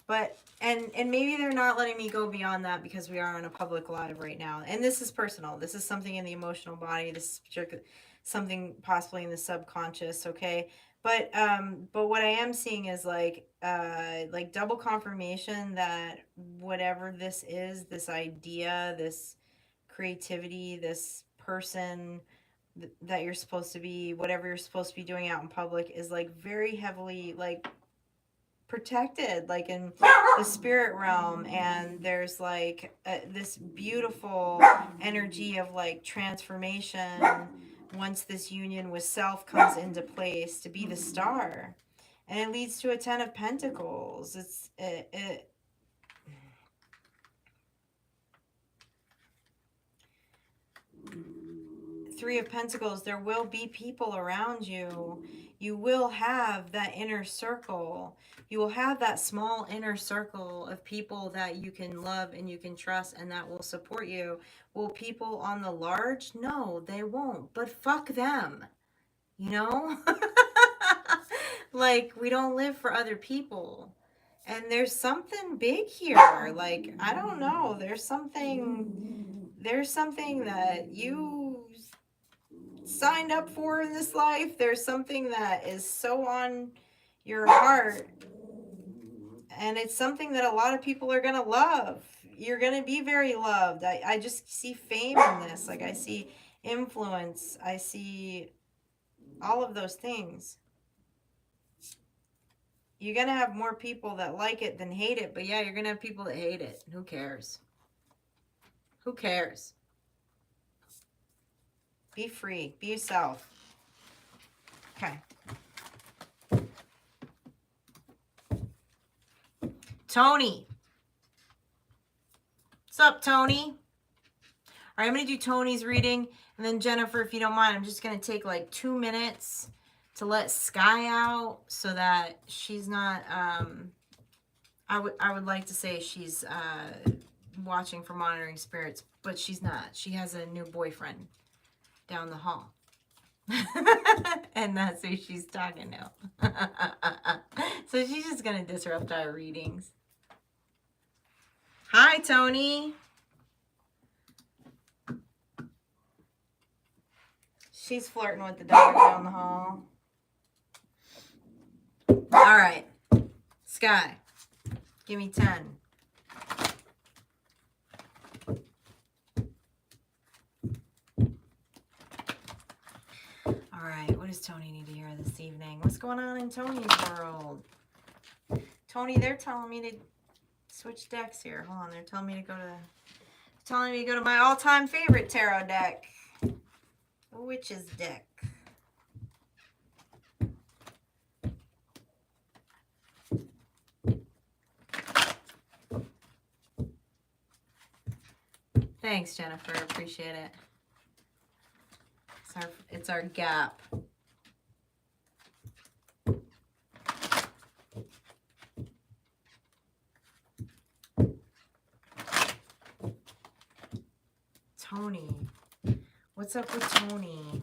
But, and maybe they're not letting me go beyond that because we are on a public live right now. And this is personal. This is something in the emotional body. This is something possibly in the subconscious, okay? But what I am seeing is like double confirmation that whatever this is, this idea, this creativity, this person that you're supposed to be, whatever you're supposed to be doing out in public is like very heavily like protected, like in the spirit realm. And there's like this beautiful energy of like transformation once this union with self comes into place to be the Star, and it leads to a 10 of Pentacles. It Three of Pentacles. There will be people around you. You will have that inner circle. You will have that small inner circle of people that you can love and you can trust and that will support you. Will people on the large? No, they won't. But fuck them. You know? Like, we don't live for other people. And there's something big here. Like, I don't know. There's something that you signed up for in this life. There's something that is so on your heart, and it's something that a lot of people are gonna love. You're gonna be very loved. I just see fame in this. Like, I see influence, I see all of those things. You're gonna have more people that like it than hate it, but yeah, you're gonna have people that hate it. Who cares? Who cares? Be free. Be yourself. Okay. Tony. What's up, Tony? All right, I'm going to do Tony's reading. And then Jennifer, if you don't mind, I'm just going to take like 2 minutes to let Sky out so that she's not, I would like to say she's watching for monitoring spirits, but she's not. She has a new boyfriend down the hall. And that's who she's talking to. So she's just going to disrupt our readings. Hi, Tony. She's flirting with the dog down the hall. All right. Sky, give me 10. All right, what does Tony need to hear this evening? What's going on in Tony's world? Tony, they're telling me to switch decks here. Hold on, they're telling me to go to my all-time favorite tarot deck, the Witch's deck. Thanks, Jennifer. Appreciate it. It's our gap. Tony. What's up with Tony?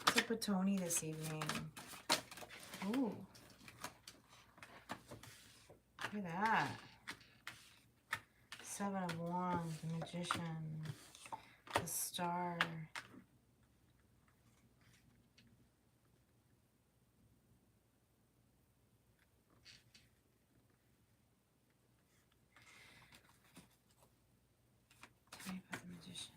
What's up with Tony this evening? Ooh. Look at that. 7 of Wands, the Magician, the the Star. Tell me about the Magician.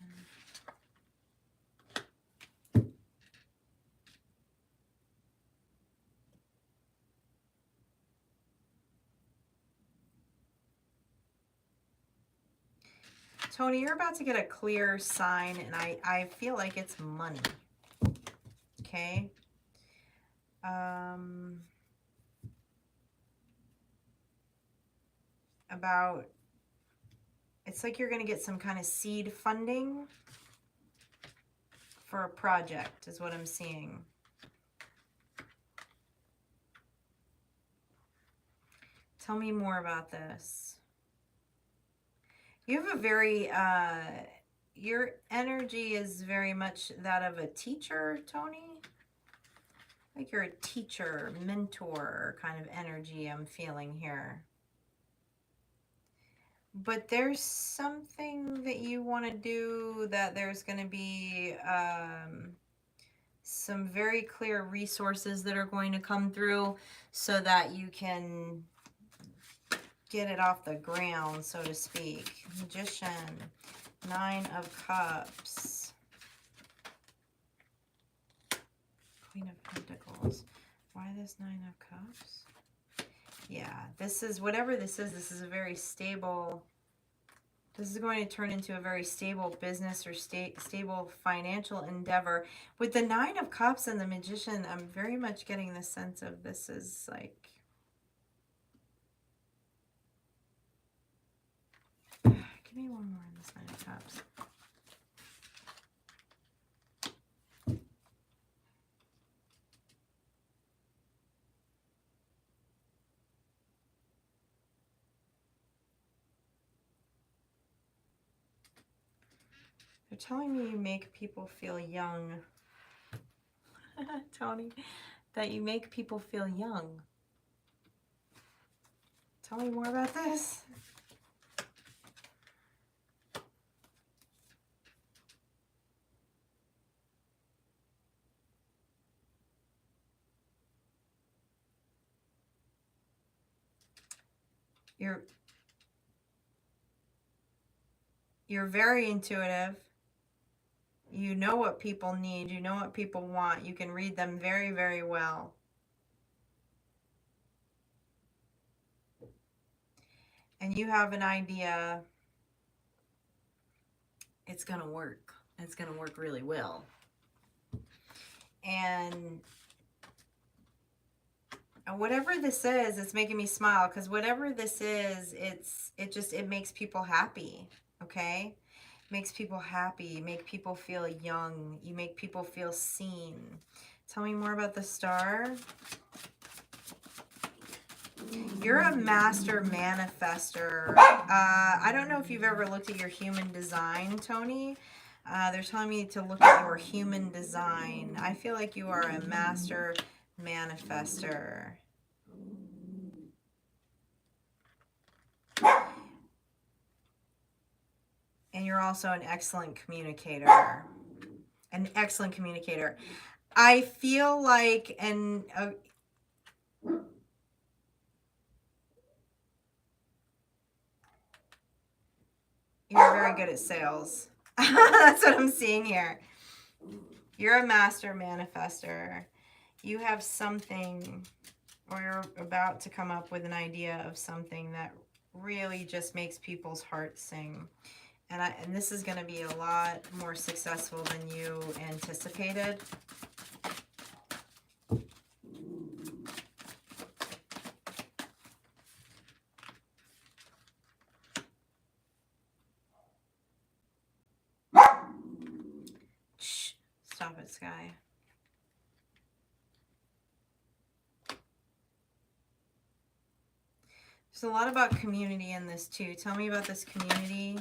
Tony, you're about to get a clear sign, and I feel like it's money. Okay. About, it's like you're going to get some kind of seed funding for a project, is what I'm seeing. Tell me more about this. You have a very, your energy is very much that of a teacher, Tony. Like you're a teacher, mentor kind of energy I'm feeling here. But there's something that you want to do that there's going to be some very clear resources that are going to come through so that you can get it off the ground, so to speak. Magician, 9 of Cups, Queen of Pentacles. Why this 9 of Cups? Yeah, this is, whatever this is a very stable, this is going to turn into a very stable business or stable financial endeavor. With the 9 of Cups and the Magician, I'm very much getting the sense of this is like, give me one more in this 9 of Cups. They're telling me you make people feel young. Tony, that you make people feel young. Tell me more about this. You're very intuitive. You know what people need. You know what people want. You can read them very, very well. And you have an idea. It's going to work. It's going to work really well. And whatever this is, it's making me smile, because whatever this is, it makes people happy. Okay? Makes people happy, make people feel young, you make people feel seen. Tell me more about the Star. You're a master manifester. I don't know if you've ever looked at your human design, Tony. They're telling me to look at your human design. I feel like you are a master manifester. And you're also an excellent communicator. An excellent communicator. I feel like, you're very good at sales. That's what I'm seeing here. You're a master manifester. You have something, or you're about to come up with an idea of something that really just makes people's hearts sing. And this is going to be a lot more successful than you anticipated. Shh, stop it, Sky. There's a lot about community in this too. Tell me about this community.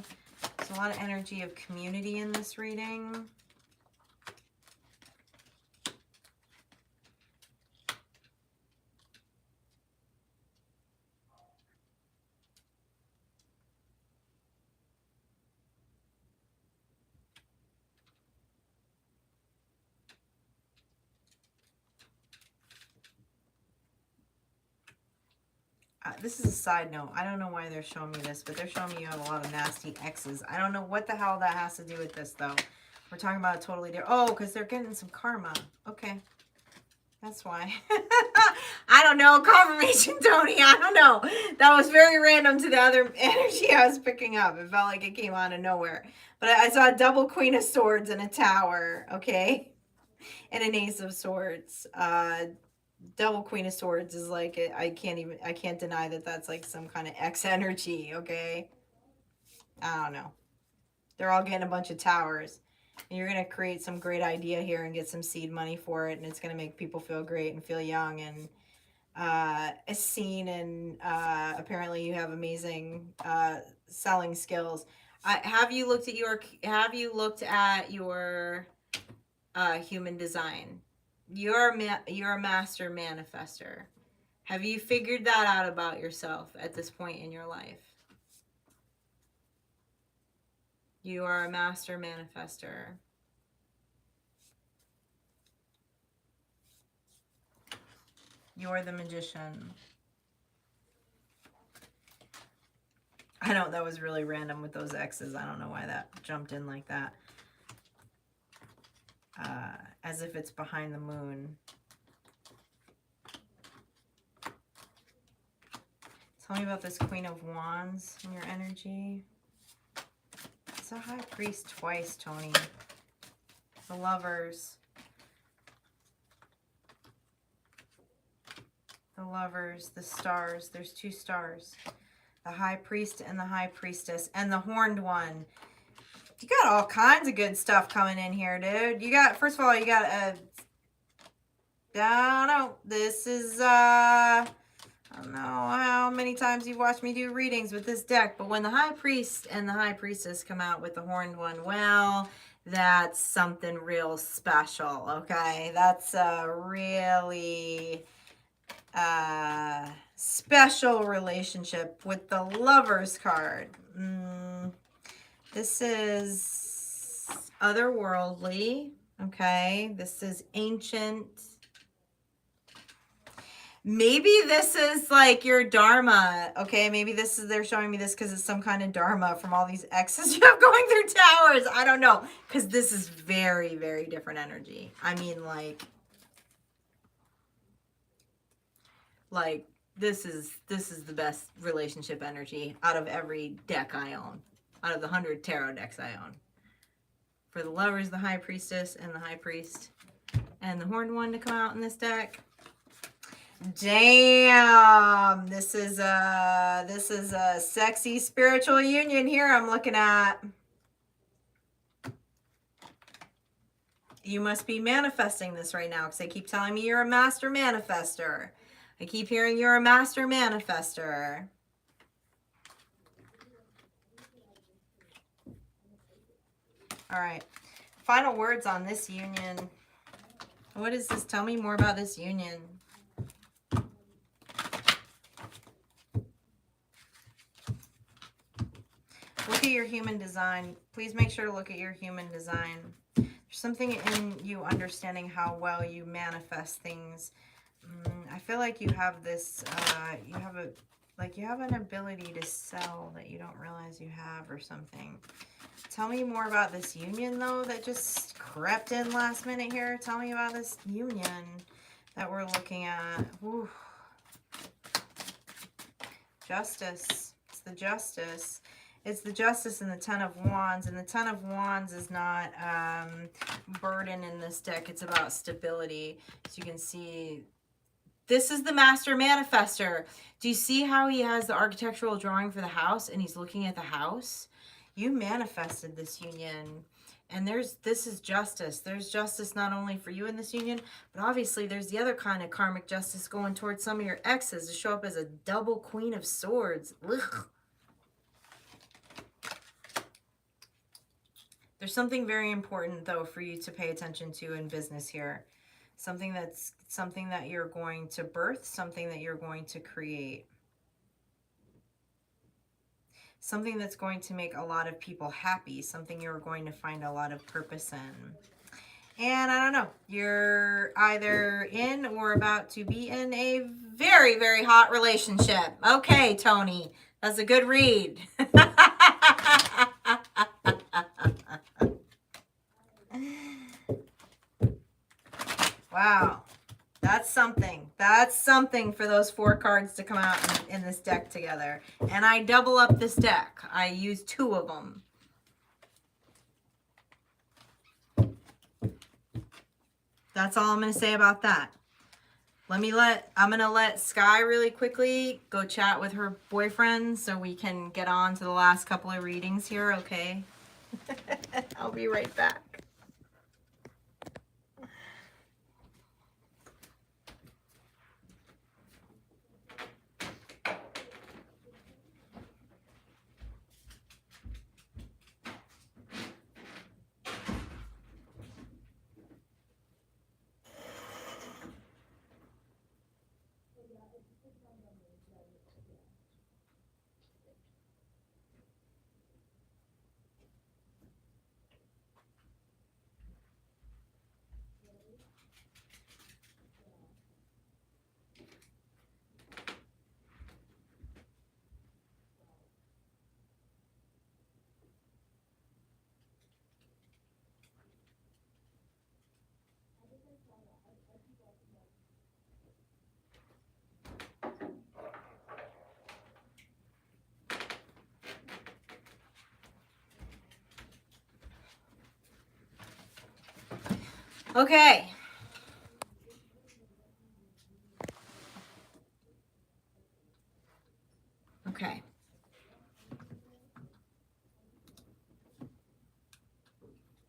There's a lot of energy of community in this reading. this is a side note. I don't know why they're showing me this, but they're showing me you have a lot of nasty exes. I don't know what the hell that has to do with this, though. We're talking about a totally different... Oh, because they're getting some karma. Okay. That's why. I don't know. Confirmation, Tony. I don't know. That was very random to the other energy I was picking up. It felt like it came out of nowhere. But I saw a double Queen of Swords and a Tower, okay? And an Ace of Swords. Double Queen of Swords is like, I can't deny that that's like some kind of X energy, okay? I don't know. They're all getting a bunch of towers. And you're going to create some great idea here and get some seed money for it. And it's going to make people feel great and feel young and seen. And apparently you have amazing selling skills. Have you looked at your human design? You're a master manifester. Have you figured that out about yourself at this point in your life? You are a master manifester. You're the magician. I know that was really random with those X's. I don't know why that jumped in like that. As if it's behind the moon. Tell me about this Queen of Wands in your energy. It's a High Priest twice, Tony. The Lovers. The Lovers, the Stars. There's two stars. The High Priest and the High Priestess. And the Horned One. You got all kinds of good stuff coming in here, dude. You got, first of all, you got a... I don't know. This is, I don't know how many times you've watched me do readings with this deck, but when the High Priest and the High Priestess come out with the Horned One, well, that's something real special, okay? That's a really special relationship with the Lovers card. This is otherworldly, okay? This is ancient. Maybe this is like your dharma, okay? Maybe this is, they're showing me this because it's some kind of dharma from all these X's you have going through towers. I don't know, because this is very, very different energy. I mean, like this is the best relationship energy out of every deck I own, out of the 100 tarot decks I own. For the Lovers, the High Priestess, and the High Priest, and the Horned One to come out in this deck. Damn, this is a sexy spiritual union here I'm looking at. You must be manifesting this right now because they keep telling me you're a master manifester. I keep hearing you're a master manifester. All right, final words on this union. What is this? Tell me more about this union. Look at your human design. Please make sure to look at your human design. There's something in you understanding how well you manifest things. I feel like you have this, you have an ability to sell that you don't realize you have or something. Tell me more about this union, though, that just crept in last minute here. Tell me about this union that we're looking at. Whew. Justice. It's the Justice. It's the Justice and the Ten of Wands. And the Ten of Wands is not burden in this deck. It's about stability. So you can see... This is the Master Manifester. Do you see how he has the architectural drawing for the house and he's looking at the house? You manifested this union. And this is justice. There's justice not only for you in this union, but obviously there's the other kind of karmic justice going towards some of your exes to show up as a double Queen of Swords. Ugh. There's something very important, though, for you to pay attention to in business here. Something that you're going to birth, something that you're going to create. Something that's going to make a lot of people happy, something you're going to find a lot of purpose in. And I don't know, you're either in or about to be in a very, very hot relationship. Okay, Tony, that's a good read. Wow, that's something. That's something for those 4 cards to come out in this deck together. And I double up this deck. I use 2 of them. That's all I'm going to say about that. I'm going to let Sky really quickly go chat with her boyfriend so we can get on to the last couple of readings here, okay? I'll be right back. Okay. Okay.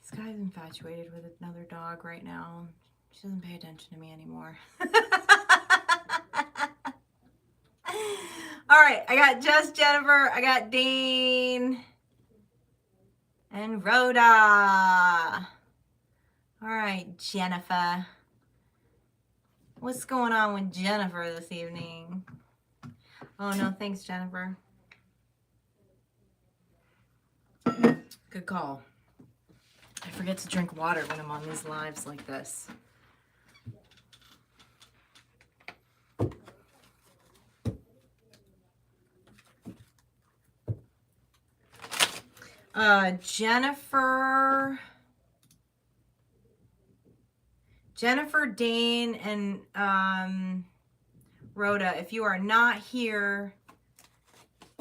This guy's infatuated with another dog right now. She doesn't pay attention to me anymore. All right, I got Just Jennifer, I got Dane, and Rhoda. All right, Jennifer. What's going on with Jennifer this evening? Oh, no, thanks, Jennifer. Good call. I forget to drink water when I'm on these lives like this. Jennifer, Dane, and Rhoda, if you are not here,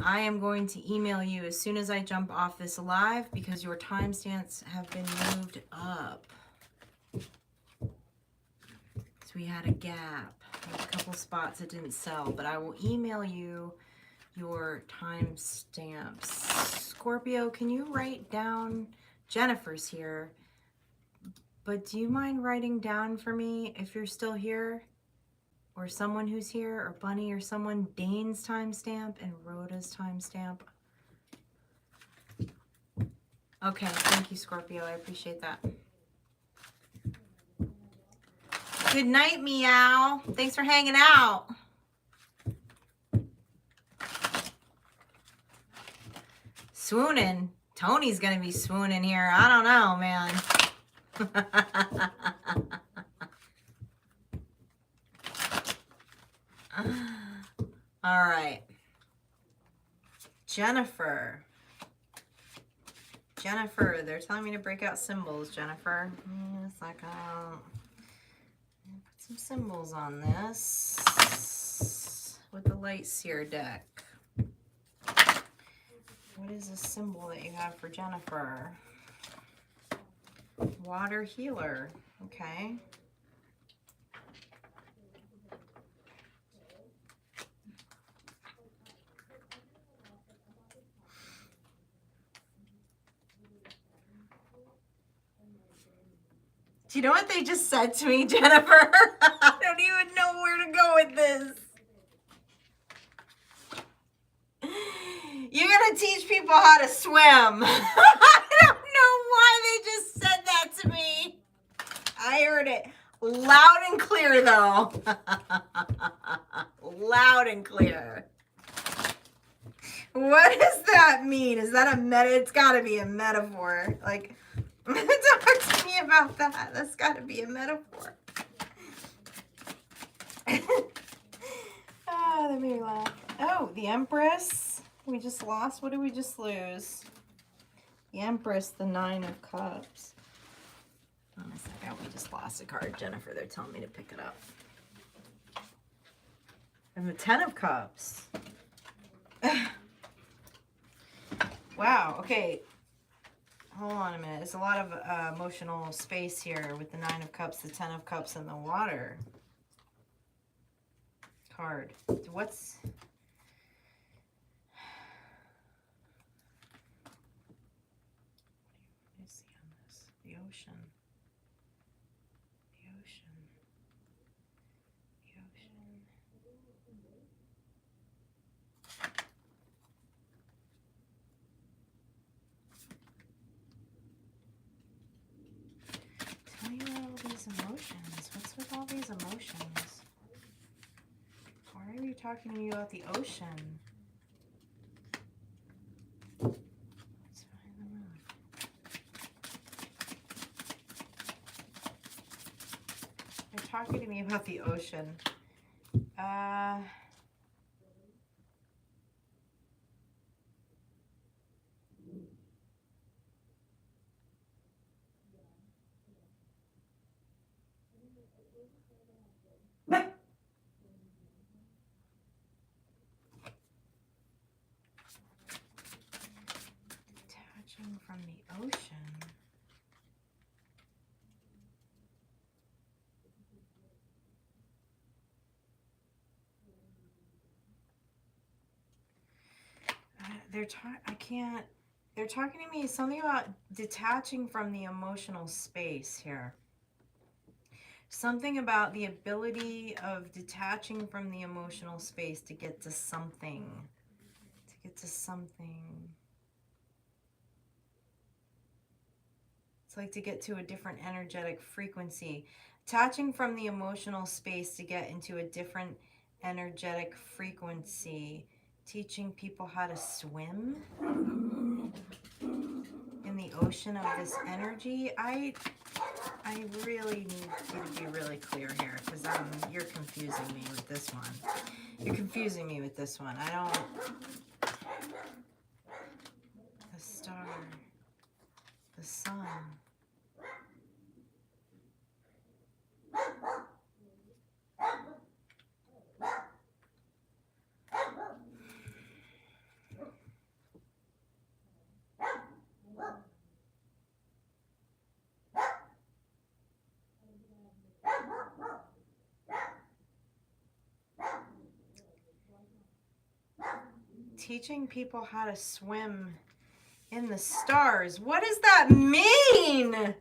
I am going to email you as soon as I jump off this live because your timestamps have been moved up. So we had a gap, a couple spots that didn't sell, but I will email you your timestamps. Scorpio, can you write down, Jennifer's here, but do you mind writing down for me if you're still here? Or someone who's here, or Bunny, or someone, Dane's timestamp and Rhoda's timestamp. Okay, thank you, Scorpio. I appreciate that. Good night, Meow. Thanks for hanging out. Swooning. Tony's gonna be swooning here. I don't know, man. All right. Jennifer, they're telling me to break out symbols, Jennifer. It's like, put some symbols on this with the Light Seer deck. What is a symbol that you have for Jennifer? Water Healer. Okay. Do you know what they just said to me, Jennifer? I don't even know where to go with this. You're going to teach people how to swim. I don't know why they just said that to me. I heard it loud and clear, though. Loud and clear. What does that mean? Is that a meta? It's got to be a metaphor. Like, Talk to me about that. That's got to be a metaphor. Oh, that made me laugh. Oh, the Empress. We just lost. What did we just lose? The Empress, the Nine of Cups. Hold on a second. We just lost a card, Jennifer. They're telling me to pick it up. And the Ten of Cups. Wow. Okay. Hold on a minute. There's a lot of emotional space here with the Nine of Cups, the Ten of Cups, and the Water card. What's... What do you see on this? The ocean. The ocean. The ocean. Tell me about all these emotions. What's with all these emotions? Why are you talking to me about the ocean? Let's find the moon. They're talking to me about the ocean. Detaching from the ocean. They're talking to me something about detaching from the emotional space here. Something about the ability of detaching from the emotional space to get to something. To get to something. It's like to get to a different energetic frequency. Detaching from the emotional space to get into a different energetic frequency. Teaching people how to swim in the ocean of this energy. I really need you to be really clear here, because you're confusing me with this one. You're confusing me with this one. I don't... The star. The sun. Teaching people how to swim in the stars. What does that mean?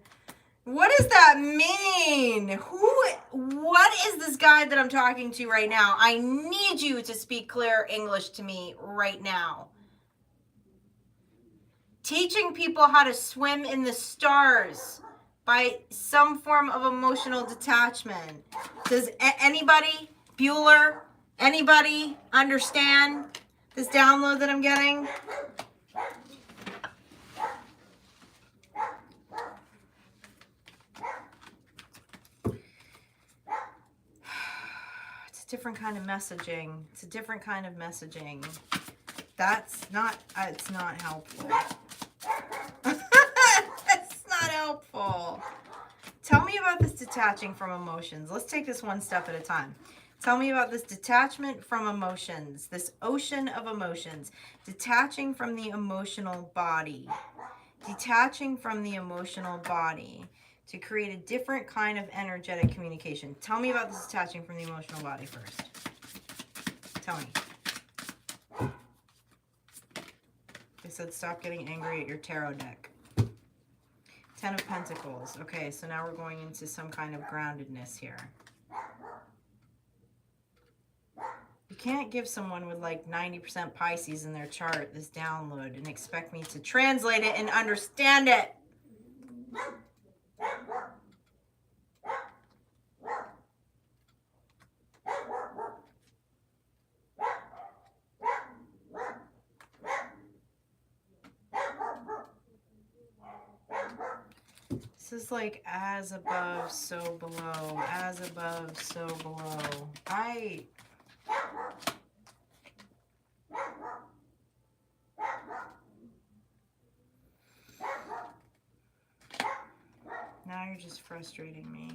What does that mean? What is this guy that I'm talking to right now? I need you to speak clear English to me right now. Teaching people how to swim in the stars by some form of emotional detachment. Does anybody, Bueller, anybody understand this download that I'm getting? It's a different kind of messaging. It's a different kind of messaging. That's not, it's not helpful. It's not helpful. Tell me about this detaching from emotions. Let's take this one step at a time. Tell me about this detachment from emotions, this ocean of emotions, detaching from the emotional body, detaching from the emotional body to create a different kind of energetic communication. Tell me about this detaching from the emotional body first. Tell me. They said stop getting angry at your tarot deck. Ten of Pentacles. Okay, so now we're going into some kind of groundedness here. You can't give someone with like 90% Pisces in their chart this download and expect me to translate it and understand it. This is like as above, so below. As above, so below. Now you're just frustrating me.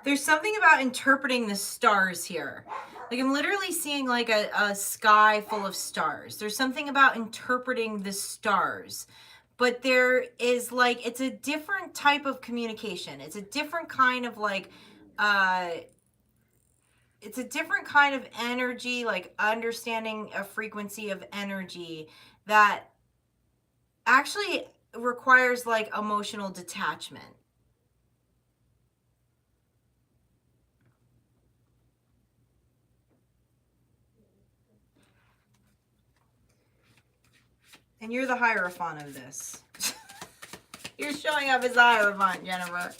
There's something about interpreting the stars here. Like I'm literally seeing like a sky full of stars. There's something about interpreting the stars. But there is like, it's a different type of communication. It's a different kind of like, it's a different kind of energy, like understanding a frequency of energy that actually requires like emotional detachment. And you're the Hierophant of this. You're showing up as the Hierophant, Jennifer.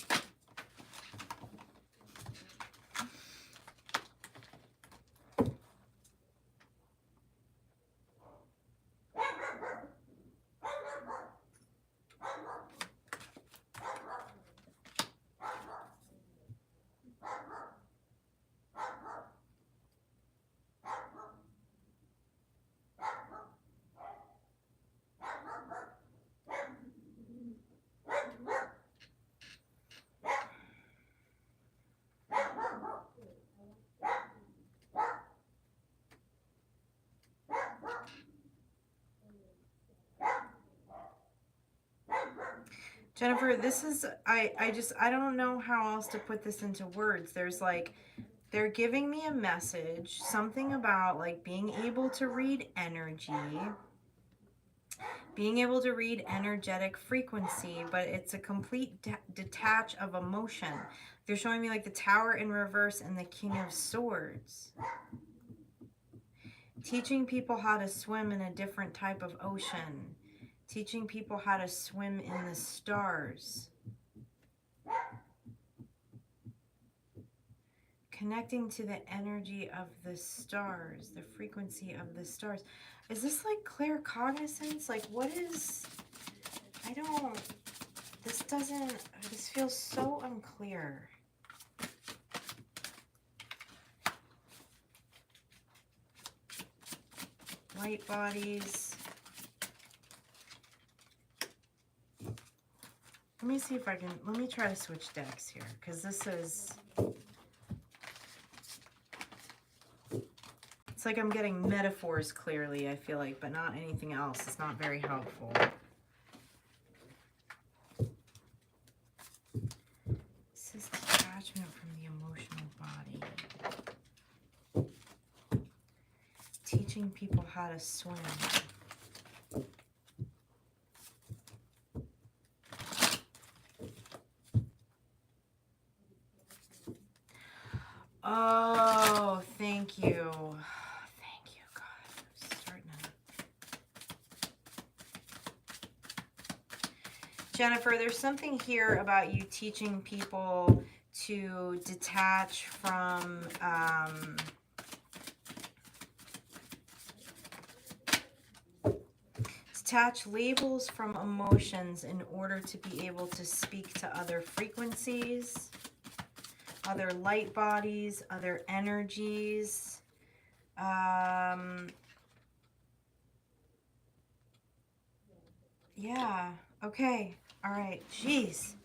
Jennifer, this is, I don't know how else to put this into words. There's like, they're giving me a message, something about like being able to read energy, being able to read energetic frequency, but it's a complete detach of emotion. They're showing me like the Tower in reverse and the King of Swords. Teaching people how to swim in a different type of ocean. Teaching people how to swim in the stars. Connecting to the energy of the stars, the frequency of the stars. Is this like claircognizance? Like what is, this feels so unclear. Light bodies. Let me see if I can, let me try to switch decks here, because this is, it's like I'm getting metaphors clearly, I feel like, but not anything else. It's not very helpful. This is detachment from the emotional body. Teaching people how to swim. Oh, thank you. Thank you, God. I'm starting to... Jennifer, there's something here about you teaching people to detach from... detach labels from emotions in order to be able to speak to other frequencies, other light bodies, other energies. Yeah, okay, all right, jeez.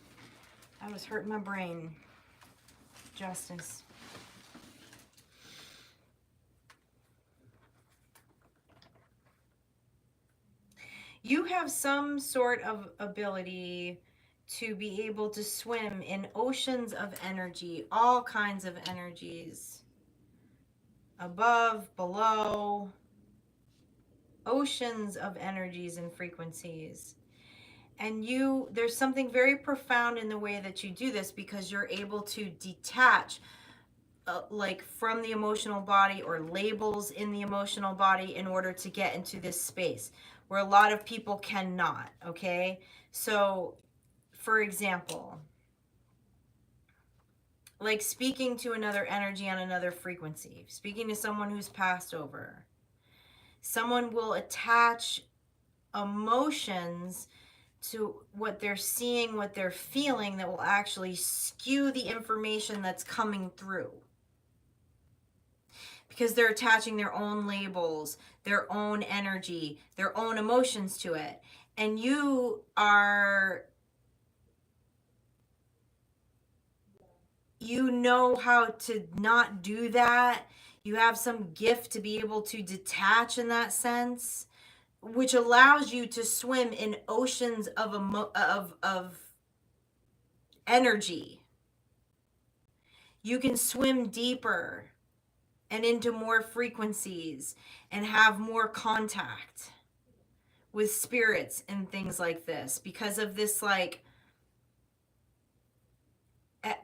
That was hurting my brain. Justice. You have some sort of ability to be able to swim in oceans of energy, all kinds of energies. Above, below, oceans of energies and frequencies. And there's something very profound in the way that you do this, because you're able to detach like from the emotional body, or labels in the emotional body, in order to get into this space where a lot of people cannot. Okay, so for example, like speaking to another energy on another frequency, speaking to someone who's passed over. Someone will attach emotions to what they're seeing, what they're feeling, that will actually skew the information that's coming through. Because they're attaching their own labels, their own energy, their own emotions to it. And you know how to not do that. You have some gift to be able to detach in that sense, which allows you to swim in oceans of energy. You can swim deeper and into more frequencies and have more contact with spirits and things like this because of this, like,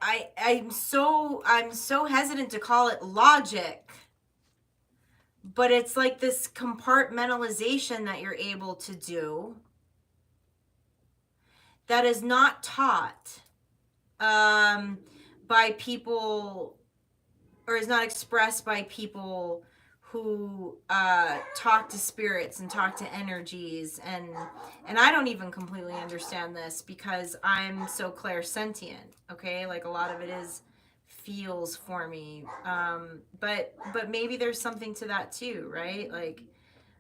I'm so hesitant to call it logic, but it's like this compartmentalization that you're able to do that is not taught by people, or is not expressed by people who talk to spirits and talk to energies, and I don't even completely understand this because I'm so clairsentient. Okay, like a lot of it is feels for me, but maybe there's something to that too, right? Like,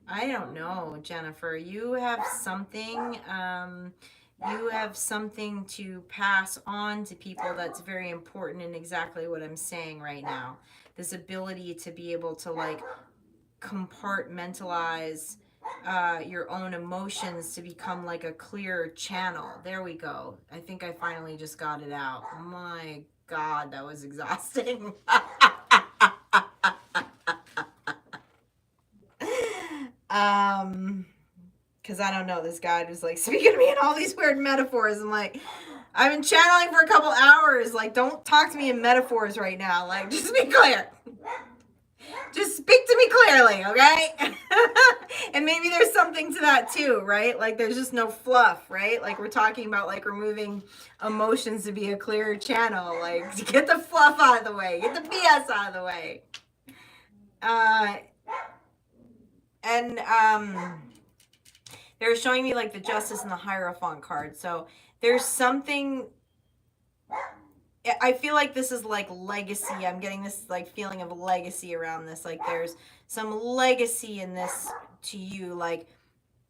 I don't know, Jennifer, you have something to pass on to people that's very important in exactly what I'm saying right now. This ability to be able to, like, compartmentalize your own emotions to become like a clear channel. There we go. I think I finally just got it out. My God, that was exhausting. Because I don't know, this guy was like speaking to me in all these weird metaphors. I'm like, I've been channeling for a couple hours. Like, don't talk to me in metaphors right now. Like, just be clear. Just speak to me clearly, okay? And maybe there's something to that too, right? Like, there's just no fluff, right? Like, we're talking about, like, removing emotions to be a clearer channel. Like, to get the fluff out of the way, get the BS out of the way. And they were showing me, like, the Justice and the Hierophant card. So there's something, I feel like this is like legacy. I'm getting this, like, feeling of legacy around this. Like, there's some legacy in this to you. Like,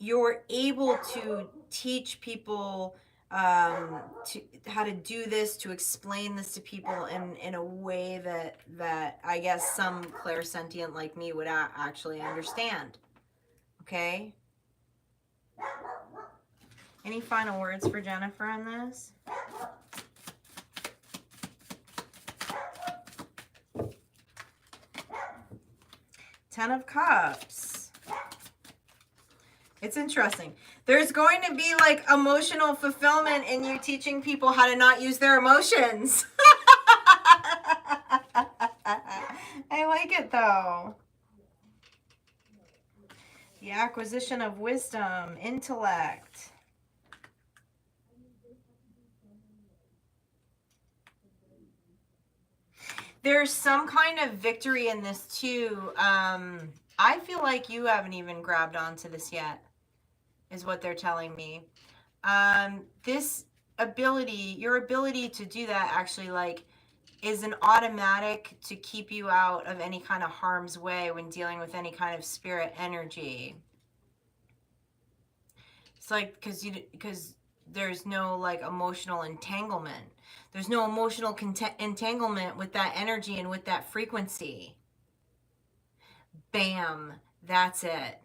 you're able to teach people to how to do this, to explain this to people in a way that I guess some clairsentient like me would actually understand. Okay? Any final words for Jennifer on this? Ten of Cups. It's interesting. There's going to be, like, emotional fulfillment in you teaching people how to not use their emotions. I like it, though. The acquisition of wisdom, intellect. There's some kind of victory in this too. I feel like you haven't even grabbed onto this yet, is what they're telling me. This ability, your ability to do that actually, like, is an automatic to keep you out of any kind of harm's way when dealing with any kind of spirit energy. It's like, because there's no, like, emotional entanglement. There's no emotional entanglement with that energy and with that frequency. Bam. That's it.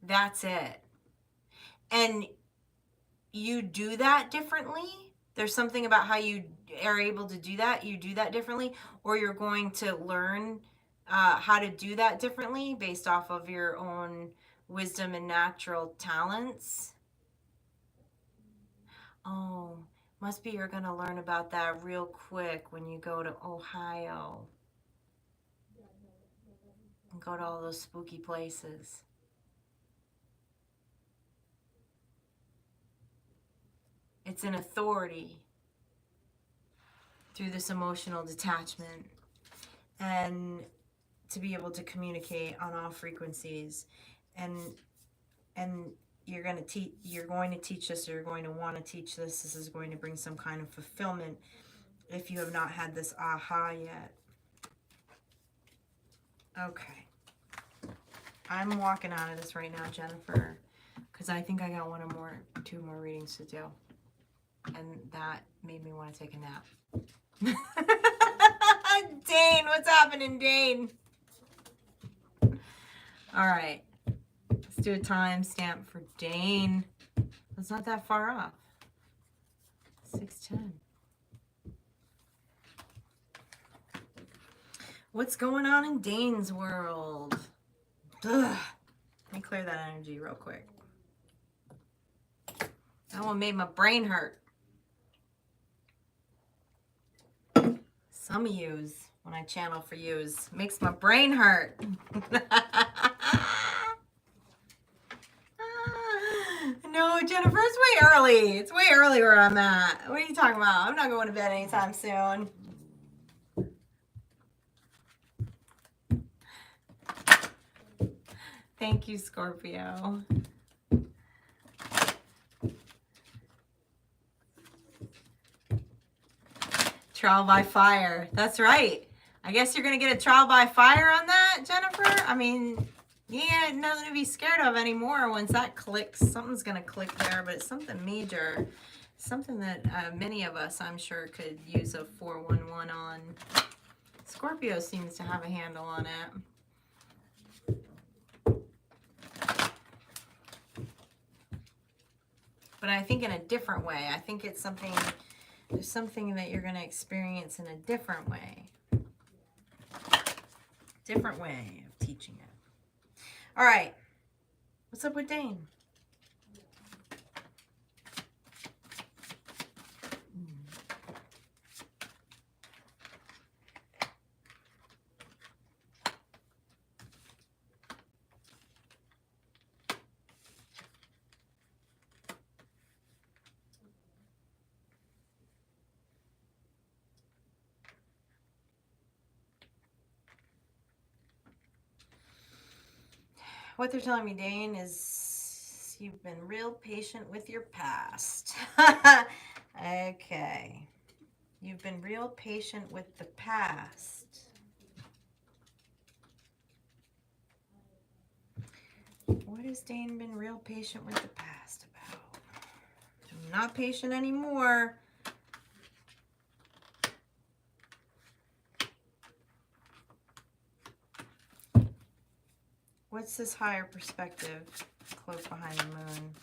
That's it. And you do that differently. There's something about how you are able to do that. You do that differently, or you're going to learn how to do that differently based off of your own wisdom and natural talents. Oh, must be you're going to learn about that real quick when you go to Ohio and go to all those spooky places. It's an authority. through this emotional detachment, and to be able to communicate on all frequencies. And you're going to teach this, or you're going to want to teach this. This is going to bring some kind of fulfillment if you have not had this aha yet. Okay. I'm walking out of this right now, Jennifer, because I think I got two more readings to do. And that made me want to take a nap. Dane, what's happening, Dane? All right. Let's do a timestamp for Dane. It's not that far off. 6:10. What's going on in Dane's world? Ugh. Let me clear that energy real quick. That one made my brain hurt. Some of yous, when I channel for yous, makes my brain hurt. No, Jennifer, it's way early. It's way early where I'm at. What are you talking about? I'm not going to bed anytime soon. Thank you, Scorpio. Trial by fire. That's right. I guess you're going to get a trial by fire on that, Jennifer? I mean, yeah, nothing to be scared of anymore. Once that clicks, something's going to click there, but it's something major. Something that many of us, I'm sure, could use a 411 on. Scorpio seems to have a handle on it. But I think in a different way. I think it's something, there's something that you're going to experience in a different way. Different way of teaching it. All right. What's up with Dane? What they're telling me, Dane, is you've been real patient with your past. Okay. You've been real patient with the past. What has Dane been real patient with the past about? I'm not patient anymore. What's this higher perspective cloak behind the moon?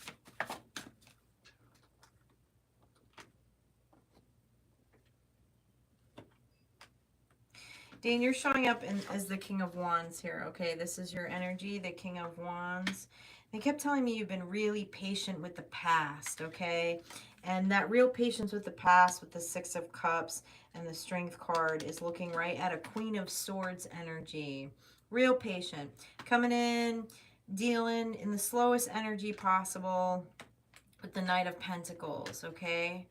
Dane, you're showing up as the King of Wands here, okay? This is your energy, the King of Wands. They kept telling me you've been really patient with the past, okay? And that real patience with the past, with the Six of Cups and the Strength card, is looking right at a Queen of Swords energy. Real patient. Coming in, dealing in the slowest energy possible with the Knight of Pentacles, okay?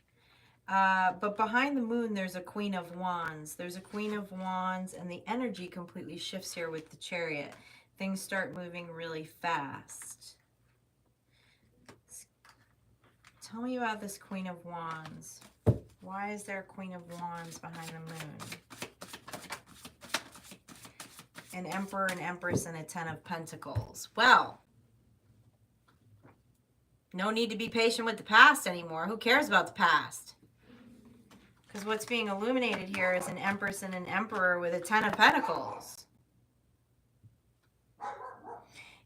But behind the moon, there's a Queen of Wands. There's a Queen of Wands, and the energy completely shifts here with the Chariot. Things start moving really fast. Tell me about this Queen of Wands. Why is there a Queen of Wands behind the moon? An Emperor, an Empress, and a Ten of Pentacles. Well, no need to be patient with the past anymore. Who cares about the past? Because what's being illuminated here is an Empress and an Emperor with a Ten of Pentacles.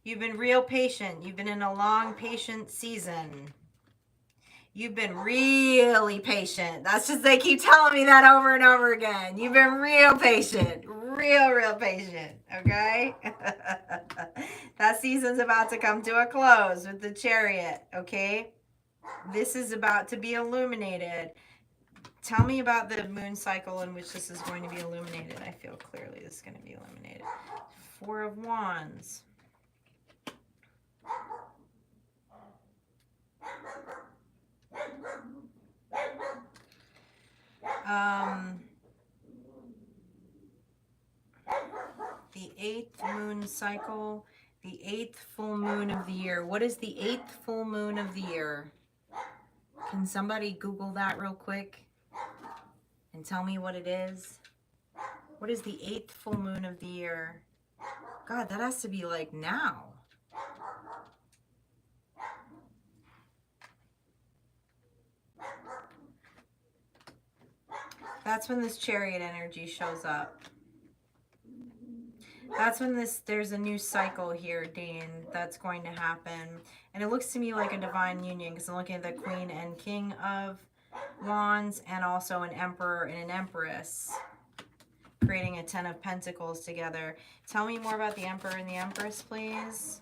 You've been real patient. You've been in a long, patient season. You've been really patient. That's just, they keep telling me that over and over again. You've been real patient. Real patient. Okay? That season's about to come to a close with the Chariot. Okay? This is about to be illuminated. Tell me about the moon cycle in which this is going to be illuminated. I feel clearly this is going to be illuminated. Four of Wands. moon cycle, the 8th full moon of the year. What is the 8th full moon of the year? Can somebody Google that real quick and tell me what it is? What is the 8th full moon of the year? God, that has to be like now. That's when this chariot energy shows up. That's when there's a new cycle here, Dean, that's going to happen. And it looks to me like a divine union because I'm looking at the Queen and King of Wands and also an Emperor and an Empress, creating a 10 of Pentacles together. Tell me more about the Emperor and the Empress, please.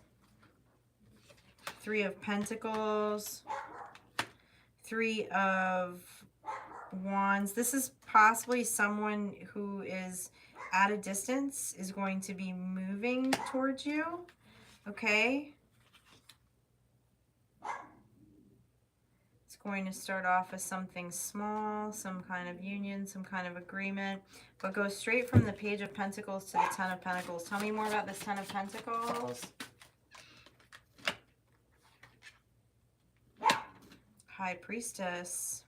3 of Pentacles, 3 of Wands. This is possibly someone who is at a distance, is going to be moving towards you, okay? It's going to start off as something small, some kind of union, some kind of agreement, but go straight from the Page of Pentacles to the 10 of Pentacles. Tell me more about this 10 of Pentacles. High Priestess.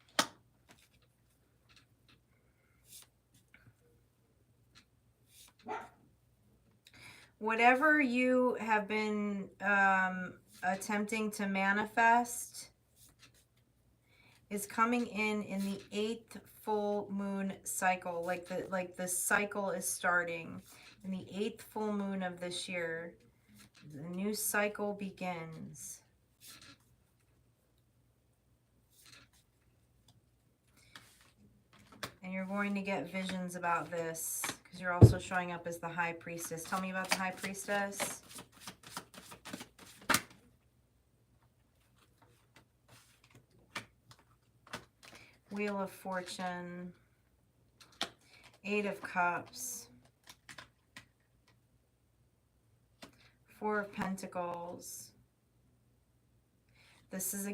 Whatever you have been attempting to manifest is coming in the 8th full moon cycle. Like the cycle is starting in the 8th full moon of this year. The new cycle begins. And you're going to get visions about this because you're also showing up as the High Priestess. Tell me about the High Priestess. Wheel of Fortune. 8 of Cups. 4 of Pentacles. This is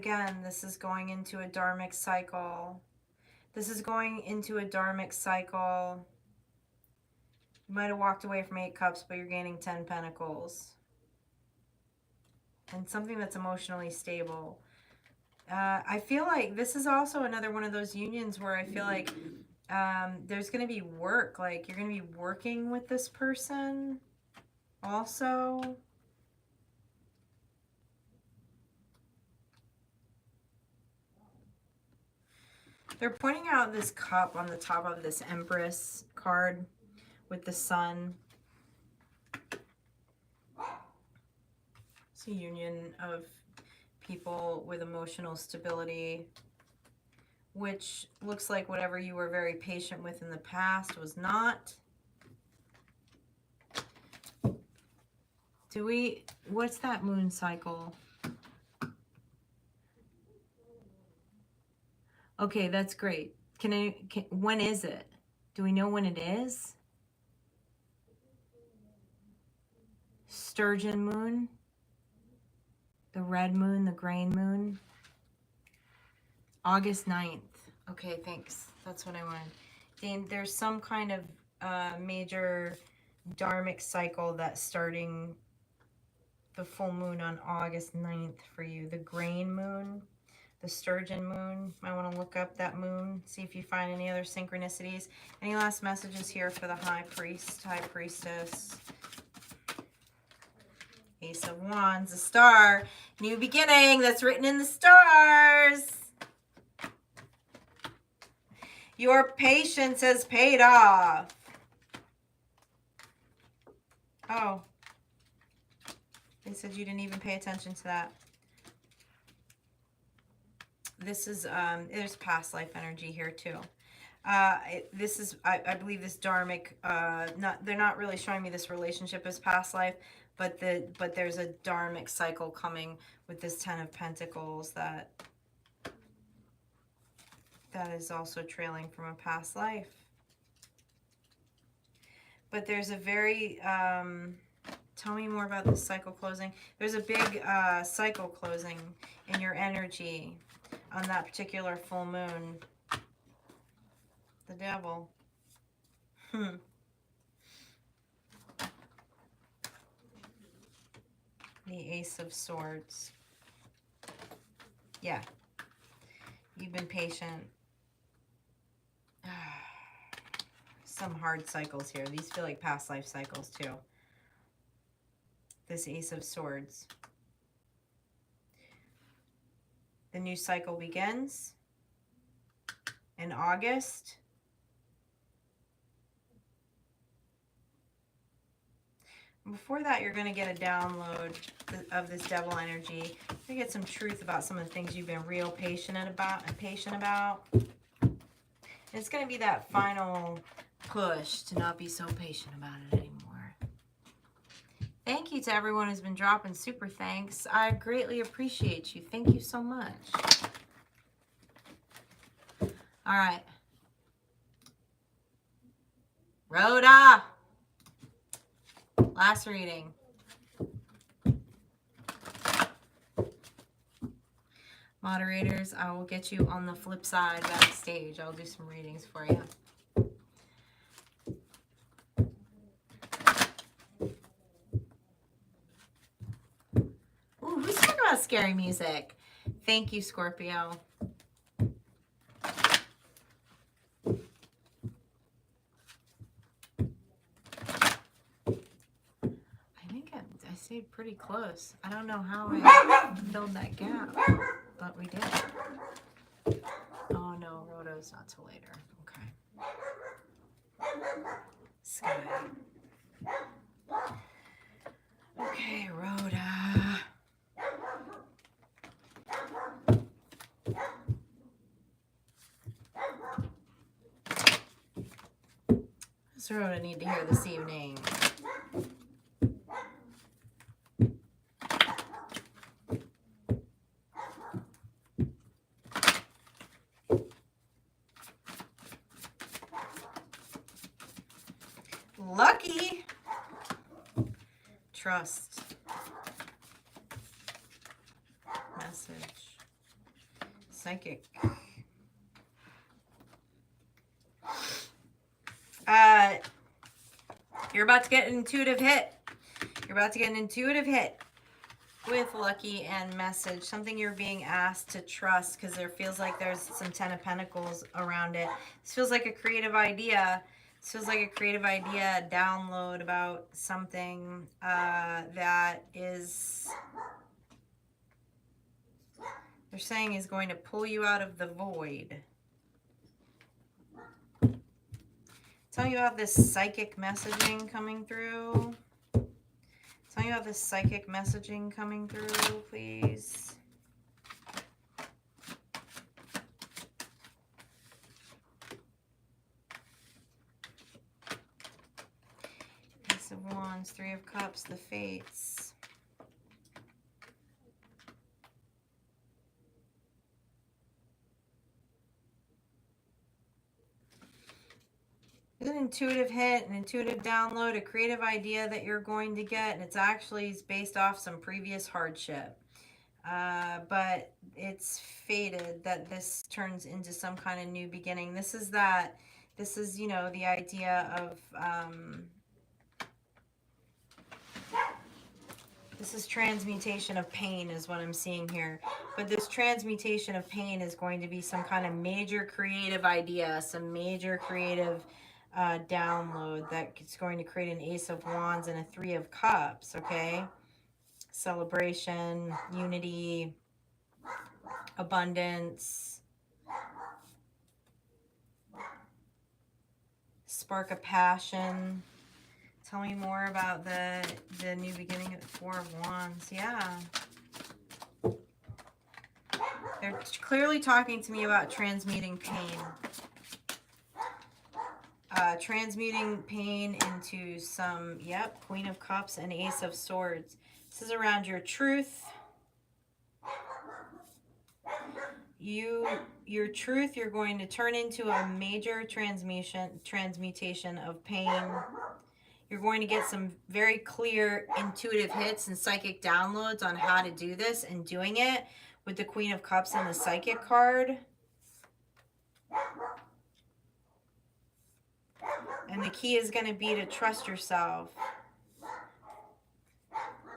going into a dharmic cycle. This is going into a dharmic cycle. You might have walked away from 8 Cups, but you're gaining 10 Pentacles. And something that's emotionally stable. I feel like this is also another one of those unions where I feel like there's going to be work. Like you're going to be working with this person also. They're pointing out this cup on the top of this Empress card with the sun. It's a union of people with emotional stability, which looks like whatever you were very patient with in the past was not. What's that moon cycle? Okay, that's great. When is it? Do we know when it is? Sturgeon moon? The red moon, the grain moon? August 9th. Okay, thanks. That's what I wanted. Dean, there's some kind of major dharmic cycle that's starting the full moon on August 9th for you. The grain moon, the sturgeon moon. I want to look up that moon, see if you find any other synchronicities. Any last messages here for the High Priest, High Priestess? Ace of Wands, a star, new beginning, that's written in the stars. Your patience has paid off. Oh, they said you didn't even pay attention to that. This is, there's past life energy here too. This is, I believe this dharmic, they're not really showing me this relationship as past life, but there's a dharmic cycle coming with this 10 of Pentacles that is also trailing from a past life. But there's a very, tell me more about this cycle closing. There's a big cycle closing in your energy on that particular full moon. The devil. The Ace of Swords. Yeah. You've been patient. Some hard cycles here. These feel like past life cycles too. This Ace of Swords. The new cycle begins in August. Before that, you're going to get a download of this devil energy. You're going to get some truth about some of the things you've been real patient about. And it's going to be that final push to not be so patient about it anymore. Thank you to everyone who's been dropping super thanks. I greatly appreciate you. Thank you so much. All right. Rhoda. Last reading. Moderators, I will get you on the flip side backstage. I'll do some readings for you. Ooh, who's talking about scary music? Thank you, Scorpio. I stayed pretty close. I don't know how I filled that gap, but we did. Oh no, Rhoda's not till later. Okay. Sky. Okay, Rhoda. What's Rhoda need to hear this evening? Lucky. Trust. Message. Psychic. You're about to get an intuitive hit. You're about to get an intuitive hit with Lucky and Message. Something you're being asked to trust because there feels like there's some Ten of Pentacles around it. This feels like a creative idea. This feels like a creative idea, a download about something that is, they're saying is going to pull you out of the void. Tell me about this psychic messaging coming through. Tell me about this psychic messaging coming through, please. Ace of Wands, Three of Cups, the Fates. An intuitive hit, an intuitive download, a creative idea that you're going to get, and it's actually based off some previous hardship. But it's fated that this turns into some kind of new beginning. This is, you know, the idea of, this is transmutation of pain is what I'm seeing here. But this transmutation of pain is going to be some kind of major creative idea, some major creative download that's going to create an Ace of Wands and a Three of Cups, okay? Celebration, unity, abundance, spark of passion. Tell me more about the new beginning of the Four of Wands. Yeah. They're clearly talking to me about transmuting pain. Transmuting pain into some, yep, Queen of Cups and Ace of Swords. This is around your truth. Your truth, you're going to turn into a major transmutation of pain. You're going to get some very clear intuitive hits and psychic downloads on how to do this and doing it with the Queen of Cups and the Psychic card. And the key is going to be to trust yourself.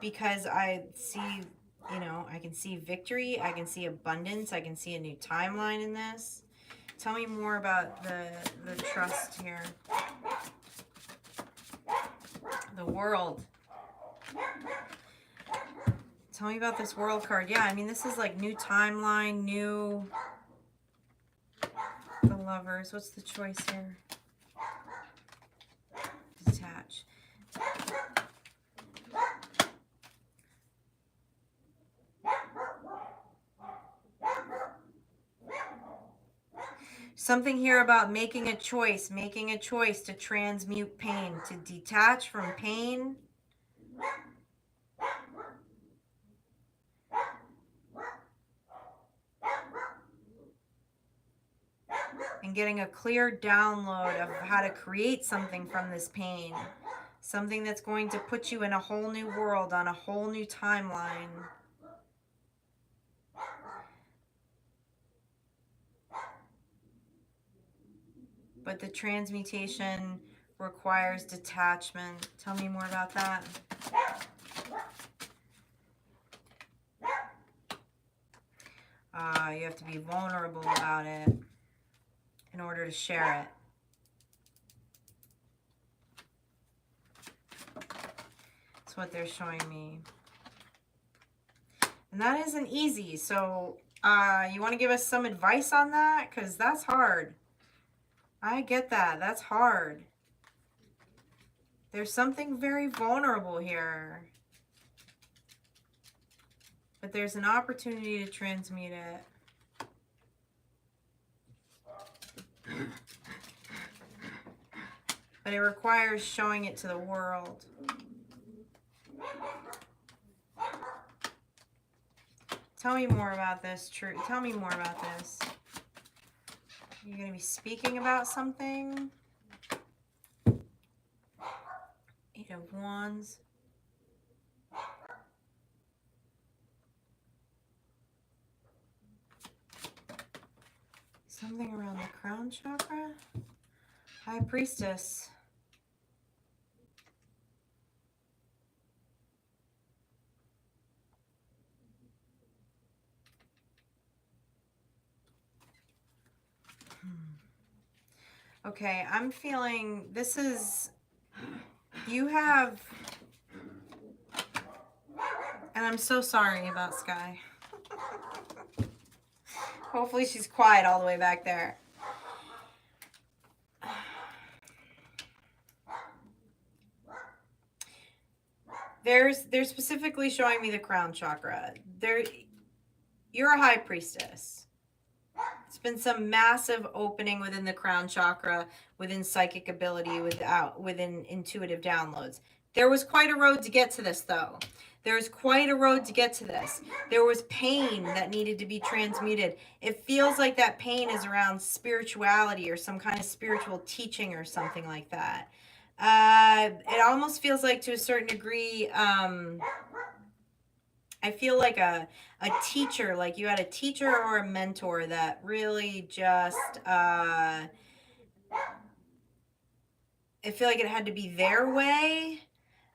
because I see, you know, I can see victory, I can see abundance, I can see a new timeline in this. Tell me more about the trust here. The World. Tell me about this World card. Yeah, I mean, this is like new timeline, new... The Lovers. What's the choice here? Detach. Something here about making a choice to transmute pain, to detach from pain. And getting a clear download of how to create something from this pain. Something that's going to put you in a whole new world, on a whole new timeline. But the transmutation requires detachment. Tell me more about that. You have to be vulnerable about it in order to share it. That's what they're showing me. And that isn't easy. So you want to give us some advice on that? Because that's hard. I get that. That's hard. There's something very vulnerable here. But there's an opportunity to transmute it. But it requires showing it to the world. Tell me more about this, Truth. Tell me more about this. You're going to be speaking about something. 8 of Wands. Something around the crown chakra. High Priestess. Okay, I'm feeling this is, you have, and I'm so sorry about Sky. Hopefully she's quiet all the way back there. They're specifically showing me the crown chakra. You're a high priestess. It's been some massive opening within the crown chakra, within psychic ability, within intuitive downloads. There was quite a road to get to this, though. There's quite a road to get to this. There was pain that needed to be transmuted. It feels like that pain is around spirituality or some kind of spiritual teaching or something like that. It almost feels like, to a certain degree, I feel like a teacher, like you had a teacher or a mentor that really just, I feel like it had to be their way.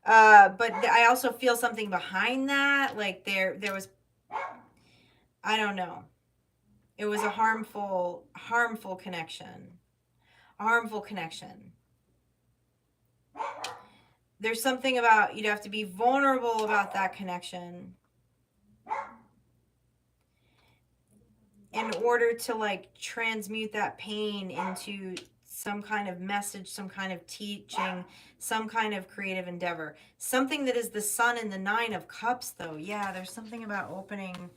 But I also feel something behind that. Like there was, I don't know. It was a harmful connection. A harmful connection. There's something about, you'd have to be vulnerable about that connection in order to like transmute that pain into some kind of message, some kind of teaching, some kind of creative endeavor. Something that is the Sun and the 9 of Cups, though. Yeah, there's something about opening.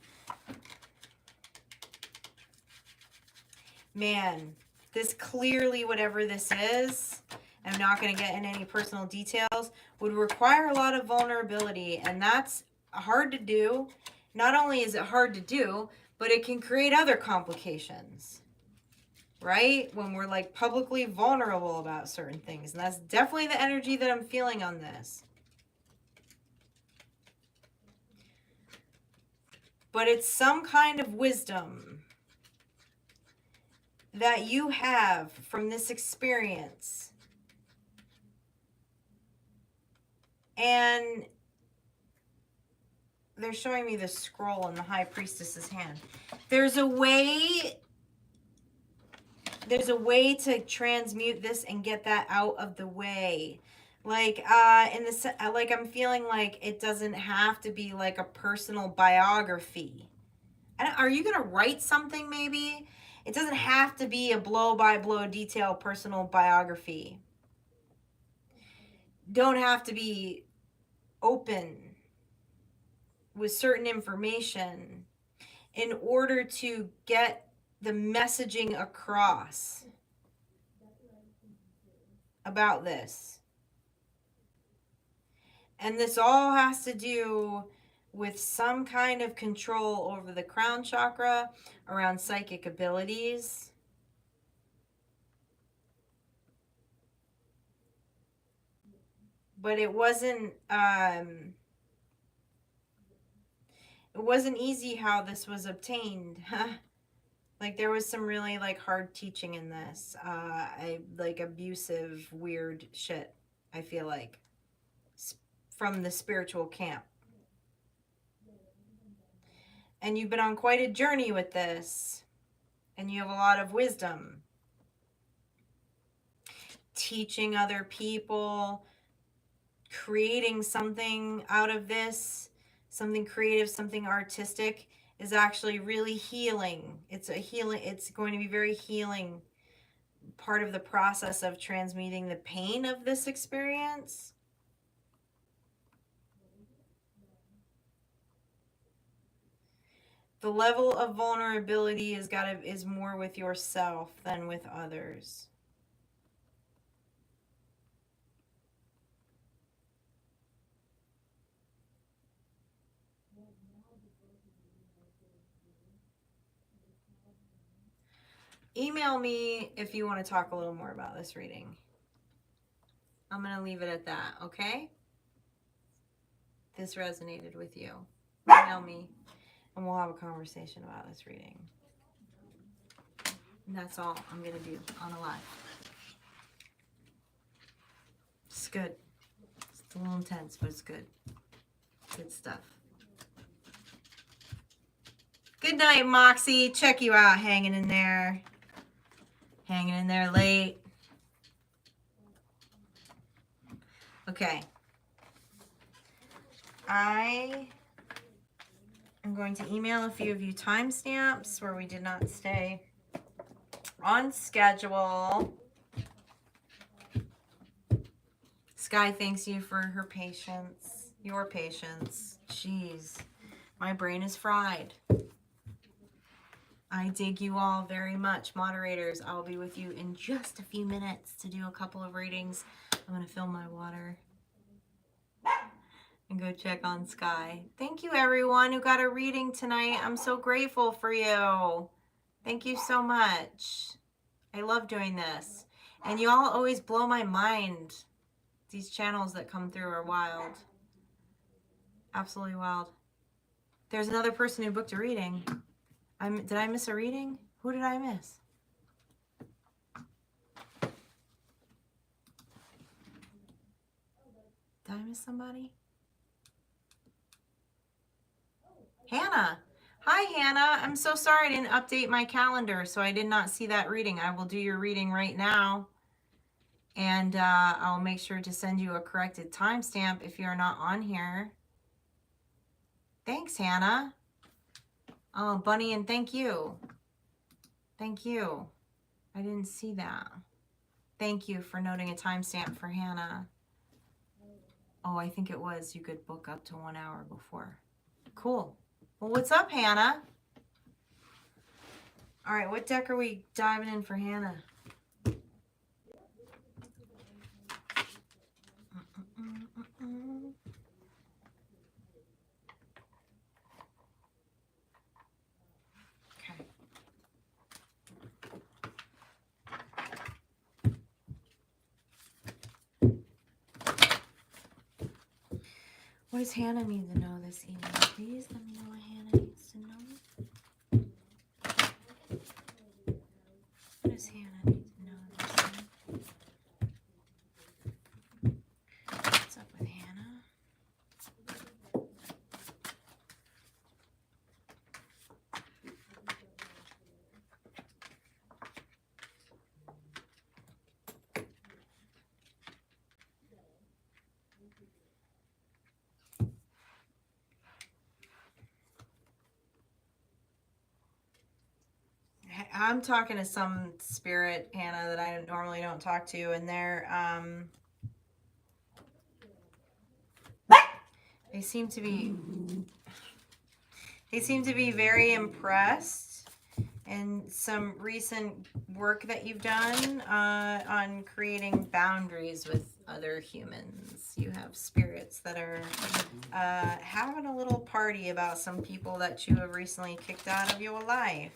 Man, this clearly, whatever this is, I'm not going to get in any personal details, would require a lot of vulnerability, and that's hard to do. Not only is it hard to do, but it can create other complications, right? When we're like publicly vulnerable about certain things. And that's definitely the energy that I'm feeling on this. But it's some kind of wisdom that you have from this experience. And they're showing me the scroll in the High Priestess's hand. There's a way to transmute this and get that out of the way. Like like I'm feeling like it doesn't have to be like a personal biography. Are you going to write something maybe? It doesn't have to be a blow-by-blow detailed personal biography. Don't have to be open with certain information in order to get the messaging across about this. And this all has to do with some kind of control over the crown chakra, around psychic abilities. But it wasn't easy how this was obtained. Like there was some really like hard teaching in this. Like abusive, weird shit, I feel like, from the spiritual camp. And you've been on quite a journey with this. And you have a lot of wisdom. Teaching other people, creating something out of this, something creative, something artistic, is actually really healing. It's going to be very healing, part of the process of transmuting the pain of this experience. The level of vulnerability is more with yourself than with others. Email me if you want to talk a little more about this reading. I'm going to leave it at that, okay? This resonated with you. Email me and we'll have a conversation about this reading. And that's all I'm going to do on a live. It's good. It's a little intense, but it's good. Good stuff. Good night, Moxie. Check you out, hanging in there. Hanging in there late. Okay. I am going to email a few of you timestamps where we did not stay on schedule. Sky thanks you for her patience. Your patience. Jeez. My brain is fried. I dig you all very much. Moderators, I'll be with you in just a few minutes to do a couple of readings. I'm going to fill my water and go check on Sky. Thank you, everyone who got a reading tonight. I'm so grateful for you. Thank you so much. I love doing this. And you all always blow my mind. These channels that come through are wild. Absolutely wild. There's another person who booked a reading. Did I miss a reading? Who did I miss? Did I miss somebody? Hannah. Hi, Hannah. I'm so sorry I didn't update my calendar, so I did not see that reading. I will do your reading right now. And I'll make sure to send you a corrected timestamp if you're not on here. Thanks, Hannah. Oh, Bunny, and thank you. Thank you. I didn't see that. Thank you for noting a timestamp for Hannah. Oh, I think it was you could book up to 1 hour before. Cool. Well, what's up, Hannah? All right, what deck are we diving in for Hannah? What does Hannah need to know this evening? Please let me know what Hannah needs to know. What does Hannah need to know this evening? What's up with Hannah? I'm talking to some spirit, Hannah, that I normally don't talk to, and they seem to be very impressed in some recent work that you've done on creating boundaries with other humans. You have spirits that are having a little party about some people that you have recently kicked out of your life.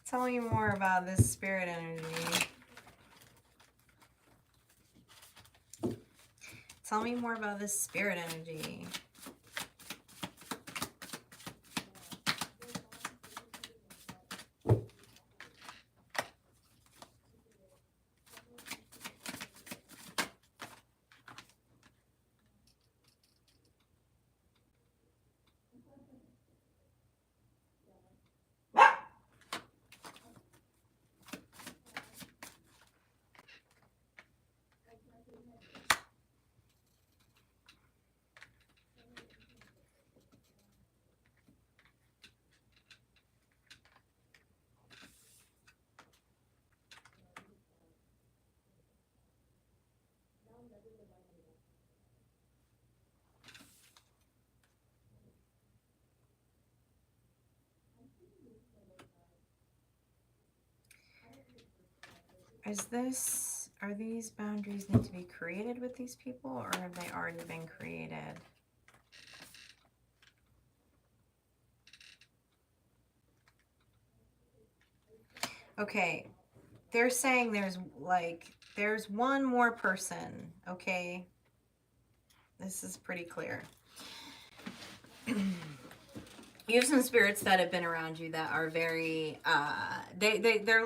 Tell me more about this spirit energy. Tell me more about this spirit energy. Are these boundaries need to be created with these people, or have they already been created? Okay, they're saying there's one more person, okay? This is pretty clear. You have some spirits that have been around you that are very they're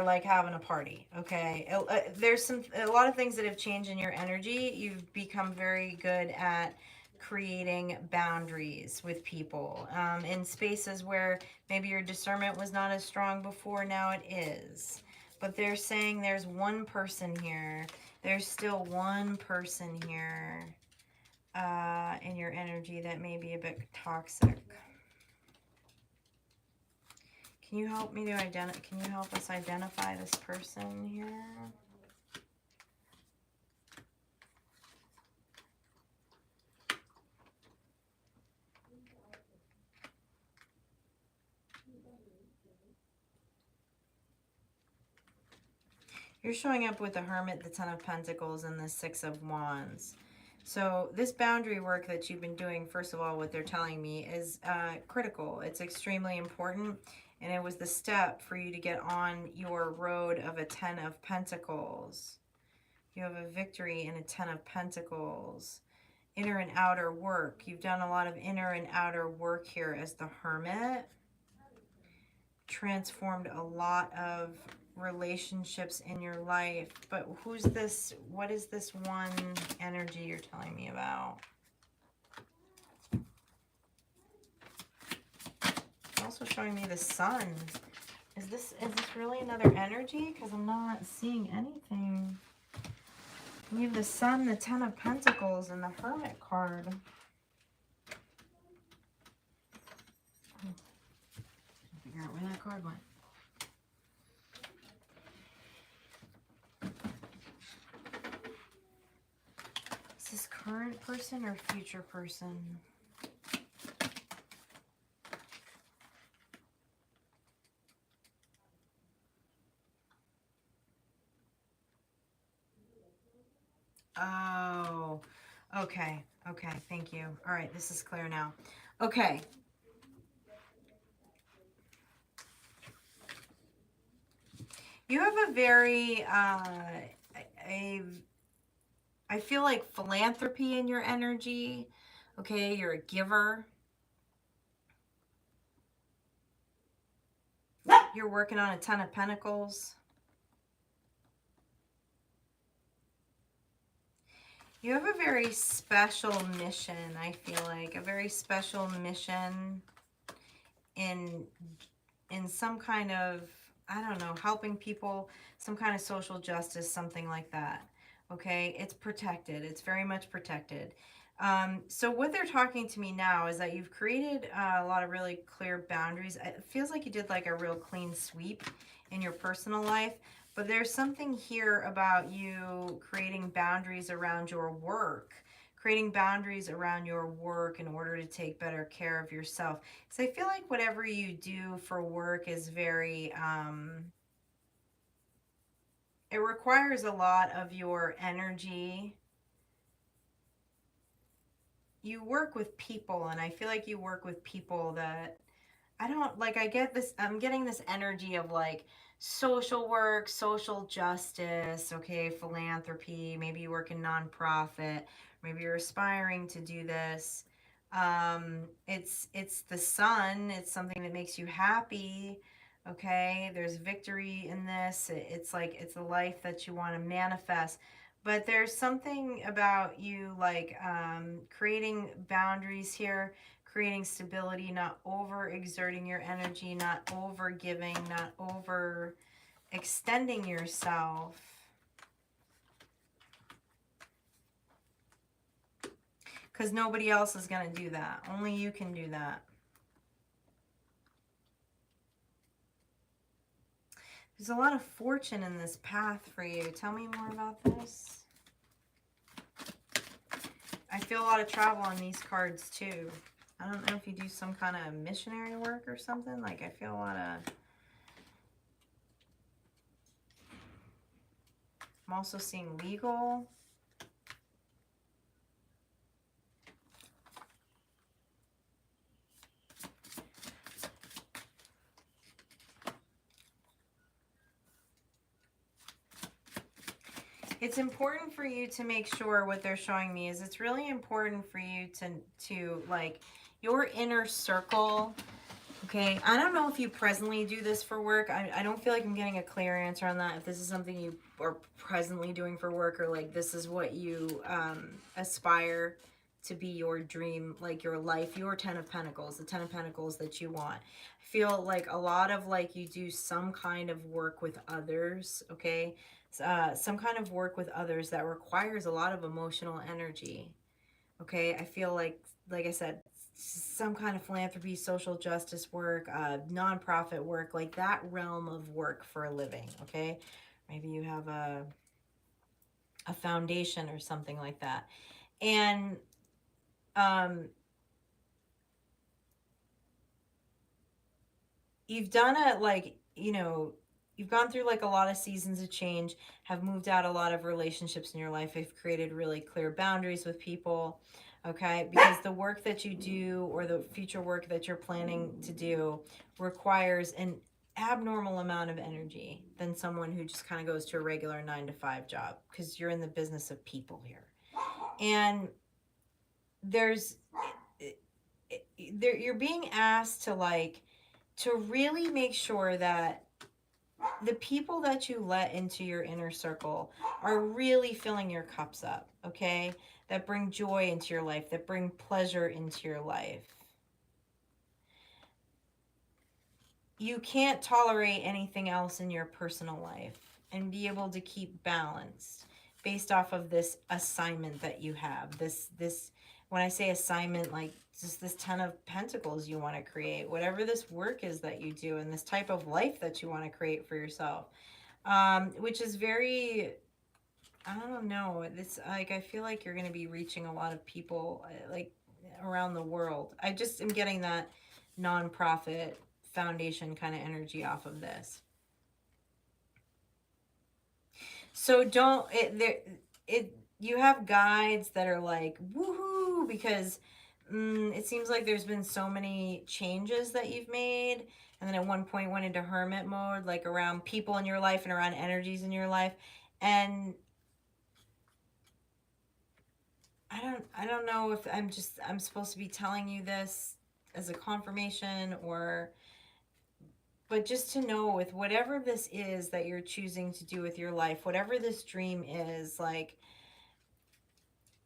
like having a party, okay? There's a lot of things that have changed in your energy. You've become very good at creating boundaries with people in spaces where maybe your discernment was not as strong before. Now it is. But they're saying there's one person here. There's still one person here in your energy that may be a bit toxic. Can you help me to can you help us identify this person here? You're showing up with the Hermit, the Ten of Pentacles, and the Six of Wands. So this boundary work that you've been doing, first of all, what they're telling me is critical. It's extremely important. And it was the step for you to get on your road of a Ten of Pentacles. You have a victory in a Ten of Pentacles. Inner and outer work. You've done a lot of inner and outer work here as the Hermit. Transformed a lot of relationships in your life. But who's this? What is this one energy you're telling me about? Also showing me the Sun. Is this really another energy? Because I'm not seeing anything. We have the Sun, the Ten of Pentacles, and the Hermit card. Figure out where that card went. Is this current person or future person? Oh, okay. Okay, thank you. All right, this is clear now. Okay. You have a very, I feel like philanthropy in your energy. Okay, you're a giver. You're working on a Ten of Pentacles. You have a very special mission, I feel like. A very special mission in some kind of, I don't know, helping people, some kind of social justice, something like that. Okay, it's protected. It's very much protected. So what they're talking to me now is that you've created a lot of really clear boundaries. It feels like you did like a real clean sweep in your personal life, but there's something here about you creating boundaries around your work, creating boundaries around your work in order to take better care of yourself. So I feel like whatever you do for work is very, it requires a lot of your energy. You work with people, and I feel like you work with people that I don't like. I get this, I'm getting this energy of like social work, social justice, okay, philanthropy. Maybe you work in nonprofit, maybe you're aspiring to do this. It's the sun, it's something that makes you happy. Okay, there's victory in this. It's like it's a life that you want to manifest. But there's something about you like creating boundaries here, creating stability, not over exerting your energy, not over giving, not over extending yourself. Because nobody else is going to do that. Only you can do that. There's a lot of fortune in this path for you. Tell me more about this. I feel a lot of travel on these cards too. I don't know if you do some kind of missionary work or something. Like I feel a lot of... I'm also seeing legal. It's important for you to make sure, what they're showing me is it's really important for you to like your inner circle. Okay, I don't know if you presently do this for work. I don't feel like I'm getting a clear answer on that. If this is something you are presently doing for work, or like this is what you aspire to be your dream, like your life, your 10 of Pentacles, the 10 of Pentacles that you want. I feel like a lot of like you do some kind of work with others, okay? Some kind of work with others that requires a lot of emotional energy, okay? I feel like I said, some kind of philanthropy, social justice work, nonprofit work, like that realm of work for a living, okay? Maybe you have a foundation or something like that. And you've done it like, you know, you've gone through like a lot of seasons of change, have moved out a lot of relationships in your life, have created really clear boundaries with people, okay? Because the work that you do, or the future work that you're planning to do, requires an abnormal amount of energy than someone who just kind of goes to a regular 9-to-5 job, because you're in the business of people here. And there's you're being asked to like to really make sure that the people that you let into your inner circle are really filling your cups up, okay? That bring joy into your life, that bring pleasure into your life. You can't tolerate anything else in your personal life and be able to keep balanced based off of this assignment that you have. This when I say assignment, like just this 10 of Pentacles you want to create, whatever this work is that you do, and this type of life that you want to create for yourself, which is very, I don't know, this, like, I feel like you're going to be reaching a lot of people, like, around the world. I just am getting that nonprofit foundation kind of energy off of this. So don't, you have guides that are like, woohoo, because it seems like there's been so many changes that you've made, and then at one point went into hermit mode, like around people in your life and around energies in your life. And I don't know if I'm supposed to be telling you this as a confirmation, or, but just to know, with whatever this is that you're choosing to do with your life, whatever this dream is, like,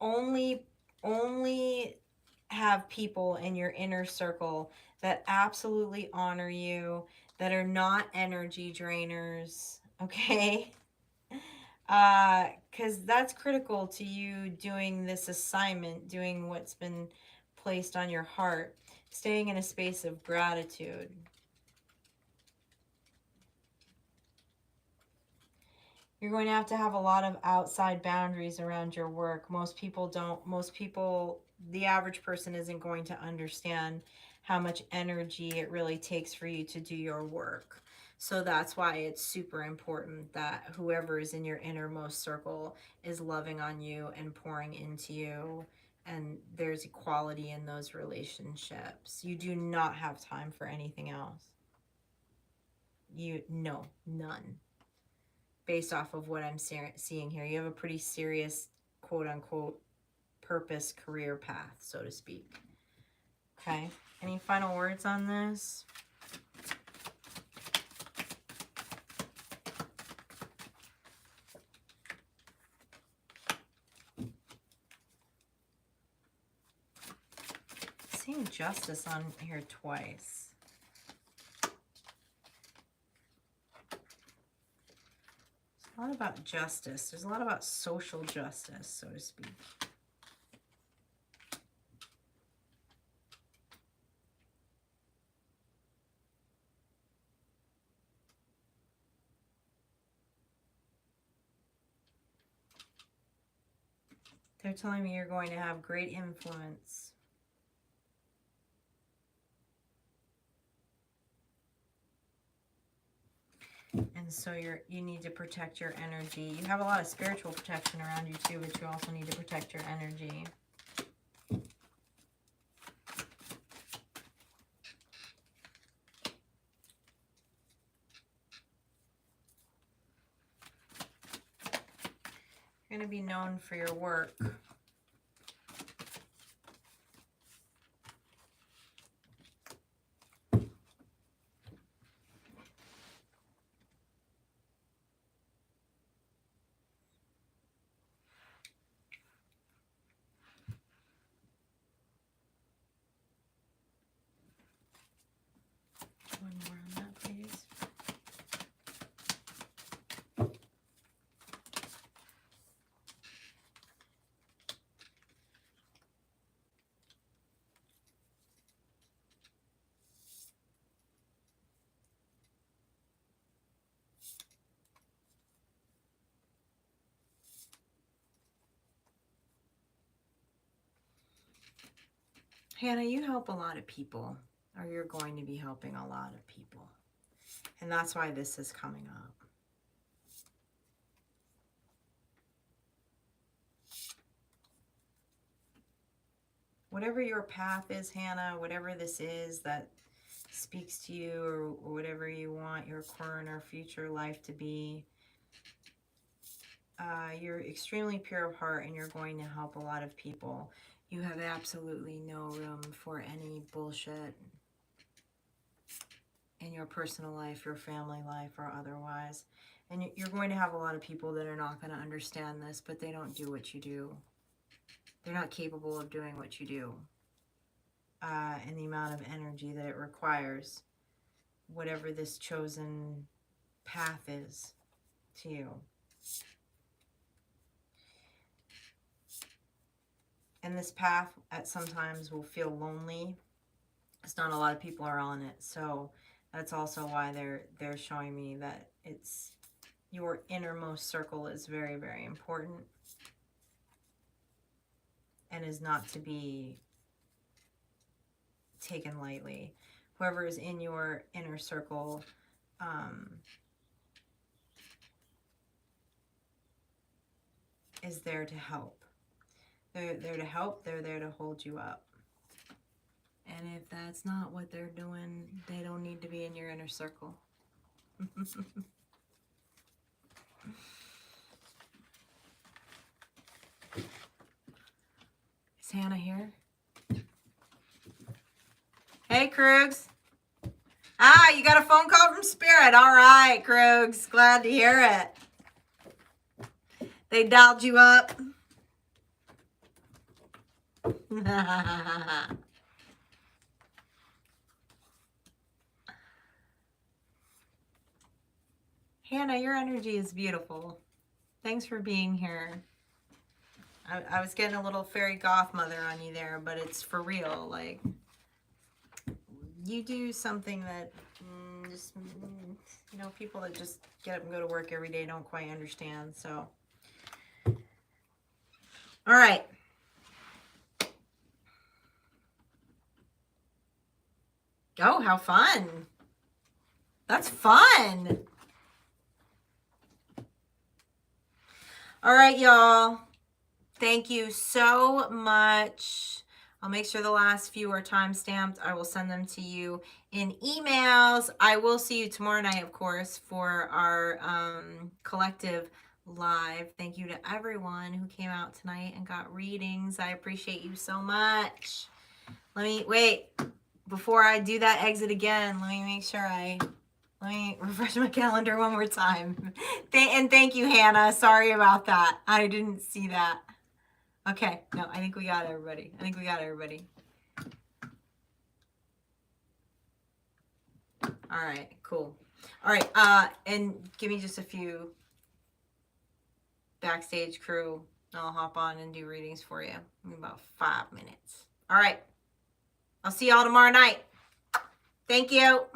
only have people in your inner circle that absolutely honor you, that are not energy drainers, okay? Because that's critical to you doing this assignment, doing what's been placed on your heart, staying in a space of gratitude. You're going to have a lot of outside boundaries around your work. Most people don't. Most people, the average person isn't going to understand how much energy it really takes for you to do your work. So that's why it's super important that whoever is in your innermost circle is loving on you and pouring into you. And there's equality in those relationships. You do not have time for anything else. No, none. Based off of what I'm seeing here. You have a pretty serious, quote unquote, purpose career path, so to speak. Okay. Any final words on this? Seeing justice on here twice. A lot about justice. There's a lot about social justice, so to speak. They're telling me you're going to have great influence. And so you need to protect your energy. You have a lot of spiritual protection around you too, but you also need to protect your energy. You're going to be known for your work. One more on that, please. Hannah, you help a lot of people, or you're going to be helping a lot of people. And that's why this is coming up. Whatever your path is, Hannah, whatever this is that speaks to you, or whatever you want your current or future life to be, you're extremely pure of heart and you're going to help a lot of people. You have absolutely no room for any bullshit in your personal life, your family life, or otherwise. And you're going to have a lot of people that are not going to understand this, but they don't do what you do. They're not capable of doing what you do. And the amount of energy that it requires, whatever this chosen path is to you. And this path at sometimes will feel lonely. It's not a lot of people are on it. So that's also why they're showing me that it's your innermost circle is very, very important and is not to be taken lightly. Whoever is in your inner circle is there to help. They're there to help. They're there to hold you up. And if that's not what they're doing, they don't need to be in your inner circle. Is Hannah here? Hey, Krugs. Ah, you got a phone call from Spirit. All right, Krugs. Glad to hear it. They dialed you up. Hannah, your energy is beautiful. Thanks for being here. I was getting a little fairy goth mother on you there, but it's for real. Like, you do something that just, you know, people that just get up and go to work every day don't quite understand. So, all right. Oh, how fun. That's fun. All right, y'all. Thank you so much. I'll make sure the last few are time-stamped. I will send them to you in emails. I will see you tomorrow night, of course, for our collective live. Thank you to everyone who came out tonight and got readings. I appreciate you so much. Let me, wait, before I do that exit again, let me make sure let me refresh my calendar one more time. And thank you, Hannah. Sorry about that. I didn't see that. Okay, no, I think we got everybody. All right, cool. All right, and give me just a few backstage crew. I'll hop on and do readings for you in about 5 minutes. All right, I'll see y'all tomorrow night. Thank you.